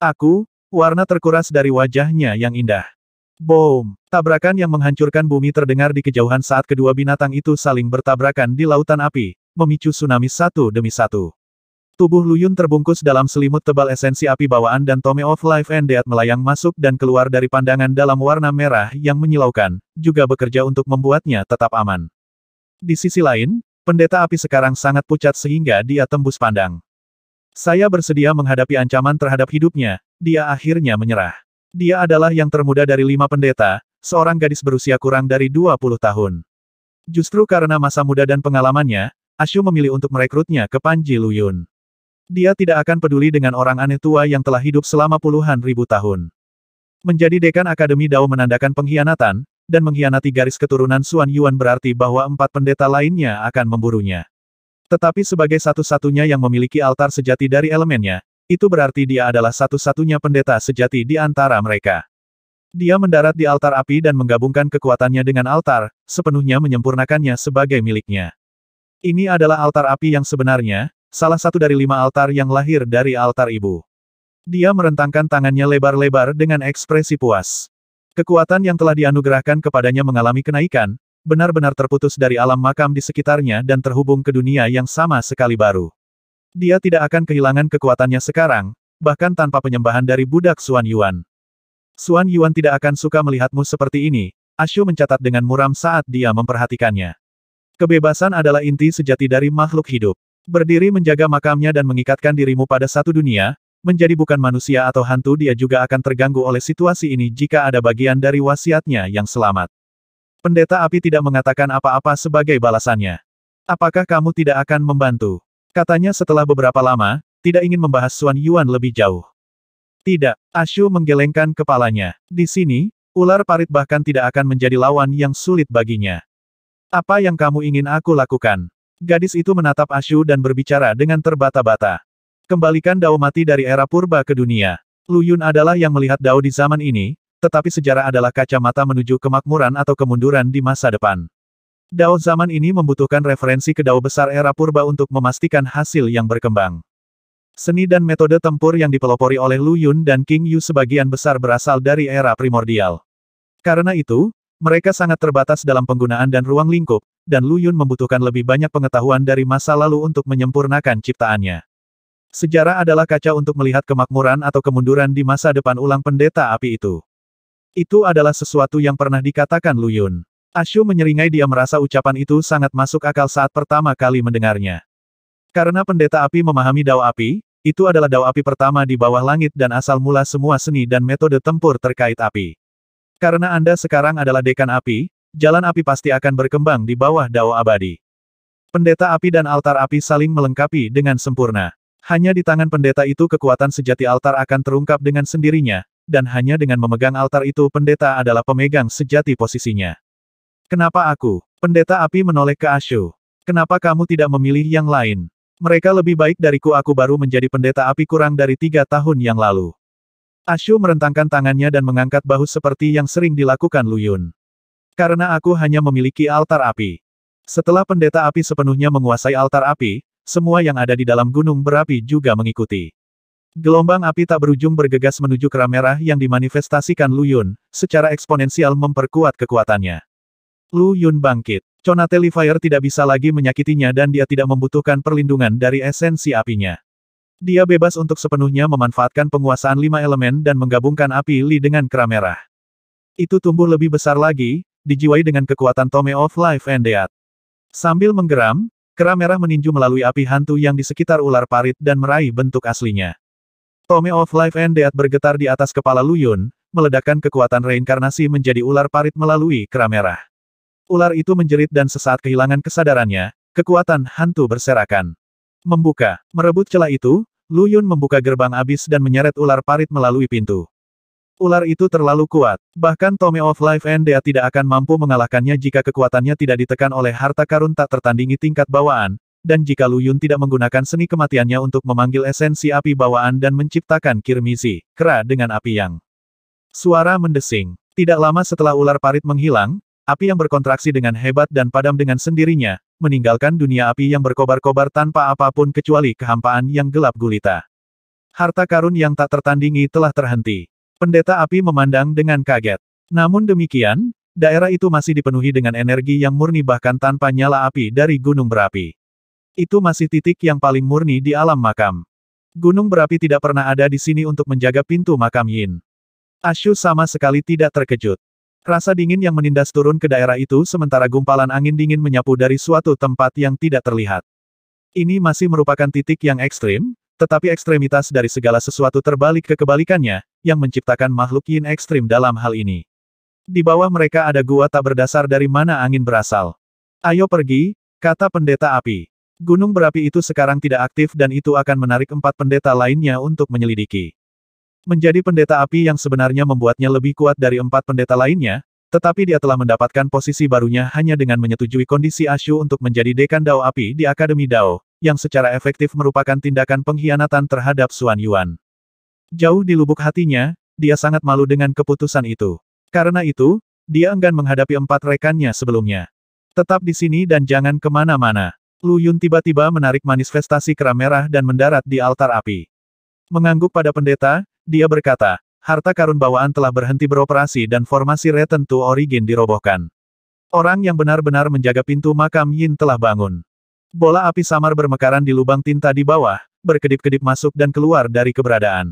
Aku, warna terkuras dari wajahnya yang indah. Boom! Tabrakan yang menghancurkan bumi terdengar di kejauhan saat kedua binatang itu saling bertabrakan di lautan api, memicu tsunami satu demi satu. Tubuh Luyun terbungkus dalam selimut tebal esensi api bawaan dan Tome of Life and Death melayang masuk dan keluar dari pandangan dalam warna merah yang menyilaukan, juga bekerja untuk membuatnya tetap aman. Di sisi lain, pendeta api sekarang sangat pucat sehingga dia tembus pandang. Saya bersedia menghadapi ancaman terhadap hidupnya, dia akhirnya menyerah. Dia adalah yang termuda dari 5 pendeta, seorang gadis berusia kurang dari 20 tahun. Justru karena masa muda dan pengalamannya, Ashu memilih untuk merekrutnya ke Panji Luyun. Dia tidak akan peduli dengan orang aneh tua yang telah hidup selama puluhan ribu tahun. Menjadi dekan Akademi Dao menandakan pengkhianatan, dan mengkhianati garis keturunan Xuan Yuan berarti bahwa 4 pendeta lainnya akan memburunya. Tetapi sebagai satu-satunya yang memiliki altar sejati dari elemennya, itu berarti dia adalah satu-satunya pendeta sejati di antara mereka. Dia mendarat di altar api dan menggabungkan kekuatannya dengan altar, sepenuhnya menyempurnakannya sebagai miliknya. Ini adalah altar api yang sebenarnya, salah satu dari 5 altar yang lahir dari altar ibu. Dia merentangkan tangannya lebar-lebar dengan ekspresi puas. Kekuatan yang telah dianugerahkan kepadanya mengalami kenaikan, benar-benar terputus dari alam makam di sekitarnya dan terhubung ke dunia yang sama sekali baru. Dia tidak akan kehilangan kekuatannya sekarang, bahkan tanpa penyembahan dari budak Xuan Yuan. Xuan Yuan tidak akan suka melihatmu seperti ini, Ashu mencatat dengan muram saat dia memperhatikannya. Kebebasan adalah inti sejati dari makhluk hidup. Berdiri menjaga makamnya dan mengikatkan dirimu pada satu dunia, menjadi bukan manusia atau hantu dia juga akan terganggu oleh situasi ini jika ada bagian dari wasiatnya yang selamat. Pendeta api tidak mengatakan apa-apa sebagai balasannya. Apakah kamu tidak akan membantu? Katanya setelah beberapa lama, tidak ingin membahas Xuan Yuan lebih jauh. Tidak, Ashu menggelengkan kepalanya. Di sini, ular parit bahkan tidak akan menjadi lawan yang sulit baginya. Apa yang kamu ingin aku lakukan? Gadis itu menatap Ashu dan berbicara dengan terbata-bata. Kembalikan Dao mati dari era purba ke dunia. Luyun adalah yang melihat Dao di zaman ini, tetapi sejarah adalah kacamata menuju kemakmuran atau kemunduran di masa depan. Dao zaman ini membutuhkan referensi ke Dao besar era purba untuk memastikan hasil yang berkembang. Seni dan metode tempur yang dipelopori oleh Lu Yun dan King Yu sebagian besar berasal dari era primordial. Karena itu, mereka sangat terbatas dalam penggunaan dan ruang lingkup, dan Lu Yun membutuhkan lebih banyak pengetahuan dari masa lalu untuk menyempurnakan ciptaannya. Sejarah adalah kaca untuk melihat kemakmuran atau kemunduran di masa depan ulang pendeta api itu. Itu adalah sesuatu yang pernah dikatakan Lu Yun. Ashu menyeringai dia merasa ucapan itu sangat masuk akal saat pertama kali mendengarnya. Karena pendeta api memahami Dao api, itu adalah Dao api pertama di bawah langit dan asal mula semua seni dan metode tempur terkait api. Karena Anda sekarang adalah dekan api, jalan api pasti akan berkembang di bawah Dao abadi. Pendeta api dan altar api saling melengkapi dengan sempurna. Hanya di tangan pendeta itu kekuatan sejati altar akan terungkap dengan sendirinya, dan hanya dengan memegang altar itu pendeta adalah pemegang sejati posisinya. Kenapa aku? Pendeta api menoleh ke Ashu. Kenapa kamu tidak memilih yang lain? Mereka lebih baik dariku, aku baru menjadi pendeta api kurang dari 3 tahun yang lalu. Ashu merentangkan tangannya dan mengangkat bahu seperti yang sering dilakukan Lu Yun. Karena aku hanya memiliki altar api. Setelah pendeta api sepenuhnya menguasai altar api, semua yang ada di dalam gunung berapi juga mengikuti. Gelombang api tak berujung bergegas menuju kera merah yang dimanifestasikan Lu Yun, secara eksponensial memperkuat kekuatannya. Lu Yun bangkit. Conateli Fire tidak bisa lagi menyakitinya dan dia tidak membutuhkan perlindungan dari esensi apinya. Dia bebas untuk sepenuhnya memanfaatkan penguasaan 5 elemen dan menggabungkan api Li dengan kera merah. Itu tumbuh lebih besar lagi, dijiwai dengan kekuatan Tome of Life and Death. Sambil menggeram, kera merah meninju melalui api hantu yang di sekitar ular parit dan meraih bentuk aslinya. Tome of Life and Death bergetar di atas kepala Lu Yun, meledakkan kekuatan reinkarnasi menjadi ular parit melalui kera merah. Ular itu menjerit dan sesaat kehilangan kesadarannya, kekuatan hantu berserakan. Membuka, merebut celah itu, Lu Yun membuka gerbang abis dan menyeret ular parit melalui pintu. Ular itu terlalu kuat, bahkan Tome of Life and Death tidak akan mampu mengalahkannya jika kekuatannya tidak ditekan oleh harta karun tak tertandingi tingkat bawaan, dan jika Lu Yun tidak menggunakan seni kematiannya untuk memanggil esensi api bawaan dan menciptakan kirmizi, kera dengan api yang. Suara mendesing. Tidak lama setelah ular parit menghilang, api yang berkontraksi dengan hebat dan padam dengan sendirinya, meninggalkan dunia api yang berkobar-kobar tanpa apapun kecuali kehampaan yang gelap gulita. Harta karun yang tak tertandingi telah terhenti. Pendeta api memandang dengan kaget. Namun demikian, daerah itu masih dipenuhi dengan energi yang murni bahkan tanpa nyala api dari gunung berapi. Itu masih titik yang paling murni di alam makam. Gunung berapi tidak pernah ada di sini untuk menjaga pintu makam Yin. Ashu sama sekali tidak terkejut. Rasa dingin yang menindas turun ke daerah itu sementara gumpalan angin dingin menyapu dari suatu tempat yang tidak terlihat. Ini masih merupakan titik yang ekstrim, tetapi ekstremitas dari segala sesuatu terbalik ke kebalikannya, yang menciptakan makhluk Yin ekstrim dalam hal ini. Di bawah mereka ada gua tak berdasar dari mana angin berasal. Ayo pergi, kata pendeta api. Gunung berapi itu sekarang tidak aktif dan itu akan menarik 4 pendeta lainnya untuk menyelidiki. Menjadi pendeta api yang sebenarnya membuatnya lebih kuat dari 4 pendeta lainnya, tetapi dia telah mendapatkan posisi barunya hanya dengan menyetujui kondisi Ashu untuk menjadi dekan Dao api di Akademi Dao, yang secara efektif merupakan tindakan pengkhianatan terhadap Xuan Yuan. Jauh di lubuk hatinya, dia sangat malu dengan keputusan itu. Karena itu, dia enggan menghadapi 4 rekannya sebelumnya. Tetap di sini dan jangan kemana-mana. Lu Yun tiba-tiba menarik manifestasi kera merah dan mendarat di altar api. Mengangguk pada pendeta, dia berkata, harta karun bawaan telah berhenti beroperasi dan formasi Return to Origin dirobohkan. Orang yang benar-benar menjaga pintu makam Yin telah bangun. Bola api samar bermekaran di lubang tinta di bawah, berkedip-kedip masuk dan keluar dari keberadaan.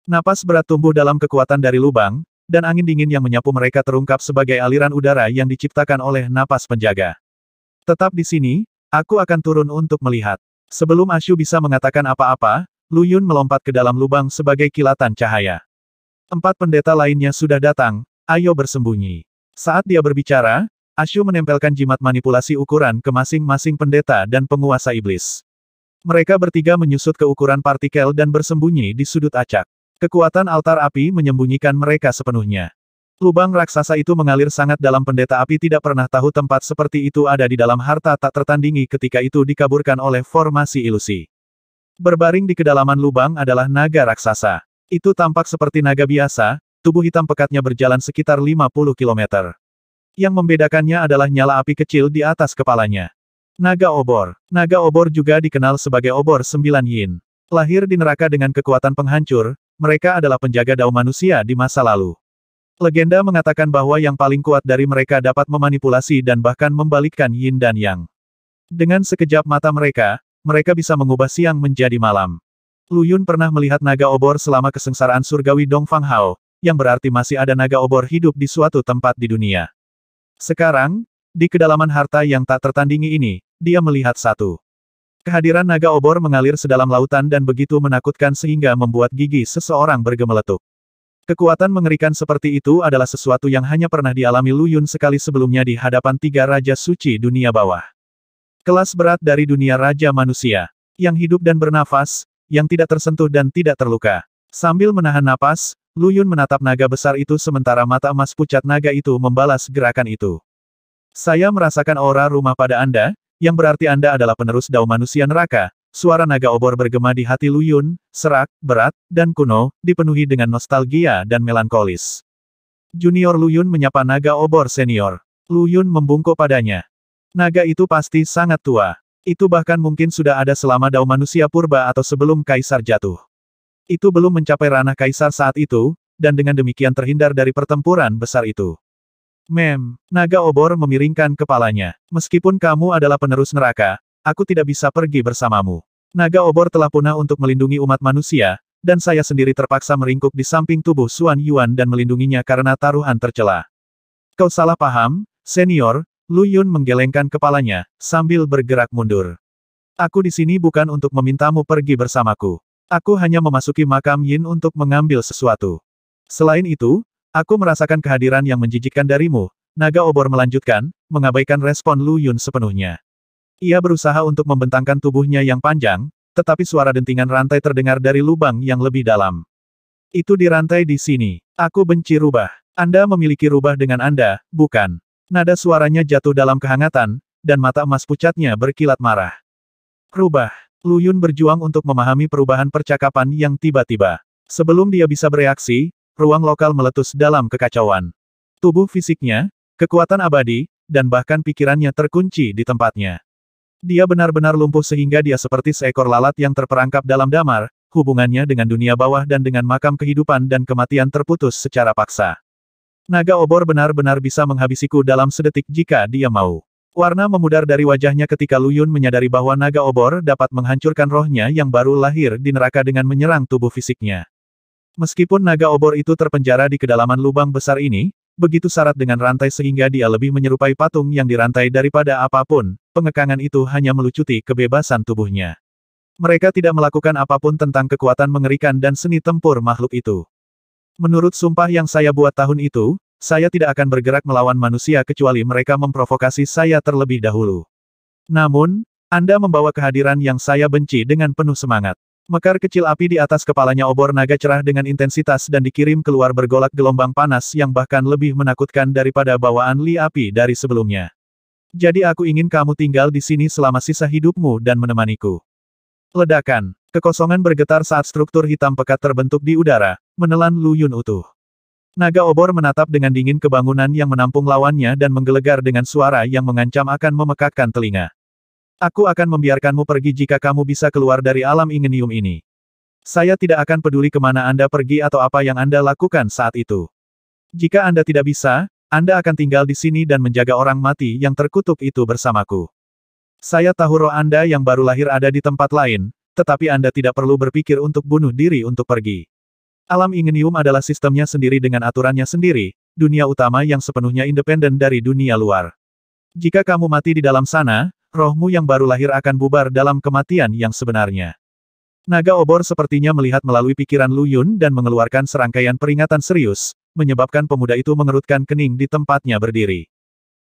Napas berat tumbuh dalam kekuatan dari lubang, dan angin dingin yang menyapu mereka terungkap sebagai aliran udara yang diciptakan oleh napas penjaga. Tetap di sini, aku akan turun untuk melihat. Sebelum Ashu bisa mengatakan apa-apa, Lu Yun melompat ke dalam lubang sebagai kilatan cahaya. 4 pendeta lainnya sudah datang, ayo bersembunyi. Saat dia berbicara, Ashu menempelkan jimat manipulasi ukuran ke masing-masing pendeta dan penguasa iblis. Mereka bertiga menyusut ke ukuran partikel dan bersembunyi di sudut acak. Kekuatan altar api menyembunyikan mereka sepenuhnya. Lubang raksasa itu mengalir sangat dalam pendeta api tidak pernah tahu tempat seperti itu ada di dalam harta tak tertandingi ketika itu dikaburkan oleh formasi ilusi. Berbaring di kedalaman lubang adalah naga raksasa. Itu tampak seperti naga biasa, tubuh hitam pekatnya berjalan sekitar 50 km. Yang membedakannya adalah nyala api kecil di atas kepalanya. Naga obor. Naga obor juga dikenal sebagai obor 9 yin. Lahir di neraka dengan kekuatan penghancur, mereka adalah penjaga Dao manusia di masa lalu. Legenda mengatakan bahwa yang paling kuat dari mereka dapat memanipulasi dan bahkan membalikkan yin dan yang. Dengan sekejap mata mereka bisa mengubah siang menjadi malam. Lu Yun pernah melihat naga obor selama kesengsaraan surgawi Dongfang Hao, yang berarti masih ada naga obor hidup di suatu tempat di dunia. Sekarang, di kedalaman harta yang tak tertandingi ini, dia melihat satu. Kehadiran naga obor mengalir sedalam lautan dan begitu menakutkan sehingga membuat gigi seseorang bergemeletuk. Kekuatan mengerikan seperti itu adalah sesuatu yang hanya pernah dialami Lu Yun sekali sebelumnya di hadapan 3 raja suci dunia bawah. Kelas berat dari dunia raja manusia, yang hidup dan bernafas, yang tidak tersentuh dan tidak terluka. Sambil menahan napas, Lu Yun menatap naga besar itu sementara mata emas pucat naga itu membalas gerakan itu. Saya merasakan aura rumah pada Anda, yang berarti Anda adalah penerus Dao manusia neraka. Suara naga obor bergema di hati Lu Yun, serak, berat, dan kuno, dipenuhi dengan nostalgia dan melankolis. Junior Lu Yun menyapa naga obor senior. Lu Yun membungkuk padanya. Naga itu pasti sangat tua. Itu bahkan mungkin sudah ada selama Dao manusia purba atau sebelum kaisar jatuh. Itu belum mencapai ranah kaisar saat itu, dan dengan demikian terhindar dari pertempuran besar itu. Naga obor memiringkan kepalanya. Meskipun kamu adalah penerus neraka, aku tidak bisa pergi bersamamu. Naga obor telah punah untuk melindungi umat manusia, dan saya sendiri terpaksa meringkuk di samping tubuh Xuan Yuan dan melindunginya karena taruhan tercela. Kau salah paham, senior. Lu Yun menggelengkan kepalanya, sambil bergerak mundur. Aku di sini bukan untuk memintamu pergi bersamaku. Aku hanya memasuki makam Yin untuk mengambil sesuatu. Selain itu, aku merasakan kehadiran yang menjijikkan darimu. Naga obor melanjutkan, mengabaikan respon Lu Yun sepenuhnya. Ia berusaha untuk membentangkan tubuhnya yang panjang, tetapi suara dentingan rantai terdengar dari lubang yang lebih dalam. Itu di rantai di sini. Aku benci rubah. Anda memiliki rubah dengan Anda, bukan? Nada suaranya jatuh dalam kehangatan, dan mata emas pucatnya berkilat marah. Rubah. Lu Yun berjuang untuk memahami perubahan percakapan yang tiba-tiba. Sebelum dia bisa bereaksi, ruang lokal meletus dalam kekacauan. Tubuh fisiknya, kekuatan abadi, dan bahkan pikirannya terkunci di tempatnya. Dia benar-benar lumpuh sehingga dia seperti seekor lalat yang terperangkap dalam damar, hubungannya dengan dunia bawah dan dengan makam kehidupan dan kematian terputus secara paksa. Naga obor benar-benar bisa menghabisiku dalam sedetik jika dia mau. Warna memudar dari wajahnya ketika Lu Yun menyadari bahwa naga obor dapat menghancurkan rohnya yang baru lahir di neraka dengan menyerang tubuh fisiknya. Meskipun naga obor itu terpenjara di kedalaman lubang besar ini, begitu syarat dengan rantai sehingga dia lebih menyerupai patung yang dirantai daripada apapun, pengekangan itu hanya melucuti kebebasan tubuhnya. Mereka tidak melakukan apapun tentang kekuatan mengerikan dan seni tempur makhluk itu. Menurut sumpah yang saya buat tahun itu, saya tidak akan bergerak melawan manusia kecuali mereka memprovokasi saya terlebih dahulu. Namun, Anda membawa kehadiran yang saya benci dengan penuh semangat. Mekar kecil api di atas kepalanya obor naga cerah dengan intensitas dan dikirim keluar bergolak gelombang panas yang bahkan lebih menakutkan daripada bawaan li api dari sebelumnya. Jadi aku ingin kamu tinggal di sini selama sisa hidupmu dan menemaniku. Ledakan. Kekosongan bergetar saat struktur hitam pekat terbentuk di udara, menelan Lu Yun utuh. Naga obor menatap dengan dingin ke bangunan yang menampung lawannya dan menggelegar dengan suara yang mengancam akan memekakkan telinga. Aku akan membiarkanmu pergi jika kamu bisa keluar dari alam ingenium ini. Saya tidak akan peduli kemana Anda pergi atau apa yang Anda lakukan saat itu. Jika Anda tidak bisa, Anda akan tinggal di sini dan menjaga orang mati yang terkutuk itu bersamaku. Saya tahu roh Anda yang baru lahir ada di tempat lain, tetapi Anda tidak perlu berpikir untuk bunuh diri untuk pergi. Alam ingenium adalah sistemnya sendiri dengan aturannya sendiri, dunia utama yang sepenuhnya independen dari dunia luar. Jika kamu mati di dalam sana, rohmu yang baru lahir akan bubar dalam kematian yang sebenarnya. Naga obor sepertinya melihat melalui pikiran Lu Yun dan mengeluarkan serangkaian peringatan serius, menyebabkan pemuda itu mengerutkan kening di tempatnya berdiri.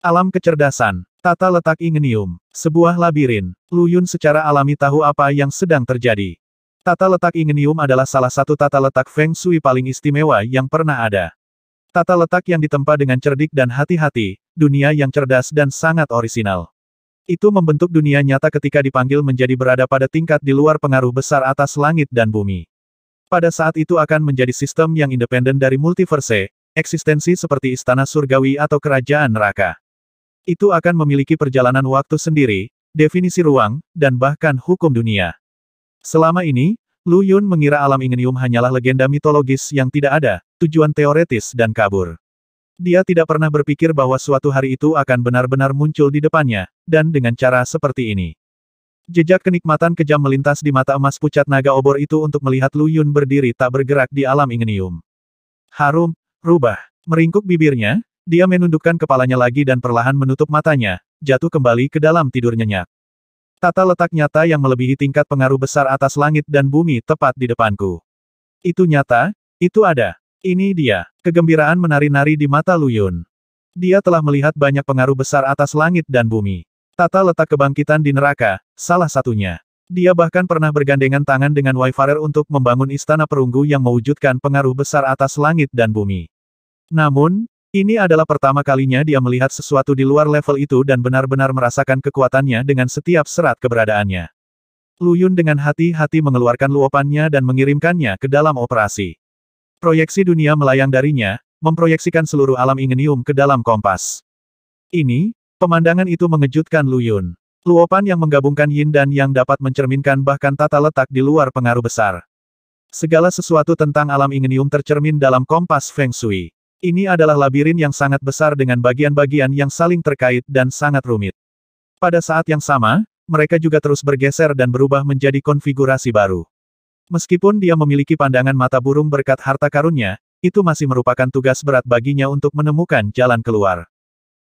Alam kecerdasan. Tata letak ingenium. Sebuah labirin. Lu Yun secara alami tahu apa yang sedang terjadi. Tata letak ingenium adalah salah satu tata letak Feng Shui paling istimewa yang pernah ada. Tata letak yang ditempa dengan cerdik dan hati-hati, dunia yang cerdas dan sangat orisinal. Itu membentuk dunia nyata ketika dipanggil menjadi berada pada tingkat di luar pengaruh besar atas langit dan bumi. Pada saat itu akan menjadi sistem yang independen dari multiverse, eksistensi seperti istana surgawi atau kerajaan neraka. Itu akan memiliki perjalanan waktu sendiri, definisi ruang, dan bahkan hukum dunia. Selama ini, Lu Yun mengira alam ingenium hanyalah legenda mitologis yang tidak ada, tujuan teoretis dan kabur. Dia tidak pernah berpikir bahwa suatu hari itu akan benar-benar muncul di depannya, dan dengan cara seperti ini. Jejak kenikmatan kejam melintas di mata emas pucat naga obor itu untuk melihat Lu Yun berdiri tak bergerak di alam ingenium. Harum, rubah, meringkuk bibirnya, dia menundukkan kepalanya lagi dan perlahan menutup matanya, jatuh kembali ke dalam tidur nyenyak. Tata letak nyata yang melebihi tingkat pengaruh besar atas langit dan bumi tepat di depanku. Itu nyata, itu ada. Ini dia. Kegembiraan menari-nari di mata Lu Yun. Dia telah melihat banyak pengaruh besar atas langit dan bumi. Tata letak kebangkitan di neraka, salah satunya. Dia bahkan pernah bergandengan tangan dengan Wayfarer untuk membangun istana perunggu yang mewujudkan pengaruh besar atas langit dan bumi. Namun, ini adalah pertama kalinya dia melihat sesuatu di luar level itu dan benar-benar merasakan kekuatannya dengan setiap serat keberadaannya. Lu Yun dengan hati-hati mengeluarkan luopannya dan mengirimkannya ke dalam operasi. Proyeksi dunia melayang darinya, memproyeksikan seluruh alam ingenium ke dalam kompas. Ini, pemandangan itu mengejutkan Lu Yun. Luopan yang menggabungkan yin dan yang dapat mencerminkan bahkan tata letak di luar pengaruh besar. Segala sesuatu tentang alam ingenium tercermin dalam kompas Feng Shui. Ini adalah labirin yang sangat besar dengan bagian-bagian yang saling terkait dan sangat rumit. Pada saat yang sama, mereka juga terus bergeser dan berubah menjadi konfigurasi baru. Meskipun dia memiliki pandangan mata burung berkat harta karunnya, itu masih merupakan tugas berat baginya untuk menemukan jalan keluar.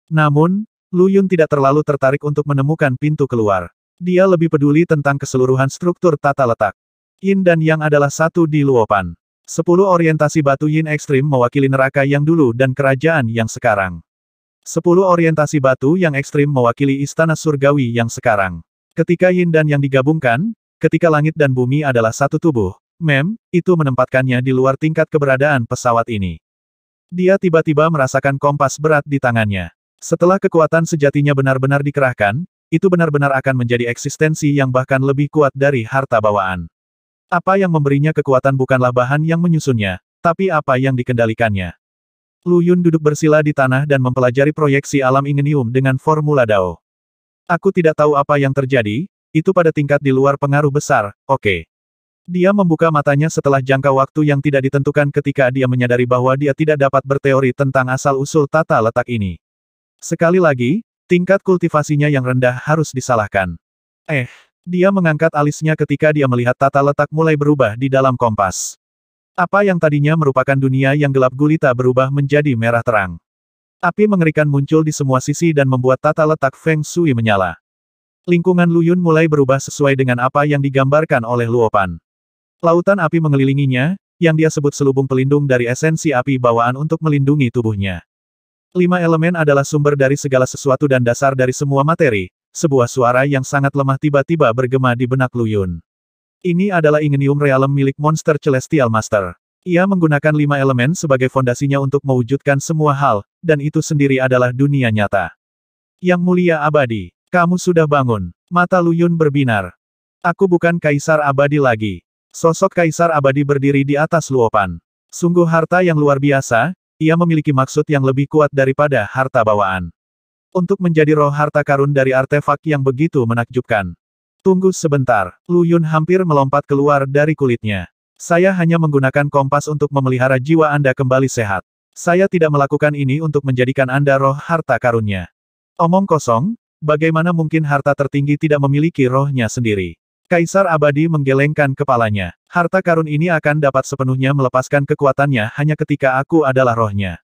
Namun, Lu Yun tidak terlalu tertarik untuk menemukan pintu keluar. Dia lebih peduli tentang keseluruhan struktur tata letak. Yin dan Yang adalah satu di luopan. 10 orientasi batu yin ekstrim mewakili neraka yang dulu dan kerajaan yang sekarang. 10 orientasi batu yang ekstrim mewakili istana surgawi yang sekarang. Ketika yin dan yang digabungkan, ketika langit dan bumi adalah satu tubuh, itu menempatkannya di luar tingkat keberadaan pesawat ini. Dia tiba-tiba merasakan kompas berat di tangannya. Setelah kekuatan sejatinya benar-benar dikerahkan, itu benar-benar akan menjadi eksistensi yang bahkan lebih kuat dari harta bawaan. Apa yang memberinya kekuatan bukanlah bahan yang menyusunnya, tapi apa yang dikendalikannya. Lu Yun duduk bersila di tanah dan mempelajari proyeksi alam ingenium dengan formula Dao. Aku tidak tahu apa yang terjadi, itu pada tingkat di luar pengaruh besar, oke. Dia membuka matanya setelah jangka waktu yang tidak ditentukan ketika dia menyadari bahwa dia tidak dapat berteori tentang asal-usul tata letak ini. Sekali lagi, tingkat kultivasinya yang rendah harus disalahkan. Dia mengangkat alisnya ketika dia melihat tata letak mulai berubah di dalam kompas. Apa yang tadinya merupakan dunia yang gelap gulita berubah menjadi merah terang. Api mengerikan muncul di semua sisi dan membuat tata letak Feng Shui menyala. Lingkungan Luyun mulai berubah sesuai dengan apa yang digambarkan oleh Luopan. Lautan api mengelilinginya, yang dia sebut selubung pelindung dari esensi api bawaan untuk melindungi tubuhnya. 5 elemen adalah sumber dari segala sesuatu dan dasar dari semua materi. Sebuah suara yang sangat lemah tiba-tiba bergema di benak Luyun. Ini adalah Ingenium Realem milik monster Celestial Master. Ia menggunakan 5 elemen sebagai fondasinya untuk mewujudkan semua hal, dan itu sendiri adalah dunia nyata. Yang mulia abadi, kamu sudah bangun. Mata Luyun berbinar. Aku bukan kaisar abadi lagi. Sosok kaisar abadi berdiri di atas Luopan. Sungguh harta yang luar biasa, ia memiliki maksud yang lebih kuat daripada harta bawaan. Untuk menjadi roh harta karun dari artefak yang begitu menakjubkan. Tunggu sebentar, Luyun hampir melompat keluar dari kulitnya. Saya hanya menggunakan kompas untuk memelihara jiwa Anda kembali sehat. Saya tidak melakukan ini untuk menjadikan Anda roh harta karunnya. Omong kosong, bagaimana mungkin harta tertinggi tidak memiliki rohnya sendiri? Kaisar abadi menggelengkan kepalanya. Harta karun ini akan dapat sepenuhnya melepaskan kekuatannya hanya ketika aku adalah rohnya.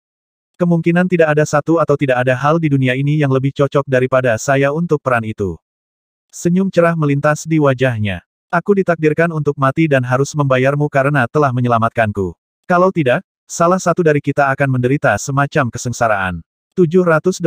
Kemungkinan tidak ada satu atau tidak ada hal di dunia ini yang lebih cocok daripada saya untuk peran itu. Senyum cerah melintas di wajahnya. Aku ditakdirkan untuk mati dan harus membayarmu karena telah menyelamatkanku. Kalau tidak, salah satu dari kita akan menderita semacam kesengsaraan. 785